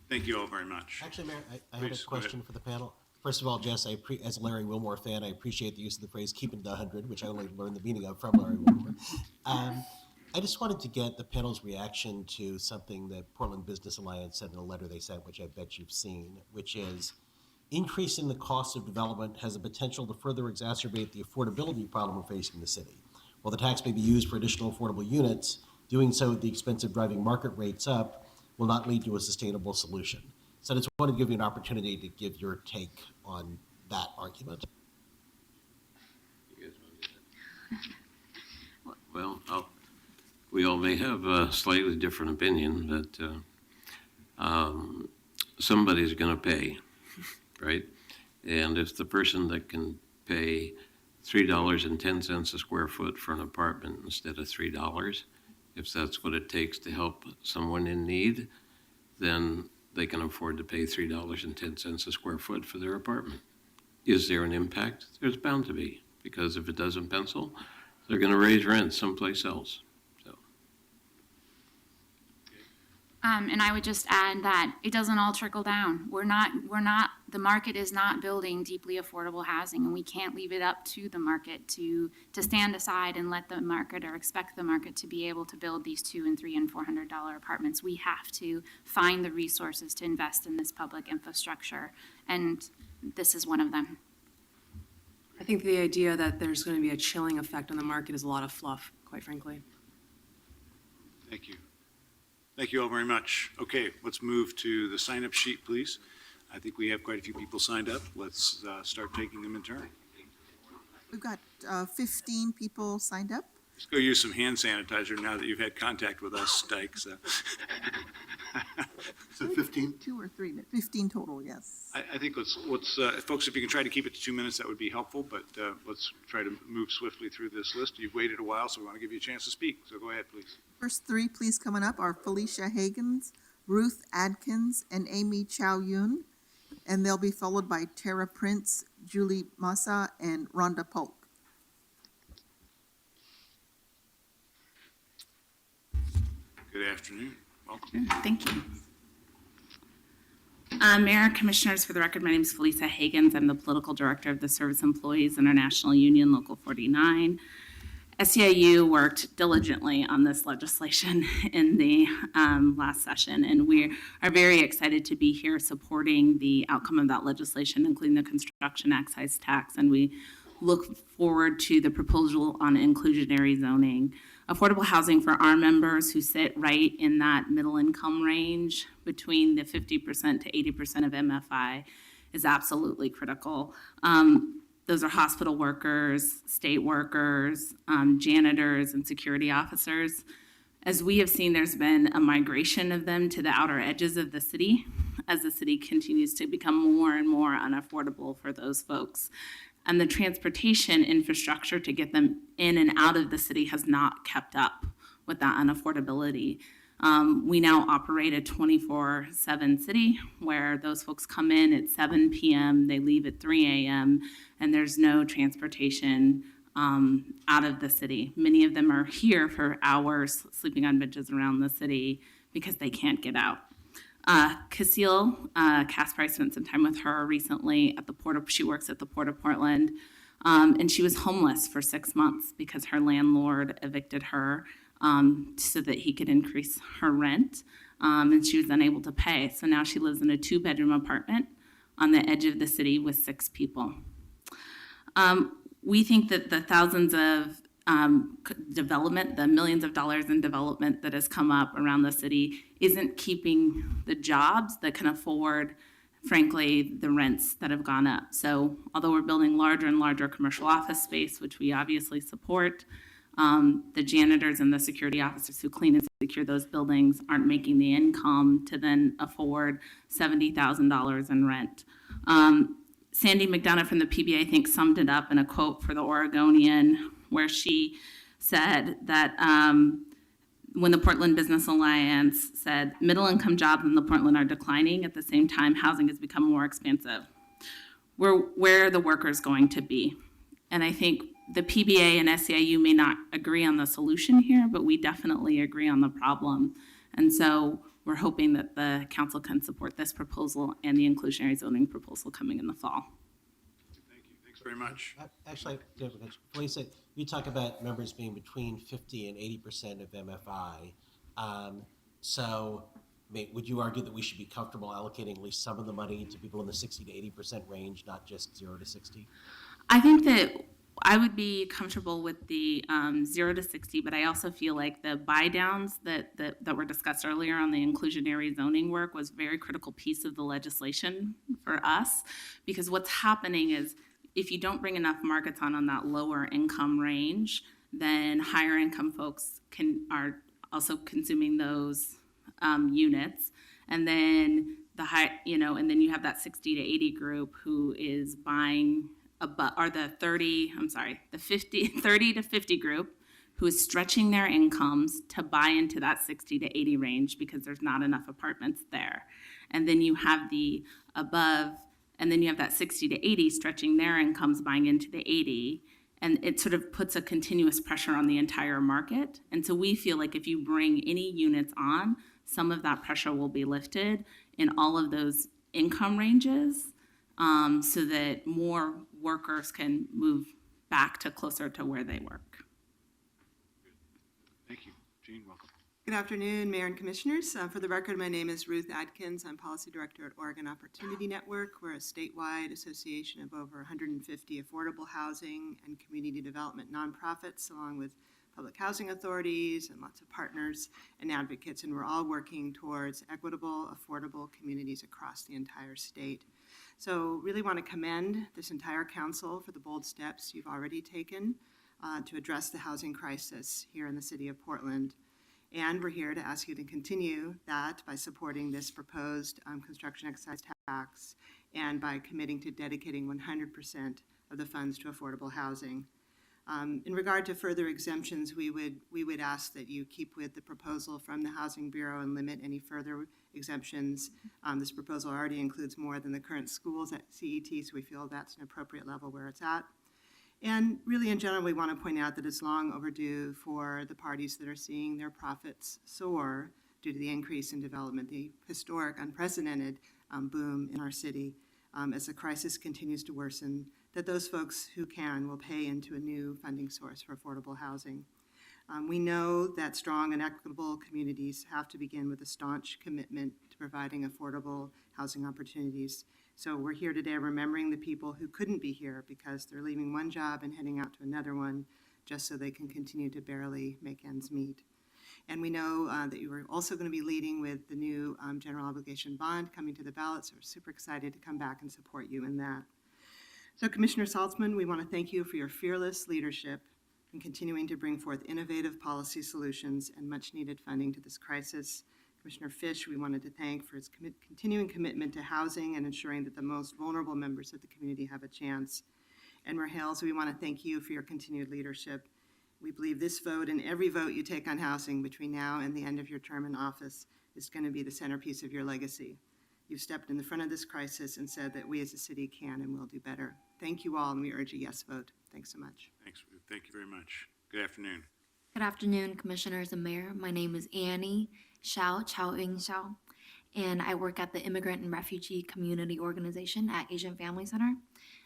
Thank you all very much. Actually, Mayor, I had a Please, go ahead. question for the panel. First of all, Jess, as a Larry Wilmore fan, I appreciate the use of the phrase "keep it to 100," which I only learned the meaning of from Larry Wilmore. I just wanted to get the panel's reaction to something that Portland Business Alliance said in a letter they sent, which I bet you've seen, which is increasing the cost of development has the potential to further exacerbate the affordability problem we're facing in the city. While the tax may be used for additional affordable units, doing so at the expense of driving market rates up will not lead to a sustainable solution. So I just wanted to give you an opportunity to give your take on that argument. Well, we all may have a slightly different opinion, but somebody's going to pay, right? And if the person that can pay $3.10 a square foot for an apartment instead of $3, if that's what it takes to help someone in need, then they can afford to pay $3.10 a square foot for their apartment. Is there an impact? There's bound to be, because if it doesn't pencil, they're going to raise rent someplace else. And I would just add that it doesn't all trickle down. The market is not building deeply affordable housing, and we can't leave it up to the market to stand aside and let the market or expect the market to be able to build these $200 and $300 and $400 apartments. We have to find the resources to invest in this public infrastructure, and this is one of them. I think the idea that there's going to be a chilling effect on the market is a lot of fluff, quite frankly. Thank you. Thank you all very much. Okay, let's move to the sign-up sheet, please. I think we have quite a few people signed up. Let's start taking them in turn. We've got 15 people signed up. Let's go use some hand sanitizer now that you've had contact with us, Dyke. So. Is it 15? 2 or 3, 15 total, yes. I think let's folks, if you can try to keep it to 2 minutes, that would be helpful, but let's try to move swiftly through this list. You've waited a while, so we want to give you a chance to speak, so go ahead, please. First 3, please, coming up are Felicia Hagens, Ruth Adkins, and Amy Chow Yun, and they'll be followed by Tara Prince, Julie Massa, and Rhonda Polk. Good afternoon. Welcome. Thank you. Mayor, Commissioners, for the record, my name is Felisa Hagans. I'm the Political Director of the Service Employees International Union, Local 49. SEIU worked diligently on this legislation in the last session, and we are very excited to be here supporting the outcome of that legislation, including the construction excise tax, and we look forward to the proposal on inclusionary zoning. Affordable housing for our members who sit right in that middle income range between the 50% to 80% of MFI is absolutely critical. Those are hospital workers, state workers, janitors, and security officers. As we have seen, there's been a migration of them to the outer edges of the city as the city continues to become more and more unaffordable for those folks. And the transportation infrastructure to get them in and out of the city has not kept up with that unaffordability. We now operate a 24/7 city where those folks come in at 7 p.m., they leave at 3 a.m., and there's no transportation out of the city. Many of them are here for hours, sleeping on benches around the city because they can't get out. Cecile Casper, I spent some time with her recently at the she works at the Port of Portland, and she was homeless for 6 months because her landlord evicted her so that he could increase her rent, and she was unable to pay. So now she lives in a 2-bedroom apartment on the edge of the city with 6 people. We think that the thousands of development, the millions of dollars in development that has come up around the city isn't keeping the jobs that can afford, frankly, the rents that have gone up. So although we're building larger and larger commercial office space, which we obviously support, the janitors and the security officers who clean and secure those buildings aren't making the income to then afford $70,000 in rent. Sandy McDonough from the PBA, I think, summed it up in a quote for the Oregonian, where she said that when the Portland Business Alliance said middle-income jobs in the Portland are declining, at the same time, housing has become more expensive. Where are the workers going to be? And I think the PBA and SEIU may not agree on the solution here, but we definitely agree on the problem. And so we're hoping that the council can support this proposal and the inclusionary zoning proposal coming in the fall. Thank you. Thanks very much. Actually, Lisa, you talk about members being between 50 and 80% of MFI. So would you argue that we should be comfortable allocating at least some of the money to people in the 60 to 80% range, not just 0 to 60? I think that I would be comfortable with the 0 to 60, but I also feel like the buy downs that were discussed earlier on the inclusionary zoning work was a very critical piece of the legislation for us, because what's happening is if you don't bring enough markets on that lower income range, then higher income folks are also consuming those units, and then and then you have that 60 to 80 group who is buying the 30 to 50 group who is stretching their incomes to buy into that 60 to 80 range because there's not enough apartments there. And then you have the above, and then you have that 60 to 80 stretching their incomes buying into the 80. And it sort of puts a continuous pressure on the entire market. And so we feel like if you bring any units on, some of that pressure will be lifted in all of those income ranges, so that more workers can move back to closer to where they work. Thank you. Jean, welcome. Good afternoon, Mayor and Commissioners. For the record, my name is Ruth Adkins. I'm Policy Director at Oregon Opportunity Network. We're a statewide association of over 150 affordable housing and community development nonprofits, along with public housing authorities and lots of partners and advocates, and we're all working towards equitable, affordable communities across the entire state. So really want to commend this entire council for the bold steps you've already taken to address the housing crisis here in the city of Portland. And we're here to ask you to continue that by supporting this proposed construction excise tax and by committing to dedicating 100% of the funds to affordable housing. In regard to further exemptions, we would ask that you keep with the proposal from the Housing Bureau and limit any further exemptions. This proposal already includes more than the current schools at CET, so we feel that's an appropriate level where it's at. And really, in general, we want to point out that it's long overdue for the parties that are seeing their profits soar due to the increase in development, the historic, unprecedented boom in our city. As the crisis continues to worsen, that those folks who can will pay into a new funding source for affordable housing. We know that strong and equitable communities have to begin with a staunch commitment to providing affordable housing opportunities. So we're here today remembering the people who couldn't be here because they're leaving one job and heading out to another one just so they can continue to barely make ends meet. And we know that you are also going to be leading with the new general obligation bond coming to the ballot, so we're super excited to come back and support you in that. So Commissioner Saltzman, we want to thank you for your fearless leadership in continuing to bring forth innovative policy solutions and much-needed funding to this crisis. Commissioner Fish, we wanted to thank for his continuing commitment to housing and ensuring that the most vulnerable members of the community have a chance. And Mayor Hales, we want to thank you for your continued leadership. We believe this vote and every vote you take on housing between now and the end of your term in office is going to be the centerpiece of your legacy. You've stepped in the front of this crisis and said that we as a city can and will do better. Thank you all, and we urge a yes vote. Thanks so much. Thanks, Ruth. Thank you very much. Good afternoon. Good afternoon, Commissioners and Mayor. My name is Annie Xiao Ing Xiao, and I work at the Immigrant and Refugee Community Organization at Asian Family Center.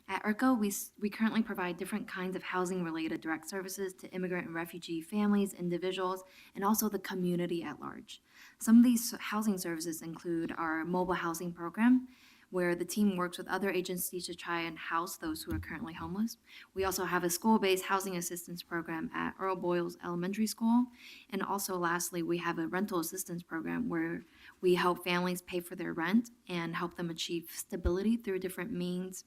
At IRCO, we currently provide different kinds of housing-related direct services to immigrant and refugee families, individuals, and also the community at large. Some of these housing services include our mobile housing program, where the team works with other agencies to try and house those who are currently homeless. We also have a school-based housing assistance program at Earl Boyles Elementary School. And also lastly, we have a rental assistance program where we help families pay for their rent and help them achieve stability through different means.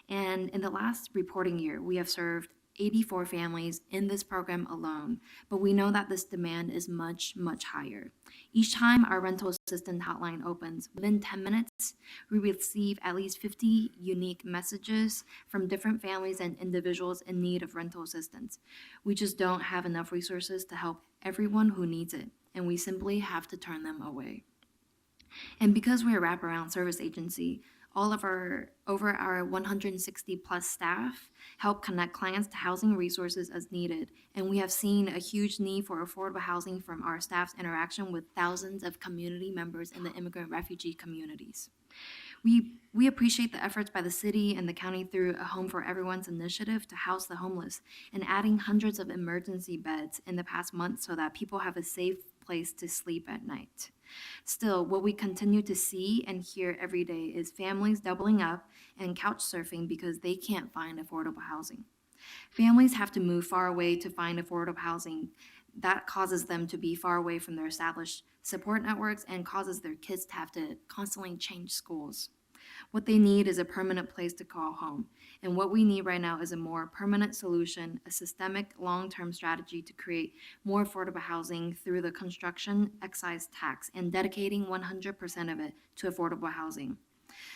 And in the last reporting year, we have served 84 families in this program alone, but we know that this demand is much, much higher. Each time our rental assistance hotline opens, within 10 minutes, we receive at least 50 unique messages from different families and individuals in need of rental assistance. We just don't have enough resources to help everyone who needs it, and we simply have to turn them away. And because we're a wraparound service agency, all of our 160 plus staff help connect clients to housing resources as needed. And we have seen a huge need for affordable housing from our staff's interaction with thousands of community members in the immigrant refugee communities. We appreciate the efforts by the city and the county through a Home for Everyone's initiative to house the homeless and adding hundreds of emergency beds in the past month so that people have a safe place to sleep at night. Still, what we continue to see and hear every day is families doubling up and couch surfing because they can't find affordable housing. Families have to move far away to find affordable housing. That causes them to be far away from their established support networks and causes their kids to have to constantly change schools. What they need is a permanent place to call home. And what we need right now is a more permanent solution, a systemic long-term strategy to create more affordable housing through the construction excise tax and dedicating 100% of it to affordable housing,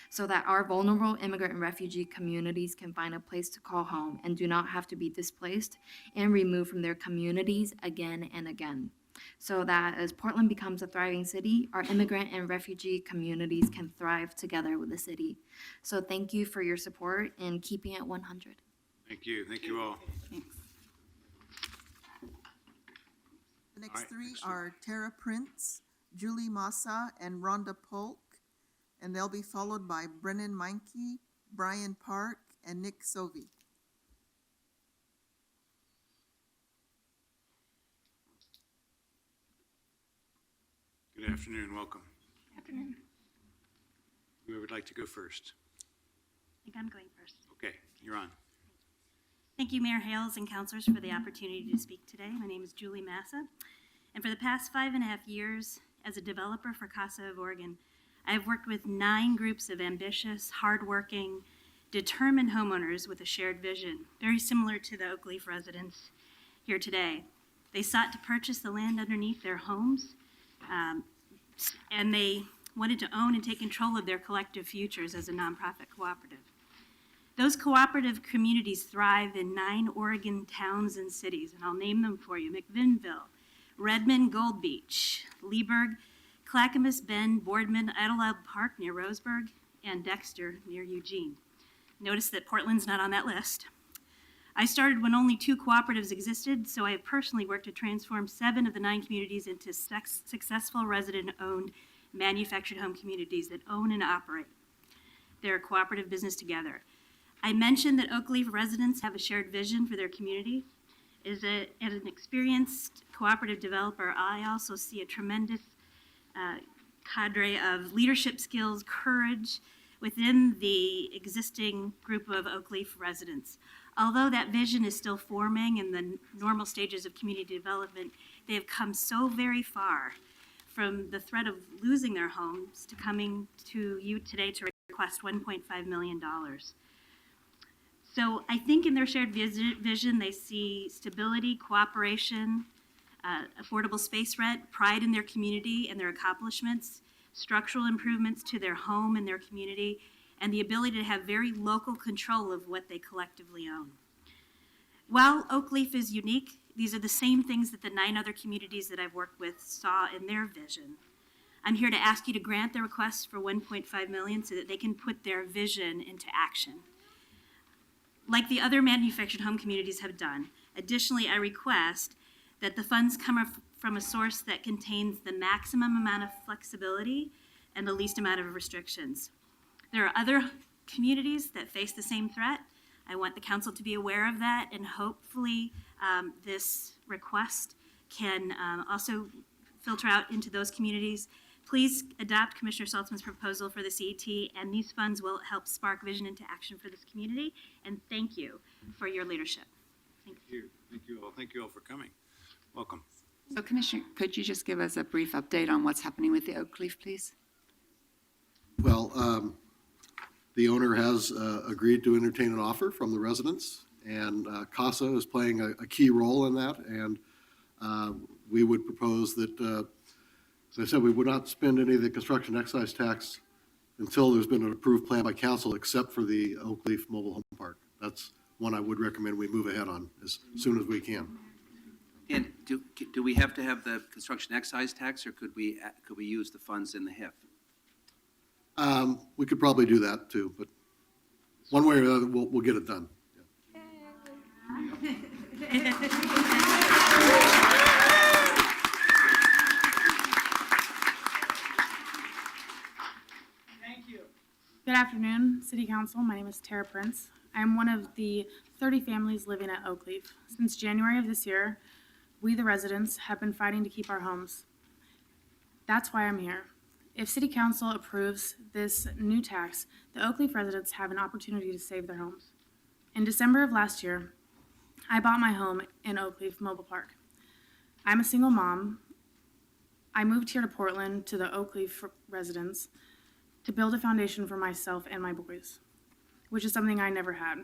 so that our vulnerable immigrant and refugee communities can find a place to call home and do not have to be displaced and removed from their communities again and again. So that as Portland becomes a thriving city, our immigrant and refugee communities can thrive together with the city. So thank you for your support in keeping it 100. Thank you. Thank you all. The next All right, three next are Tara Prince, Julie Massa, and Rhonda Polk, and they'll be followed by Brennan Meinke, Brian Park, and Nick Sovey. Good afternoon. Welcome. Afternoon. Who would like to go first? I think I'm going first. Okay, you're on. Thank you, Mayor Hales and councilors, for the opportunity to speak today. My name is Julie Massa, and for the past 5.5 years as a developer for Casa of Oregon, I have worked with 9 groups of ambitious, hardworking, determined homeowners with a shared vision, very similar to the Oak Leaf residents here today. They sought to purchase the land underneath their homes, and they wanted to own and take control of their collective futures as a nonprofit cooperative. Those cooperative communities thrive in 9 Oregon towns and cities, and I'll name them for you: McMinnville, Redmond, Gold Beach, Leeburg, Clackamas Bend, Boardman, Idlewild Park near Roseburg, and Dexter near Eugene. Notice that Portland's not on that list. I started when only 2 cooperatives existed, so I have personally worked to transform 7 of the 9 communities into successful resident-owned manufactured home communities that own and operate their cooperative business together. I mentioned that Oakleaf residents have a shared vision for their community. As an experienced cooperative developer, I also see a tremendous cadre of leadership skills, courage within the existing group of Oakleaf residents. Although that vision is still forming in the normal stages of community development, they have come so very far from the threat of losing their homes to coming to you today to request $1.5 million. So I think in their shared vision, they see stability, cooperation, affordable space rent, pride in their community and their accomplishments, structural improvements to their home and their community, and the ability to have very local control of what they collectively own. While Oakleaf is unique, these are the same things that the 9 other communities that I've worked with saw in their vision. I'm here to ask you to grant their request for $1.5 million so that they can put their vision into action. Like the other manufactured home communities have done, additionally, I request that the funds come from a source that contains the maximum amount of flexibility and the least amount of restrictions. There are other communities that face the same threat. I want the council to be aware of that, and hopefully this request can also filter out into those communities. Please adopt Commissioner Saltzman's proposal for the CET, and these funds will help spark vision into action for this community. And thank you for your leadership. Thank you. Thank you all. Thank you all for coming. Welcome. So Commissioner, could you just give us a brief update on what's happening with the Oakleaf, please? Well, the owner has agreed to entertain an offer from the residents, and CASA is playing a key role in that. And we would propose that, as I said, we would not spend any of the construction excise tax until there's been an approved plan by council, except for the Oakleaf Mobile Home Park. That's one I would recommend we move ahead on as soon as we can. And do we have to have the construction excise tax, or could we use the funds in the HIF? We could probably do that too, but one way or the other, we'll get it done. Good afternoon, City Council. My name is Tara Prince. I am one of the 30 families living at Oakleaf. Since January of this year, we, the residents, have been fighting to keep our homes. That's why I'm here. If City Council approves this new tax, the Oakleaf residents have an opportunity to save their homes. In December of last year, I bought my home in Oakleaf Mobile Park. I'm a single mom. I moved here to Portland to the Oakleaf residents to build a foundation for myself and my boys, which is something I never had.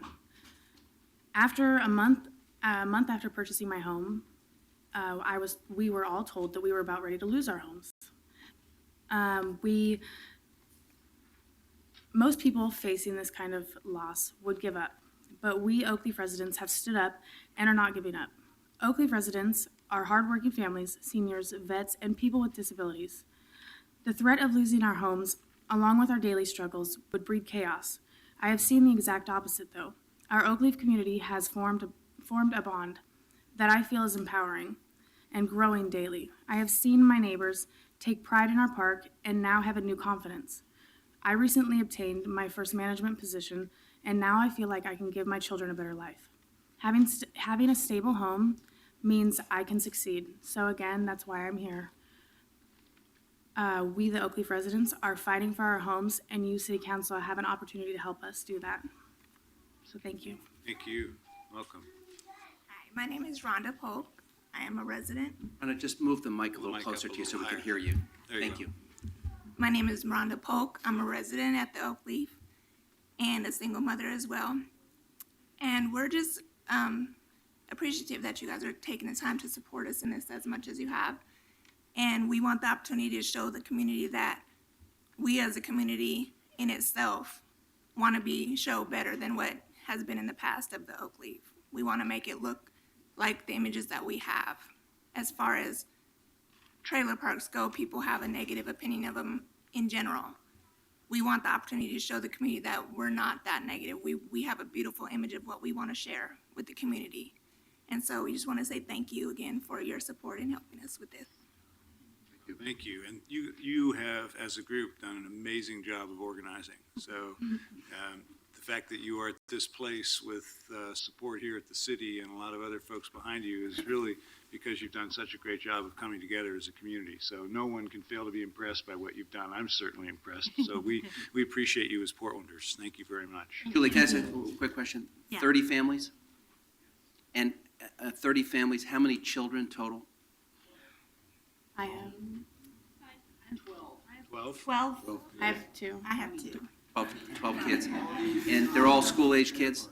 After a month after purchasing my home, we were all told that we were about ready to lose our homes. Most people facing this kind of loss would give up, but we Oakleaf residents have stood up and are not giving up. Oakleaf residents are hardworking families, seniors, vets, and people with disabilities. The threat of losing our homes, along with our daily struggles, would breed chaos. I have seen the exact opposite, though. Our Oakleaf community has formed a bond that I feel is empowering and growing daily. I have seen my neighbors take pride in our park and now have a new confidence. I recently obtained my first management position, and now I feel like I can give my children a better life. Having a stable home means I can succeed. So again, that's why I'm here. We, the Oakleaf residents, are fighting for our homes, and you, City Council, have an opportunity to help us do that. So thank you. Thank you. Welcome. Hi, my name is Rhonda Polk. I am a resident. I'm going to just move the mic a little closer to you so we can hear you. Thank you. My name is Rhonda Polk. I'm a resident at the Oakleaf and a single mother as well. And we're just appreciative that you guys are taking the time to support us in this as much as you have. And we want the opportunity to show the community that we as a community in itself want to be show better than what has been in the past of the Oakleaf. We want to make it look like the images that we have. As far as trailer parks go, people have a negative opinion of them in general. we want the opportunity to show the community that we're not that negative. We have a beautiful image of what we want to share with the community. And so we just want to say thank you again for your support in helping us with this. Thank you. And you have, as a group, done an amazing job of organizing. So the fact that you are at this place with support here at the city and a lot of other folks behind you is really because you've done such a great job of coming together as a community. So no one can fail to be impressed by what you've done. I'm certainly impressed. So we appreciate you as Portlanders. Thank you very much. Julie, can I ask a quick question? Yeah. 30 families? And 30 families, how many children total? I have 12? 12. I have 2. I have 2. 12 kids. And they're all school-age kids?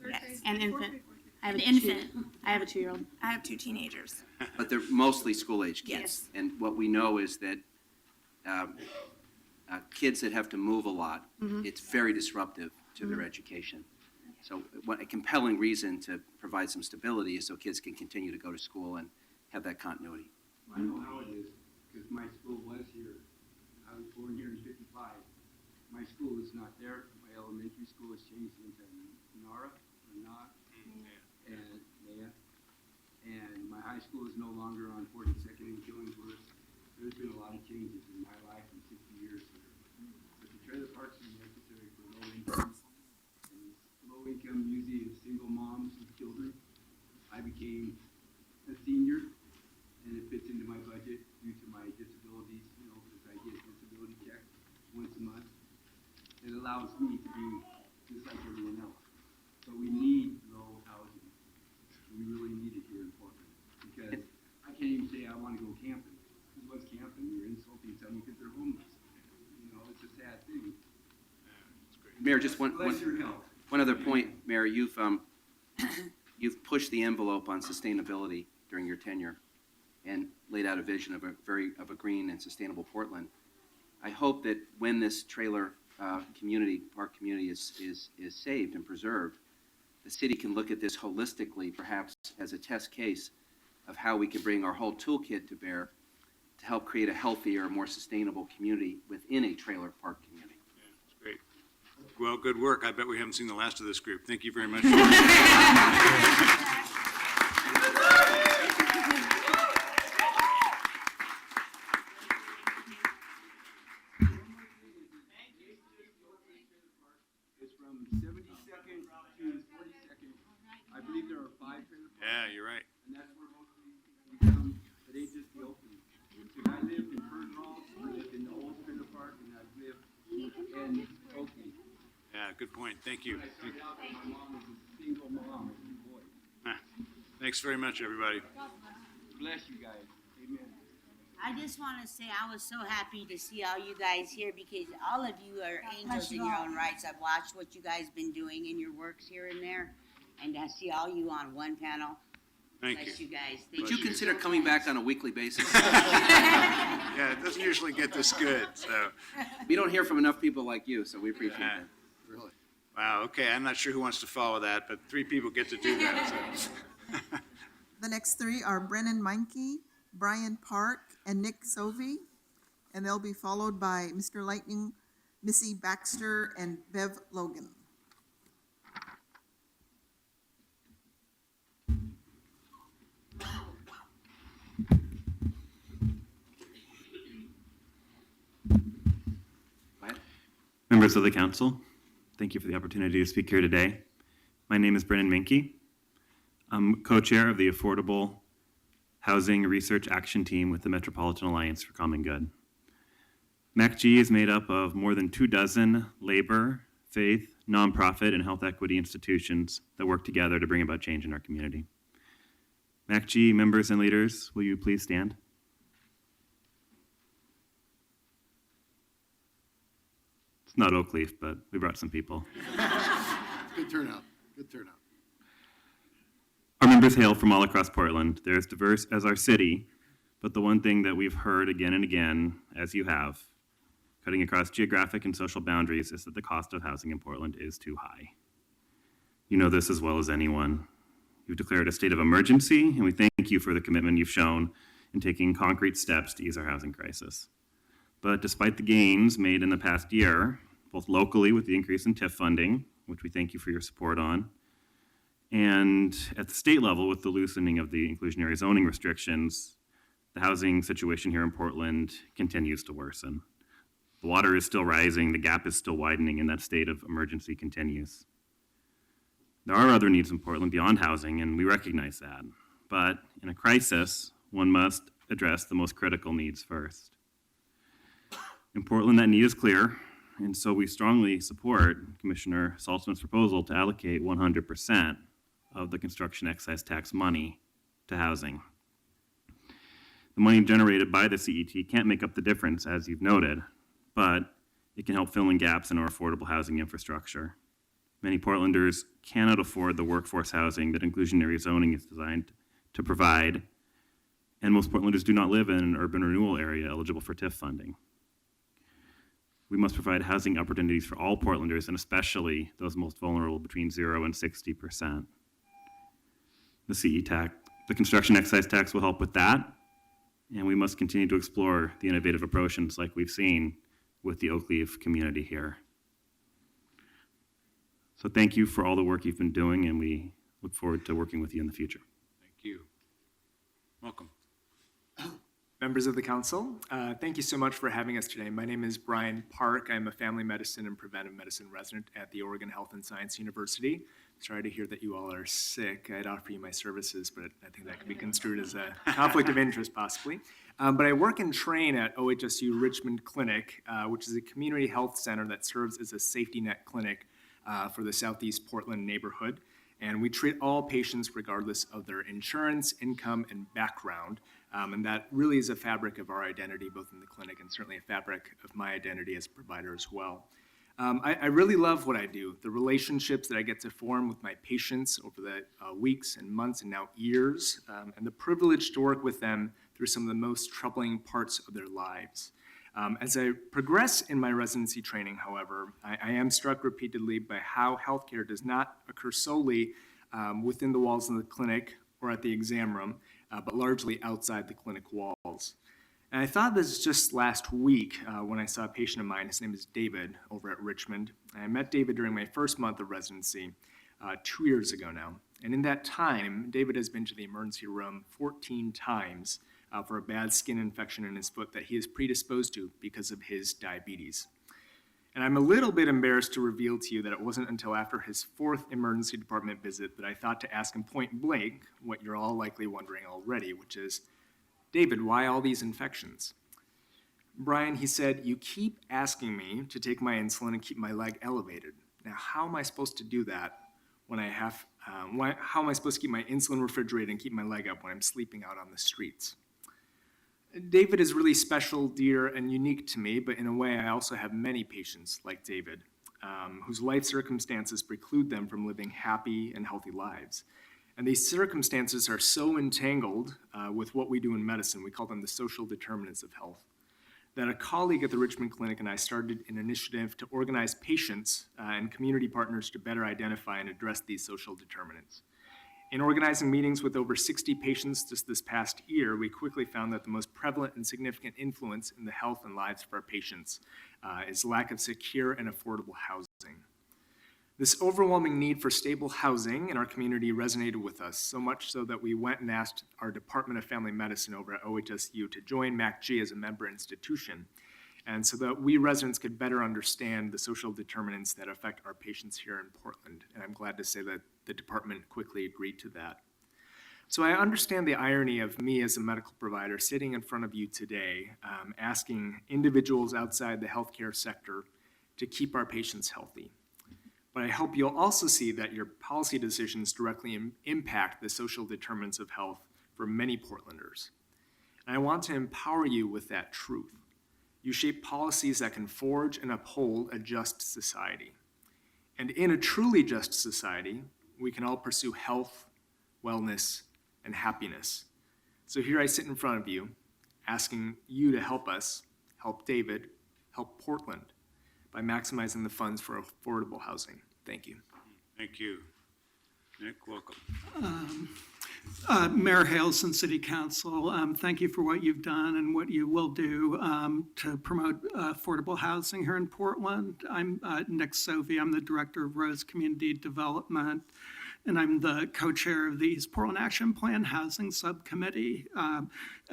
Yes. An infant. I have An a infant. I have a 2-year-old. I have 2 teenagers. But they're mostly school-age kids. Yes. And what we know is that kids that have to move a lot, it's very disruptive to their education. So a compelling reason to provide some stability is so kids can continue to go to school and have that continuity. I know how it is, because my school was here. I was born here in 55. My school is not there. My elementary school has changed into Nara, and Naya. And my high school is no longer on 42nd and Killingsworth. There's been a lot of changes in my life in 60 years here. But the trailer parks are necessary for low income. And low income, usually single moms with children. I became a senior, and it fits into my budget due to my disabilities, because I get disability checks once a month. It allows me to do just like everyone else. So we need low housing. We really need it here in Portland, because I can't even say I want to go camping. Because what's camping? You're insulting someone because they're homeless. It's a sad thing. Mayor, just one Bless your health. other point, Mayor, you've pushed the envelope on sustainability during your tenure and laid out a vision of a green and sustainable Portland. I hope that when this trailer park community is saved and preserved, the city can look at this holistically, perhaps as a test case of how we can bring our whole toolkit to bear to help create a healthier, more sustainable community within a trailer park community. That's great. Well, good work. I bet we haven't seen the last of this group. Thank you very much. It's from 72nd to 42nd. I believe there are 5 trailer parks. Yeah, you're right. And that's where most of these people come, but they just the opening. I lived in Fernhall, I lived in the old trailer park, and I lived in Oakley. Yeah, good point. Thank you. When I started out, my mom was a single mom with 2 boys. Thanks very much, everybody. Bless you guys. Amen. I just want to say I was so happy to see all you guys here because all of you are angels in your own rights. I've watched what you guys been doing in your works here and there, and I see all you on one panel. Thank Bless you. you guys. Would Thank you you consider so coming much. back on a weekly basis? Yeah, it doesn't usually get this good, so. We don't hear from enough people like you, so we appreciate that. Really. Wow, okay, I'm not sure who wants to follow that, but 3 people get to do that, so. The next 3 are Brennan Meinke, Brian Park, and Nick Sovey. And they'll be followed by Mr. Lightning, Missy Baxter, and Bev Logan. Members of the council, thank you for the opportunity to speak here today. My name is Brennan Minke. I'm co-chair of the Affordable Housing Research Action Team with the Metropolitan Alliance for Common Good. MACG is made up of more than 24 labor, faith, nonprofit, and health equity institutions that work together to bring about change in our community. MACG members and leaders, will you please stand? It's not Oakleaf, but we brought some people. Good turnout. Good turnout. Our members hail from all across Portland. They're as diverse as our city, but the one thing that we've heard again and again, as you have, cutting across geographic and social boundaries, is that the cost of housing in Portland is too high. You know this as well as anyone. You've declared a state of emergency, and we thank you for the commitment you've shown in taking concrete steps to ease our housing crisis. But despite the gains made in the past year, both locally with the increase in TIF funding, which we thank you for your support on, and at the state level with the loosening of the inclusionary zoning restrictions, the housing situation here in Portland continues to worsen. The water is still rising, the gap is still widening, and that state of emergency continues. There are other needs in Portland beyond housing, and we recognize that. But in a crisis, one must address the most critical needs first. In Portland, that need is clear, and so we strongly support Commissioner Saltzman's proposal to allocate 100% of the construction excise tax money to housing. The money generated by the CET can't make up the difference, as you've noted, but it can help fill in gaps in our affordable housing infrastructure. Many Portlanders cannot afford the workforce housing that inclusionary zoning is designed to provide, and most Portlanders do not live in an urban renewal area eligible for TIF funding. We must provide housing opportunities for all Portlanders, and especially those most vulnerable between 0 and 60%. The CE tax, the construction excise tax will help with that, and we must continue to explore the innovative approaches like we've seen with the Oakleaf community here. So thank you for all the work you've been doing, and we look forward to working with you in the future. Thank you. Welcome. Members of the council, thank you so much for having us today. My name is Brian Park. I'm a family medicine and preventive medicine resident at the Oregon Health and Science University. Sorry to hear that you all are sick. I'd offer you my services, but I think that could be construed as a conflict of interest possibly. But I work and train at OHSU Richmond Clinic, which is a community health center that serves as a safety net clinic for the Southeast Portland neighborhood. And we treat all patients regardless of their insurance, income, and background. And that really is a fabric of our identity, both in the clinic and certainly a fabric of my identity as a provider as well. I really love what I do, the relationships that I get to form with my patients over the weeks and months and now years, and the privilege to work with them through some of the most troubling parts of their lives. As I progress in my residency training, however, I am struck repeatedly by how healthcare does not occur solely within the walls of the clinic or at the exam room, but largely outside the clinic walls. And I thought this just last week when I saw a patient of mine. His name is David over at Richmond. I met David during my first month of residency 2 years ago now. And in that time, David has been to the emergency room 14 times for a bad skin infection in his foot that he is predisposed to because of his diabetes. And I'm a little bit embarrassed to reveal to you that it wasn't until after his 4th emergency department visit that I thought to ask him point blank what you're all likely wondering already, which is, David, why all these infections? Brian, he said, you keep asking me to take my insulin and keep my leg elevated. Now, how am I supposed to do that when I have, how am I supposed to keep my insulin refrigerated and keep my leg up when I'm sleeping out on the streets? David is really special, dear, and unique to me, but in a way I also have many patients like David, whose life circumstances preclude them from living happy and healthy lives. And these circumstances are so entangled with what we do in medicine, we call them the social determinants of health, that a colleague at the Richmond Clinic and I started an initiative to organize patients and community partners to better identify and address these social determinants. In organizing meetings with over 60 patients just this past year, we quickly found that the most prevalent and significant influence in the health and lives of our patients is lack of secure and affordable housing. This overwhelming need for stable housing in our community resonated with us, so much so that we went and asked our Department of Family Medicine over at OHSU to join MACG as a member institution, and so that we residents could better understand the social determinants that affect our patients here in Portland. And I'm glad to say that the department quickly agreed to that. So I understand the irony of me as a medical provider sitting in front of you today, asking individuals outside the healthcare sector to keep our patients healthy. But I hope you'll also see that your policy decisions directly impact the social determinants of health for many Portlanders. And I want to empower you with that truth. You shape policies that can forge and uphold a just society. And in a truly just society, we can all pursue health, wellness, and happiness. So here I sit in front of you, asking you to help us, help David, help Portland, by maximizing the funds for affordable housing. Thank you. Thank you. Nick, welcome. Mayor Hales and City Council, thank you for what you've done and what you will do to promote affordable housing here in Portland. I'm Nick Sovey. I'm the Director of Rose Community Development, and I'm the co-chair of the East Portland Action Plan Housing Subcommittee.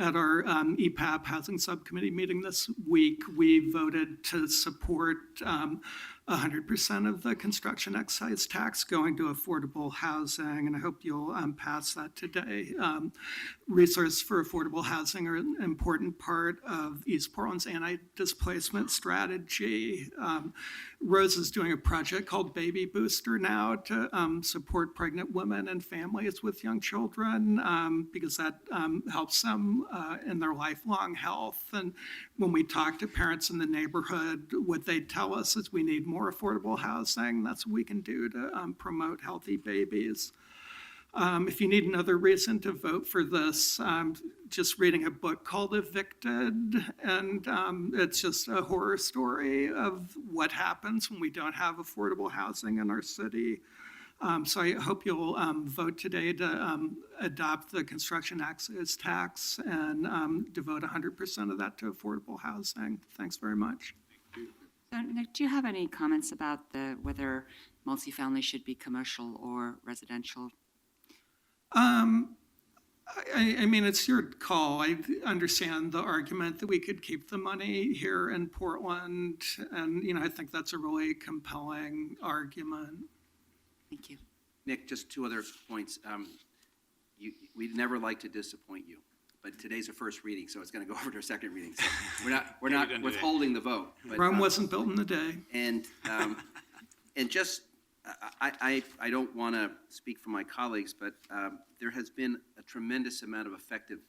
At our EPAP Housing Subcommittee meeting this week, we voted to support 100% of the construction excise tax going to affordable housing, and I hope you'll pass that today. Resources for affordable housing are an important part of East Portland's anti-displacement strategy. Rose is doing a project called Baby Booster now to support pregnant women and families with young children because that helps them in their lifelong health. And when we talk to parents in the neighborhood, what they tell us is we need more affordable housing. That's what we can do to promote healthy babies. If you need another reason to vote for this, just reading a book called Evicted, and it's just a horror story of what happens when we don't have affordable housing in our city. So I hope you'll vote today to adopt the construction access tax and devote 100% of that to affordable housing. Thanks very much. So, Nick, do you have any comments about whether multifamily should be commercial or residential? I mean, it's your call. I understand the argument that we could keep the money here in Portland, and, I think that's a really compelling argument. Thank you. Nick, just two other points. We'd never like to disappoint you, but today's a first reading, so it's going to go over to a second reading. So we're not withholding the vote. But, Rome wasn't built in a day. And just, I don't want to speak for my colleagues, but there has been a tremendous amount of effective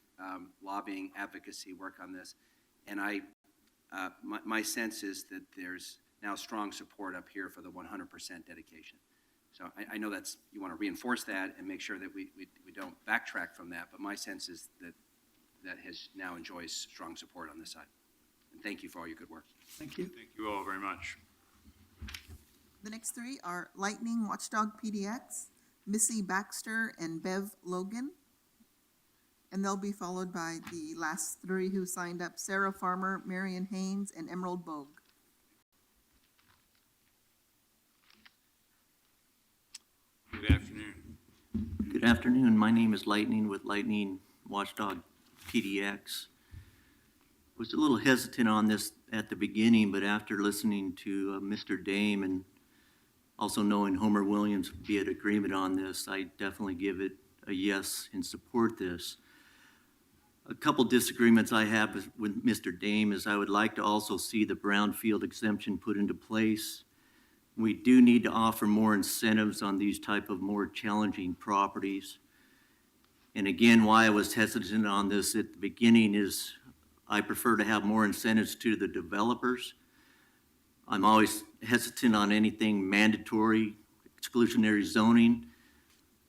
lobbying advocacy work on this, and my sense is that there's now strong support up here for the 100% dedication. So I know you want to reinforce that and make sure that we don't backtrack from that, but my sense is that has now enjoys strong support on this side. And thank you for all your good work. Thank you. Thank you all very much. The next three are Lightning Watchdog PDX, Missy Baxter, and Bev Logan. And they'll be followed by the last three who signed up, Sarah Farmer, Marion Haynes, and Emerald Bogue. Good afternoon. Good afternoon. My name is Lightning with Lightning Watchdog PDX. Was a little hesitant on this at the beginning, but after listening to Mr. Dame and also knowing Homer Williams would be in agreement on this, I definitely give it a yes and support this. A couple disagreements I have with Mr. Dame is I would like to also see the brownfield exemption put into place. We do need to offer more incentives on these type of more challenging properties. And again, why I was hesitant on this at the beginning is I prefer to have more incentives to the developers. I'm always hesitant on anything mandatory, exclusionary zoning.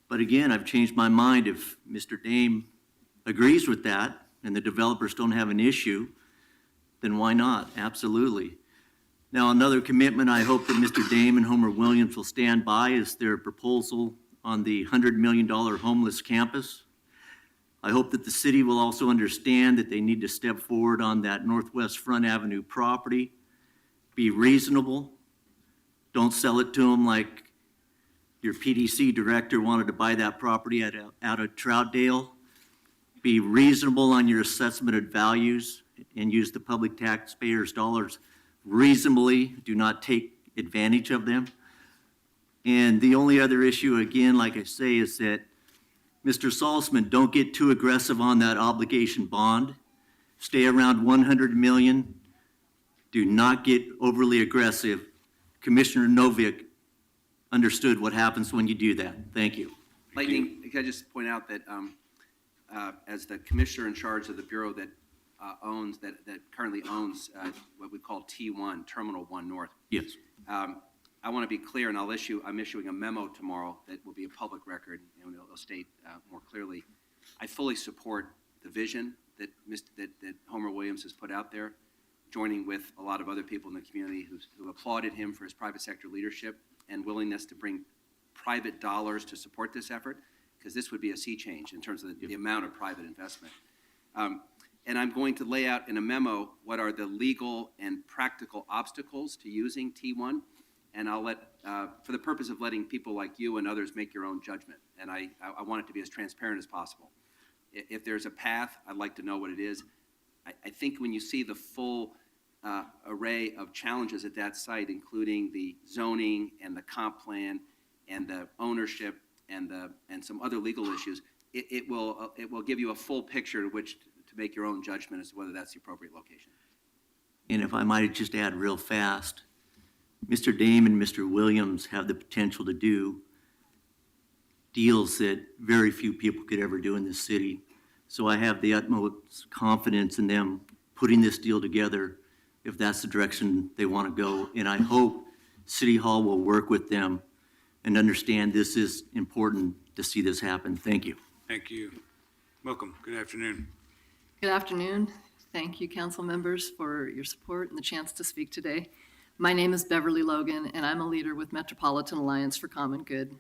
But again, I've changed my mind. If Mr. Dame agrees with that and the developers don't have an issue, then why not? Absolutely. Now, another commitment I hope that Mr. Dame and Homer Williams will stand by is their proposal on the $100 million homeless campus. I hope that the city will also understand that they need to step forward on that Northwest Front Avenue property, be reasonable. Don't sell it to them like your PDC director wanted to buy that property out of Troutdale. Be reasonable on your assessment of values and use the public taxpayers' dollars reasonably. Do not take advantage of them. And the only other issue, again, like I say, is that Mr. Salzman, don't get too aggressive on that obligation bond. Stay around 100 million. Do not get overly aggressive. Commissioner Novick understood what happens when you do that. Thank you. Lightning, can I just point out that as the commissioner in charge of the bureau that currently owns what we call T1, Terminal 1 North. Yes. I want to be clear, and I'm issuing a memo tomorrow that will be a public record, and it'll state more clearly. I fully support the vision that Homer Williams has put out there, joining with a lot of other people in the community who applauded him for his private sector leadership and willingness to bring private dollars to support this effort. because this would be a sea change in terms of the amount of private investment. And I'm going to lay out in a memo what are the legal and practical obstacles to using T1. And I'll let, for the purpose of letting people like you and others make your own judgment. And I want it to be as transparent as possible. If there's a path, I'd like to know what it is. I think when you see the full array of challenges at that site, including the zoning and the comp plan and the ownership and some other legal issues, it will give you a full picture to which to make your own judgment as to whether that's the appropriate location. And if I might just add real fast, Mr. Dame and Mr. Williams have the potential to do deals that very few people could ever do in this city. So I have the utmost confidence in them putting this deal together if that's the direction they want to go. And I hope City Hall will work with them and understand this is important to see this happen. Thank you. Thank you. Welcome. Good afternoon. Good afternoon. Thank you, council members, for your support and the chance to speak today. My name is Beverly Logan, and I'm a leader with Metropolitan Alliance for Common Good.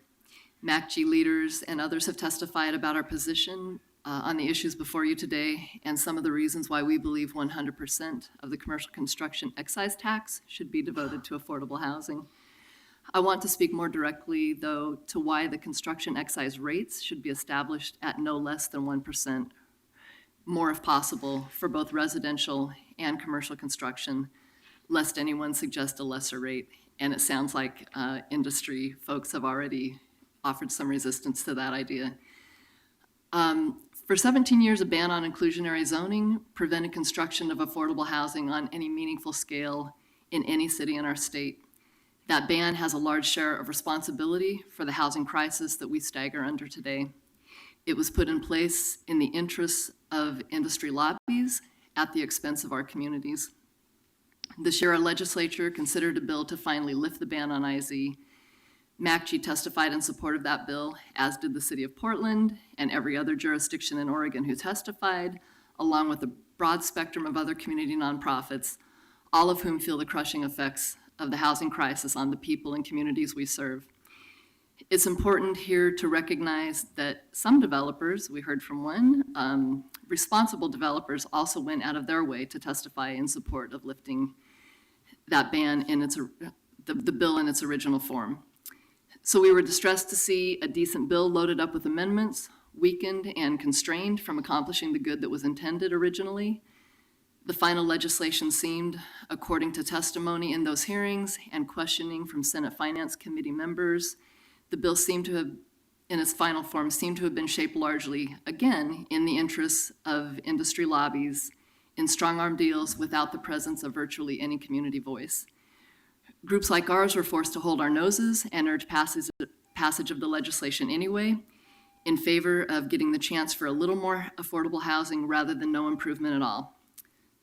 MACG leaders and others have testified about our position on the issues before you today and some of the reasons why we believe 100% of the commercial construction excise tax should be devoted to affordable housing. I want to speak more directly, though, to why the construction excise rates should be established at no less than 1%, more if possible, for both residential and commercial construction, lest anyone suggest a lesser rate. And it sounds like industry folks have already offered some resistance to that idea. For 17 years, a ban on inclusionary zoning prevented construction of affordable housing on any meaningful scale in any city in our state. That ban has a large share of responsibility for the housing crisis that we stagger under today. It was put in place in the interests of industry lobbies at the expense of our communities. This year, our legislature considered a bill to finally lift the ban on IZ. MACG testified in support of that bill, as did the city of Portland and every other jurisdiction in Oregon who testified, along with a broad spectrum of other community nonprofits, all of whom feel the crushing effects of the housing crisis on the people and communities we serve. It's important here to recognize that some developers, we heard from one, responsible developers also went out of their way to testify in support of lifting that ban in the bill in its original form. So we were distressed to see a decent bill loaded up with amendments, weakened and constrained from accomplishing the good that was intended originally. The final legislation seemed, according to testimony in those hearings and questioning from Senate Finance Committee members, the bill seemed to have, in its final form, seemed to have been shaped largely, again, in the interests of industry lobbies in strong-arm deals without the presence of virtually any community voice. Groups like ours were forced to hold our noses and urge passage of the legislation anyway, in favor of getting the chance for a little more affordable housing rather than no improvement at all.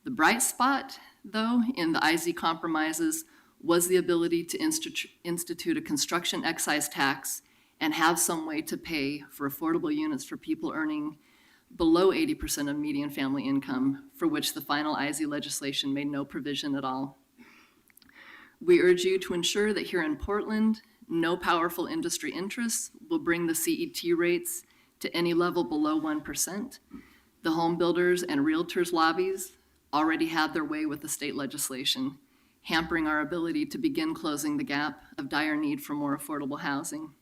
The bright spot, though, in the IZ compromises was the ability to institute a construction excise tax and have some way to pay for affordable units for people earning below 80% of median family income, for which the final IZ legislation made no provision at all. We urge you to ensure that here in Portland, no powerful industry interests will bring the CET rates to any level below 1%. The home builders and realtors lobbies already had their way with the state legislation, hampering our ability to begin closing the gap of dire need for more affordable housing.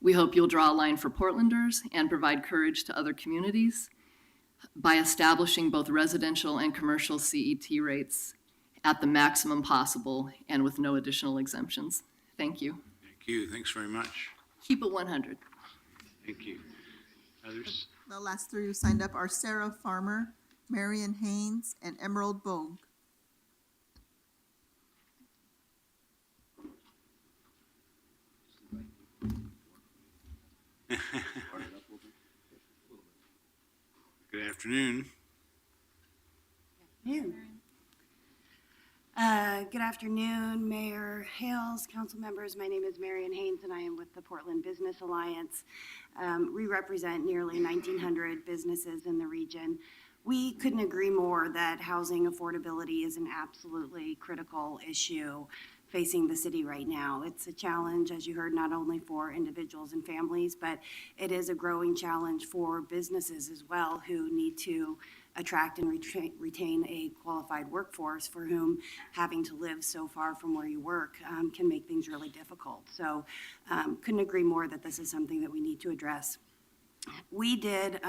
We hope you'll draw a line for Portlanders and provide courage to other communities by establishing both residential and commercial CET rates at the maximum possible and with no additional exemptions. Thank you. Thank you. Thanks very much. Keep it 100. Thank you. Others? The last three who signed up are Sarah Farmer, Marion Haynes, and Emerald Bogue. Good afternoon. Good afternoon, Mayor Hales, council members. My name is Marion Haynes, and I am with the Portland Business Alliance. We represent nearly 1,900 businesses in the region. We couldn't agree more that housing affordability is an absolutely critical issue facing the city right now. It's a challenge, as you heard, not only for individuals and families, but it is a growing challenge for businesses as well, who need to attract and retain a qualified workforce, for whom having to live so far from where you work can make things really difficult. So couldn't agree more that this is something that we need to address. We did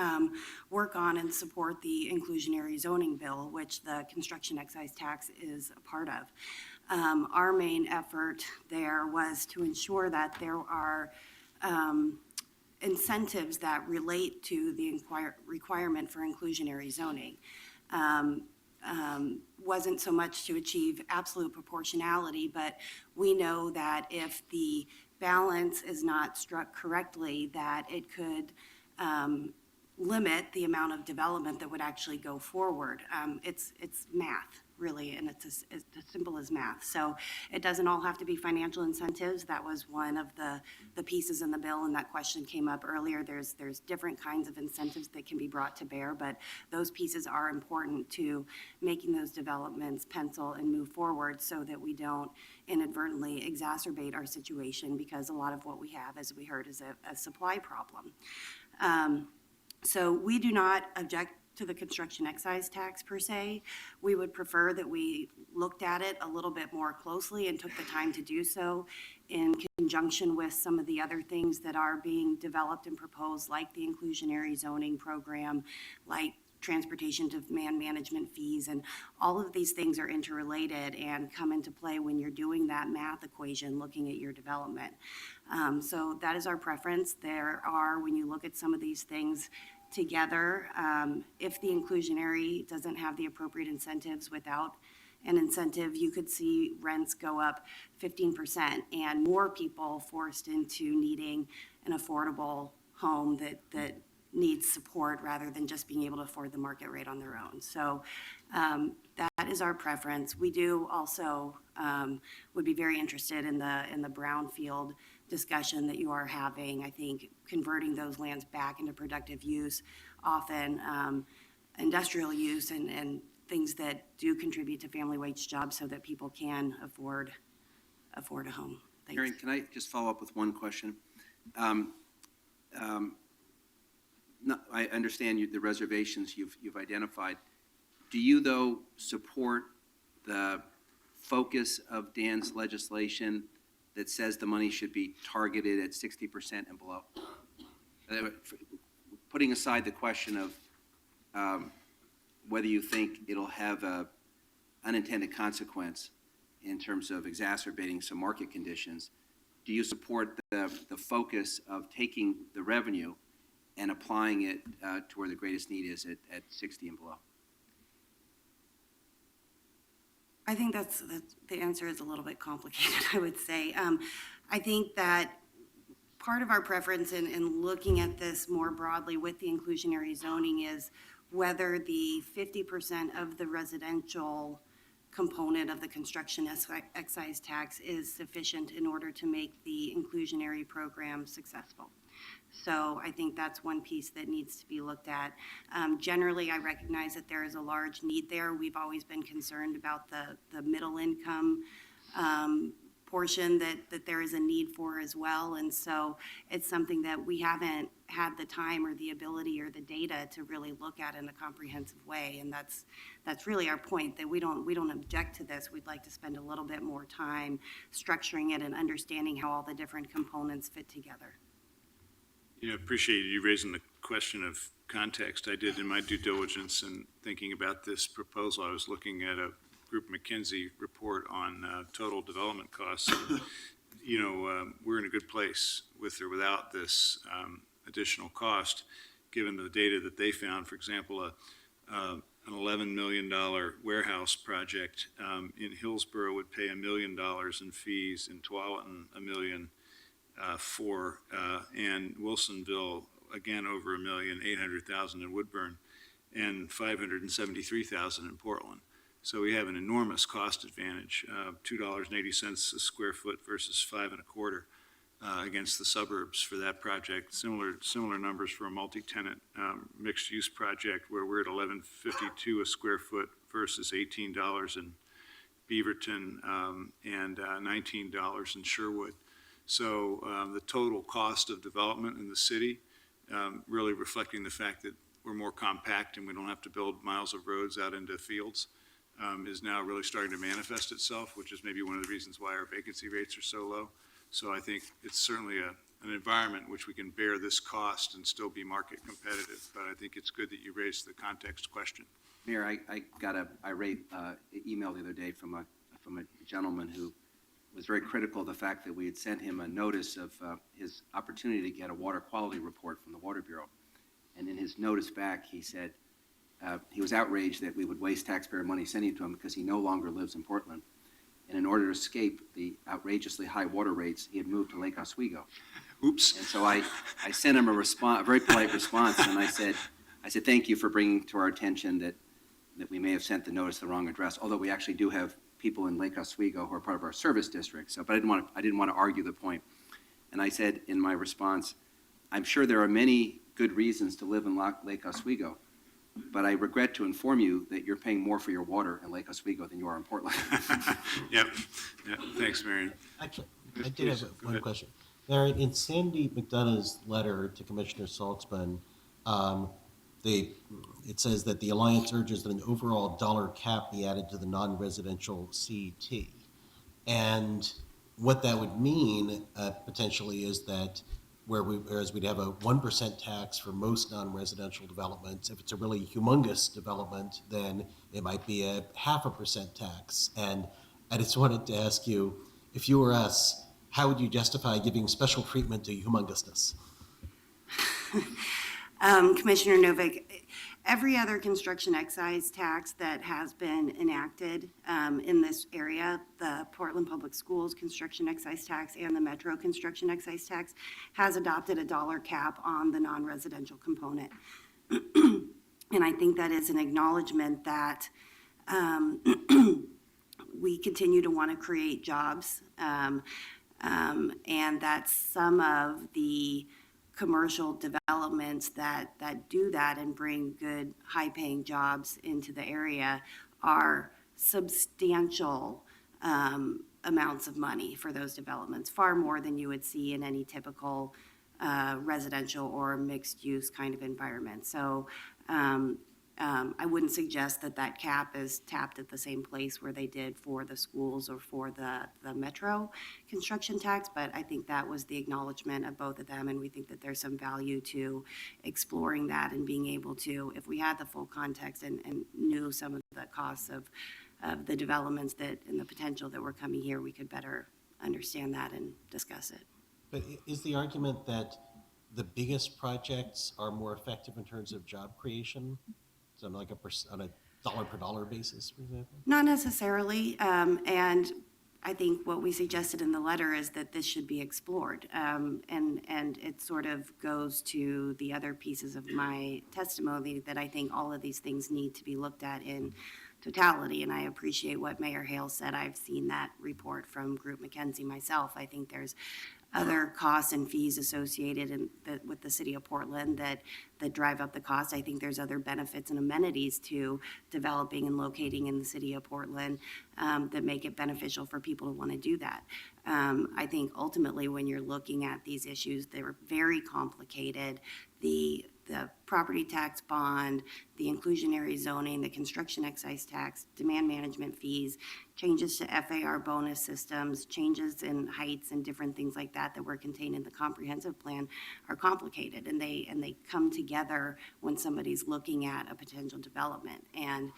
work on and support the inclusionary zoning bill, which the construction excise tax is a part of. Our main effort there was to ensure that there are incentives that relate to the requirement for inclusionary zoning. Wasn't so much to achieve absolute proportionality, but we know that if the balance is not struck correctly, that it could limit the amount of development that would actually go forward. It's math, really, and it's as simple as math. So it doesn't all have to be financial incentives. That was one of the pieces in the bill, and that question came up earlier. There's different kinds of incentives that can be brought to bear, but those pieces are important to making those developments pencil and move forward, so that we don't inadvertently exacerbate our situation, because a lot of what we have, as we heard, is a supply problem. So we do not object to the construction excise tax per se. We would prefer that we looked at it a little bit more closely and took the time to do so in conjunction with some of the other things that are being developed and proposed, like the inclusionary zoning program, like transportation demand management fees, and all of these things are interrelated and come into play when you're doing that math equation, looking at your development. So that is our preference. There are, when you look at some of these things together, if the inclusionary doesn't have the appropriate incentives, without an incentive, you could see rents go up 15% and more people forced into needing an affordable home that needs support, rather than just being able to afford the market rate on their own. So that is our preference. We do also would be very interested in the brownfield discussion that you are having. I think converting those lands back into productive use, often industrial use, and things that do contribute to family wage jobs, so that people can afford a home. Thanks. Marion, can I just follow up with one question? I understand the reservations you've identified. Do you, though, support the focus of Dan's legislation that says the money should be targeted at 60% and below? Putting aside the question of whether you think it'll have an unintended consequence in terms of exacerbating some market conditions, do you support the focus of taking the revenue and applying it to where the greatest need is at 60 and below? I think the answer is a little bit complicated, I would say. I think that part of our preference in looking at this more broadly with the inclusionary zoning is whether the 50% of the residential component of the construction excise tax is sufficient in order to make the inclusionary program successful. So I think that's one piece that needs to be looked at. Generally, I recognize that there is a large need there. We've always been concerned about the middle income portion that there is a need for as well. And so it's something that we haven't had the time or the ability or the data to really look at in a comprehensive way. And that's really our point, that we don't object to this. We'd like to spend a little bit more time structuring it and understanding how all the different components fit together. Appreciate you raising the question of context. I did in my due diligence and thinking about this proposal. I was looking at a Group McKinsey report on total development costs. We're in a good place with or without this additional cost, given the data that they found. For example, an $11 million warehouse project in Hillsborough would pay $1 million in fees, in Tualatin $1 million. And Wilsonville, again, over $1 million, $800,000 in Woodburn, and $573,000 in Portland. So we have an enormous cost advantage, $2.80 a square foot versus $5.25 against the suburbs for that project. Similar numbers for a multi-tenant mixed-use project, where we're at $11.52 a square foot versus $18 in Beaverton, and $19 in Sherwood. So the total cost of development in the city, really reflecting the fact that we're more compact and we don't have to build miles of roads out into fields, is now really starting to manifest itself, which is maybe one of the reasons why our vacancy rates are so low. So I think it's certainly an environment in which we can bear this cost and still be market competitive. But I think it's good that you raised the context question. Mayor, I got a irate email the other day from a gentleman who was very critical of the fact that we had sent him a notice of his opportunity to get a water quality report from the Water Bureau. And in his notice back, he said he was outraged that we would waste taxpayer money sending it to him because he no longer lives in Portland. And in order to escape the outrageously high water rates, he had moved to Lake Oswego. Oops. And so I sent him a very polite response, and I said, thank you for bringing to our attention that we may have sent the notice to the wrong address, although we actually do have people in Lake Oswego who are part of our service district. So, but I didn't want to argue the point. And I said in my response, I'm sure there are many good reasons to live in Lake Oswego, but I regret to inform you that you're paying more for your water in Lake Oswego than you are in Portland. Yep. Thanks, Marion. Actually, I did have one question. Marion, in Sandy McDonough's letter to Commissioner Saltzman, it says that the Alliance urges that an overall dollar cap be added to the non-residential CET. And what that would mean potentially is that whereas we'd have a 1% tax for most non-residential developments, if it's a really humongous development, then it might be a 0.5% tax. And I just wanted to ask you, if you were us, how would you justify giving special treatment to humongousness? Commissioner Novick, every other construction excise tax that has been enacted in this area, the Portland Public Schools construction excise tax and the Metro construction excise tax, has adopted a dollar cap on the non-residential component. And I think that is an acknowledgement that we continue to want to create jobs, and that some of the commercial developments that do that and bring good, high-paying jobs into the area are substantial amounts of money for those developments, far more than you would see in any typical residential or mixed-use kind of environment. So I wouldn't suggest that cap is tapped at the same place where they did for the schools or for the Metro construction tax, but I think that was the acknowledgement of both of them, and we think that there's some value to exploring that and being able to, if we had the full context and knew some of the costs of the developments that and the potential that were coming here, we could better understand that and discuss it. But is the argument that the biggest projects are more effective in terms of job creation? So on a dollar per dollar basis, for example? Not necessarily, and I think what we suggested in the letter is that this should be explored, and it sort of goes to the other pieces of my testimony that I think all of these things need to be looked at in totality, and I appreciate what Mayor Hale said. I've seen that report from Group McKenzie myself. I think there's other costs and fees associated with the city of Portland that drive up the cost. I think there's other benefits and amenities to developing and locating in the city of Portland that make it beneficial for people to want to do that. I think ultimately when you're looking at these issues, they're very complicated. The property tax bond, the inclusionary zoning, the construction excise tax, demand management fees, changes to FAR bonus systems, changes in heights and different things like that were contained in the comprehensive plan are complicated, and they come together when somebody's looking at a potential development, and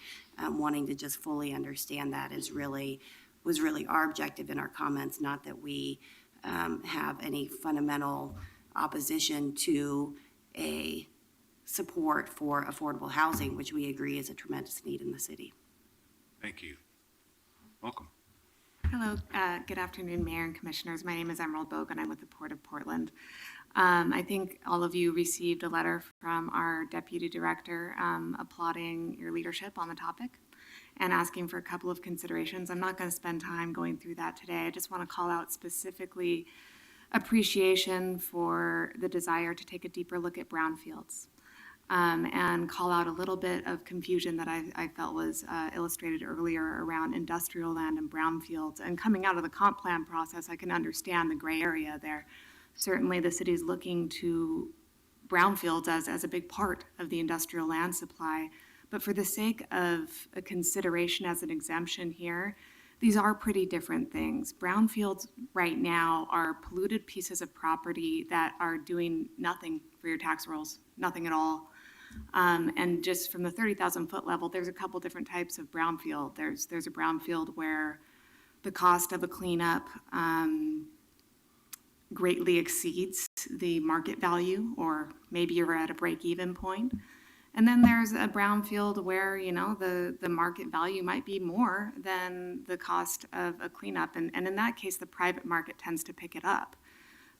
wanting to just fully understand that was really our objective in our comments, not that we have any fundamental opposition to a support for affordable housing, which we agree is a tremendous need in the city. Thank you. Welcome. Hello, good afternoon, Mayor and Commissioners. My name is Emerald Bogan. I'm with the Port of Portland. I think all of you received a letter from our Deputy Director applauding your leadership on the topic and asking for a couple of considerations. I'm not going to spend time going through that today. I just want to call out specifically appreciation for the desire to take a deeper look at brownfields. and call out a little bit of confusion that I felt was illustrated earlier around industrial land and brownfields. And coming out of the comp plan process, I can understand the gray area there. Certainly, the city's looking to brownfields as a big part of the industrial land supply. But for the sake of a consideration as an exemption here, these are pretty different things. Brownfields right now are polluted pieces of property that are doing nothing for your tax rolls, nothing at all. And just from the 30,000 foot level, there's a couple different types of brownfield. There's a brownfield where the cost of a cleanup greatly exceeds the market value, or maybe you're at a break-even point. And then there's a brownfield where, you know, the market value might be more than the cost of a cleanup. And in that case, the private market tends to pick it up.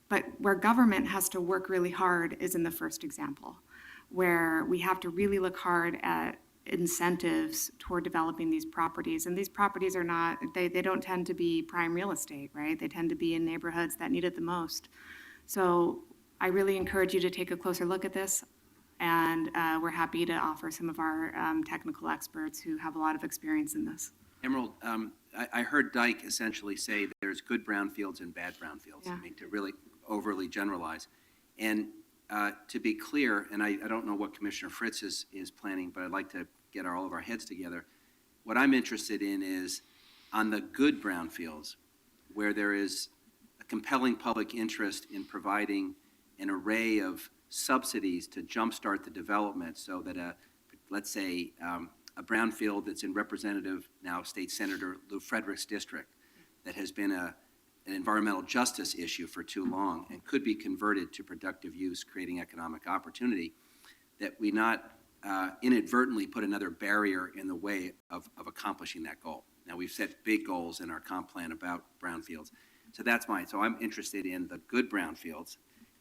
But where government has to work really hard is in the first example, where we have to really look hard at incentives toward developing these properties. And these properties are not, they don't tend to be prime real estate, right? They tend to be in neighborhoods that need it the most. So I really encourage you to take a closer look at this. And we're happy to offer some of our technical experts who have a lot of experience in this. Emerald, I heard Dyke essentially say there's good brownfields and bad brownfields. Yeah. I mean, to really overly generalize. And to be clear, and I don't know what Commissioner Fritz is planning, but I'd like to get all of our heads together. What I'm interested in is on the good brownfields, where there is a compelling public interest in providing an array of subsidies to jumpstart the development, so that let's say a brownfield that's in Representative, now State Senator Lou Frederick's district, that has been an environmental justice issue for too long and could be converted to productive use, creating economic opportunity, that we not inadvertently put another barrier in the way of accomplishing that goal. Now, we've set big goals in our comp plan about brownfields. So that's mine. So I'm interested in the good brownfields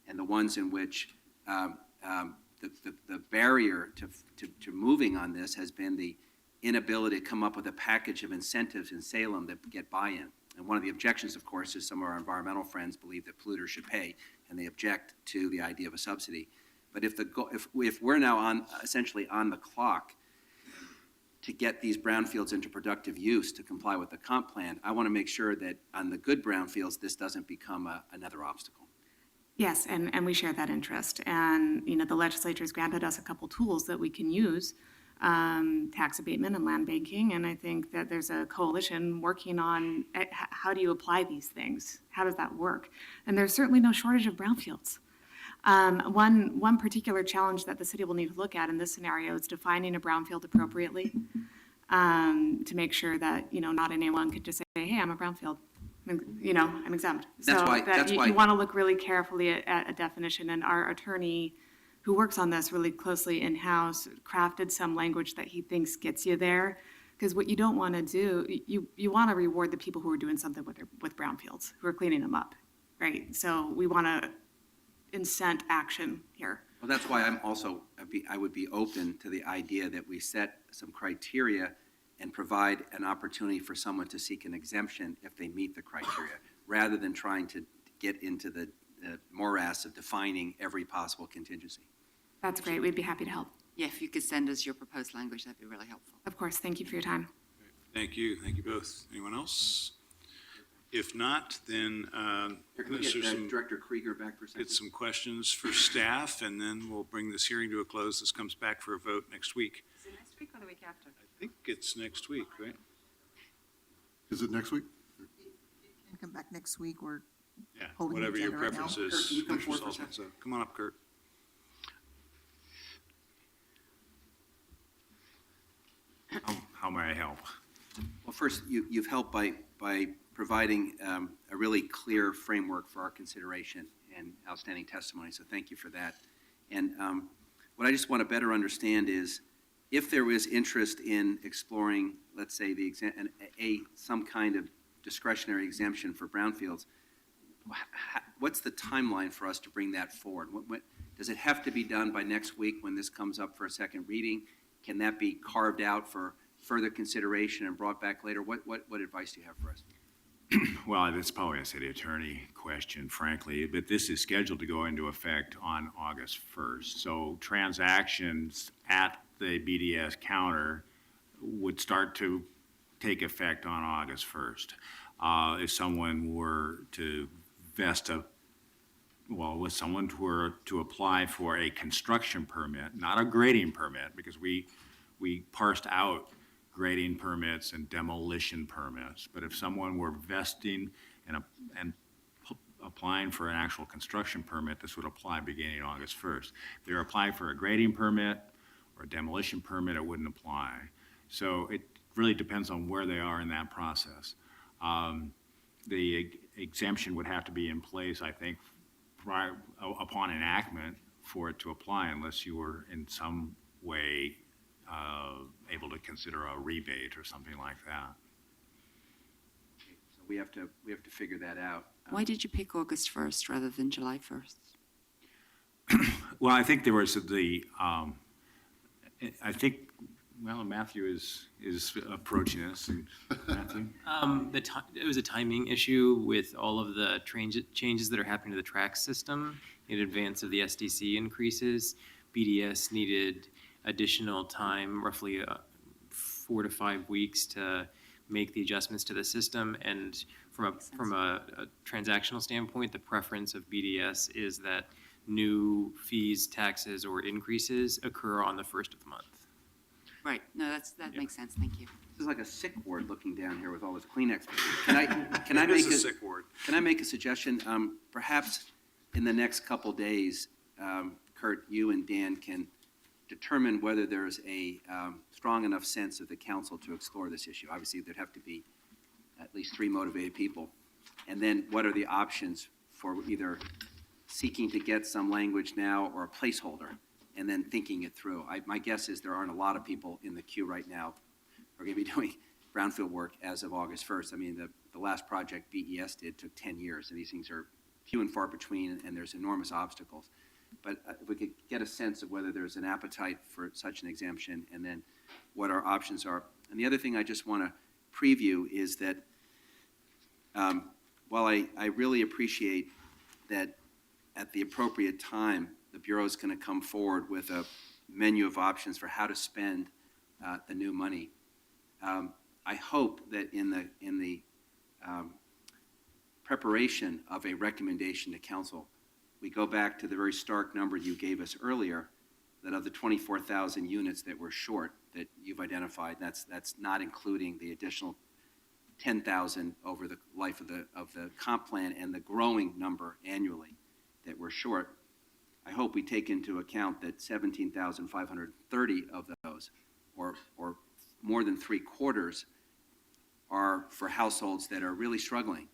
and the ones in which the barrier to moving on this has been the inability to come up with a package of incentives in Salem that get buy-in. And one of the objections, of course, is some of our environmental friends believe that polluters should pay, and they object to the idea of a subsidy. But if we're now essentially on the clock to get these brownfields into productive use to comply with the comp plan, I want to make sure that on the good brownfields, this doesn't become another obstacle. Yes, and we share that interest. And, you know, the legislature's granted us a couple tools that we can use, tax abatement and land banking. And I think that there's a coalition working on how do you apply these things? How does that work? And there's certainly no shortage of brownfields. One particular challenge that the city will need to look at in this scenario is defining a brownfield appropriately, to make sure that, you know, not anyone could just say, hey, I'm a brownfield. You know, I'm exempt. That's So why- that that's you why- want to look really carefully at a definition, and our attorney who works on this really closely in-house crafted some language that he thinks gets you there. Because what you don't want to do, you want to reward the people who are doing something with brownfields, who are cleaning them up, right? So we want to incent action here. Well, that's why I would be open to the idea that we set some criteria and provide an opportunity for someone to seek an exemption if they meet the criteria, rather than trying to get into the morass of defining every possible contingency. That's great. We'd be happy to help. Yeah, if you could send us your proposed language, that'd be really helpful. Of course. Thank you for your time. Thank you both. Anyone else? If not, then Can we is there get some- Director Krieger back for a second? get some questions for staff, and then we'll bring this hearing to a close. This comes back for a vote next week. Is it next week or the week after? I think it's next week, right? Is it next week? Can come back next week or Yeah, holding the whatever your agenda right now. preference Kurt, is. can you come Commissioner forward for a Salzman. So come on up, Kurt. How may I help? Well, first, you've helped by providing a really clear framework for our consideration and outstanding testimony, so thank you for that. And what I just want to better understand is, if there was interest in exploring, let's say, some kind of discretionary exemption for brownfields, what's the timeline for us to bring that forward? Does it have to be done by next week when this comes up for a second reading? Can that be carved out for further consideration and brought back later? What advice do you have for us? Well, that's probably a city attorney question, frankly, but this is scheduled to go into effect on August 1st. So transactions at the BDS counter would start to take effect on August 1st. If someone were to if someone were to apply for a construction permit, not a grading permit, because we parsed out grading permits and demolition permits. But if someone were vesting and applying for an actual construction permit, this would apply beginning August 1st. If they're applying for a grading permit or a demolition permit, it wouldn't apply. So it really depends on where they are in that process. The exemption would have to be in place, I think, upon enactment for it to apply, unless you were in some way able to consider a rebate or something like that. So we have to figure that out. Why did you pick August 1st rather than July 1st? Well, I think there was Matthew is approaching this. Matthew? It was a timing issue with all of the changes that are happening to the track system in advance of the SDC increases. BDS needed additional time, roughly 4 to 5 weeks, to make the adjustments to the system. And from a transactional standpoint, the preference of BDS is that new fees, taxes, or increases occur on the first of the month. Right. No, that makes sense. Thank you. This is like a sick ward looking down here with all this Kleenex. Can I make a sick ward. Can I make a suggestion? Perhaps in the next couple days, Kurt, you and Dan can determine whether there's a strong enough sense of the council to explore this issue. Obviously, there'd have to be at least 3 motivated people. And then what are the options for either seeking to get some language now or a placeholder, and then thinking it through. My guess is there aren't a lot of people in the queue right now who are going to be doing brownfield work as of August 1st. I mean, the last project BES did took 10 years, and these things are few and far between, and there's enormous obstacles. But if we could get a sense of whether there's an appetite for such an exemption, and then what our options are. And the other thing I just want to preview is that while I really appreciate that at the appropriate time, the Bureau is going to come forward with a menu of options for how to spend the new money. I hope that in the preparation of a recommendation to council, we go back to the very stark number you gave us earlier, that of the 24,000 units that were short that you've identified, that's not including the additional 10,000 over the life of the comp plan and the growing number annually that we're short. I hope we take into account that 17,530 of those, or more than 3/4, are for households that are really struggling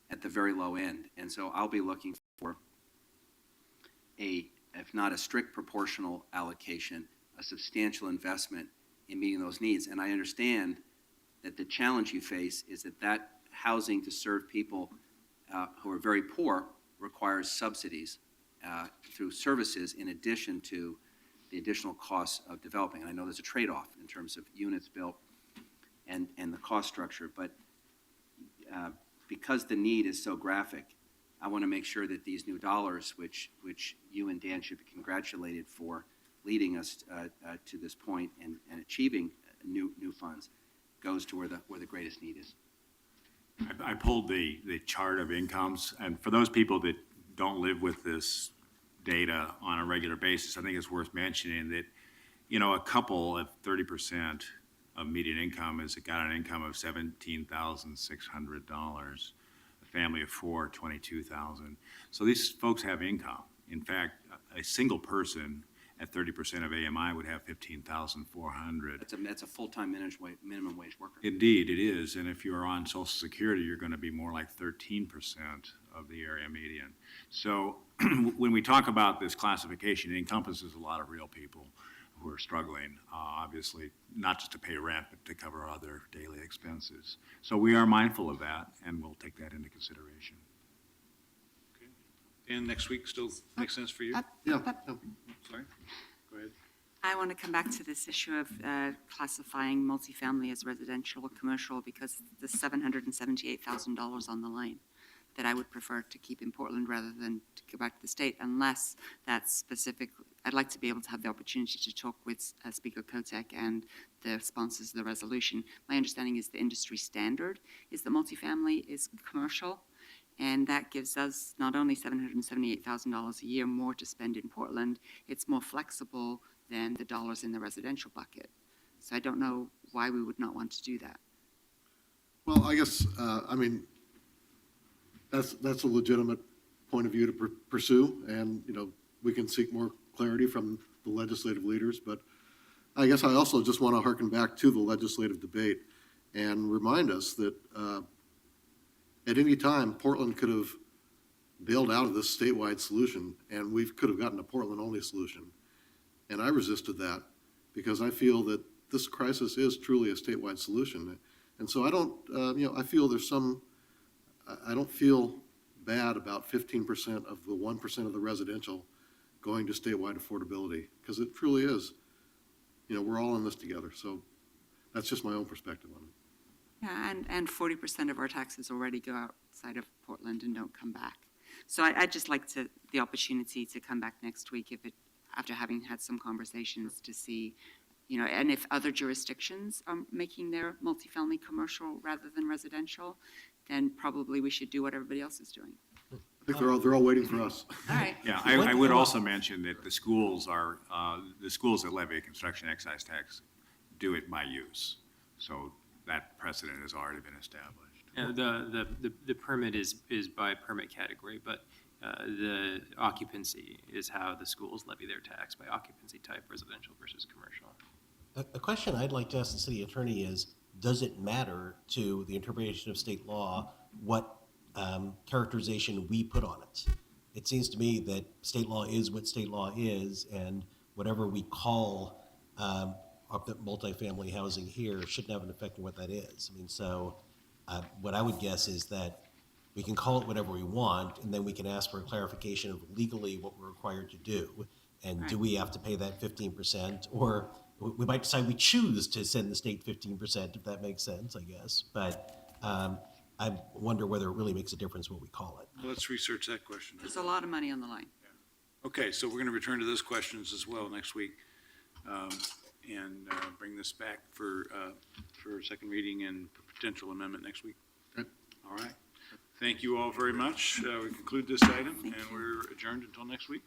at the very low end. And so I'll be looking for if not a strict proportional allocation, a substantial investment in meeting those needs. And I understand that the challenge you face is that housing to serve people who are very poor requires subsidies through services in addition to the additional costs of developing. And I know there's a trade-off in terms of units built and the cost structure, but because the need is so graphic, I want to make sure that these new dollars, which you and Dan should be congratulated for leading us to this point and achieving new funds, goes to where the greatest need is. I pulled the chart of incomes, and for those people that don't live with this data on a regular basis, I think it's worth mentioning that, a couple of 30% of median income has got an income of $17,600. A family of 4, $22,000. So these folks have income. In fact, a single person at 30% of AMI would have $15,400. That's a full-time minimum wage worker. Indeed, it is. And if you're on Social Security, you're going to be more like 13% of the area median. So when we talk about this classification, it encompasses a lot of real people who are struggling, obviously, not just to pay rent, but to cover other daily expenses. So we are mindful of that, and we'll take that into consideration. And next week still makes sense for you? Yeah. Sorry, go ahead. I want to come back to this issue of classifying multifamily as residential or commercial because the $778,000 on the line that I would prefer to keep in Portland rather than to go back to the state unless that's specific. I'd like to be able to have the opportunity to talk with Speaker Kotek and the sponsors of the resolution. My understanding is the industry standard is that multifamily is commercial, and that gives us not only $778,000 a year more to spend in Portland, it's more flexible than the dollars in the residential bucket. So I don't know why we would not want to do that. Well, I guess, that's a legitimate point of view to pursue, and, we can seek more clarity from the legislative leaders, but I guess I also just want to harken back to the legislative debate and remind us that at any time, Portland could have bailed out of this statewide solution, and we could have gotten a Portland-only solution. And I resisted that because I feel that this crisis is truly a statewide solution. And so I don't, I feel I don't feel bad about 15% of the 1% of the residential going to statewide affordability, because it truly is, we're all in this together. So that's just my own perspective on it. Yeah, and 40% of our taxes already go outside of Portland and don't come back. So I'd just like the opportunity to come back next week after having had some conversations to see, and if other jurisdictions are making their multifamily commercial rather than residential, then probably we should do what everybody else is doing. I think they're all waiting for us. All right. Yeah, I would also mention that the schools that levy a construction excise tax do it by use. So that precedent has already been established. The permit is by permit category, but the occupancy is how the schools levy their tax, by occupancy type, residential versus commercial. A question I'd like to ask the city attorney is, does it matter to the interpretation of state law what characterization we put on it? It seems to me that state law is what state law is, and whatever we call multifamily housing here shouldn't have an effect on what that is. What I would guess is that we can call it whatever we want, and then we can ask for a clarification of legally what we're required to do. And do we have to pay that 15%? Or we might decide we choose to send the state 15%, if that makes sense, I guess. But I wonder whether it really makes a difference what we call it. Let's research that question. There's a lot of money on the line. Okay, so we're going to return to those questions as well next week, and bring this back for second reading and potential amendment next week. Okay. All right. Thank you all very much. We conclude this item, and we're adjourned until next week.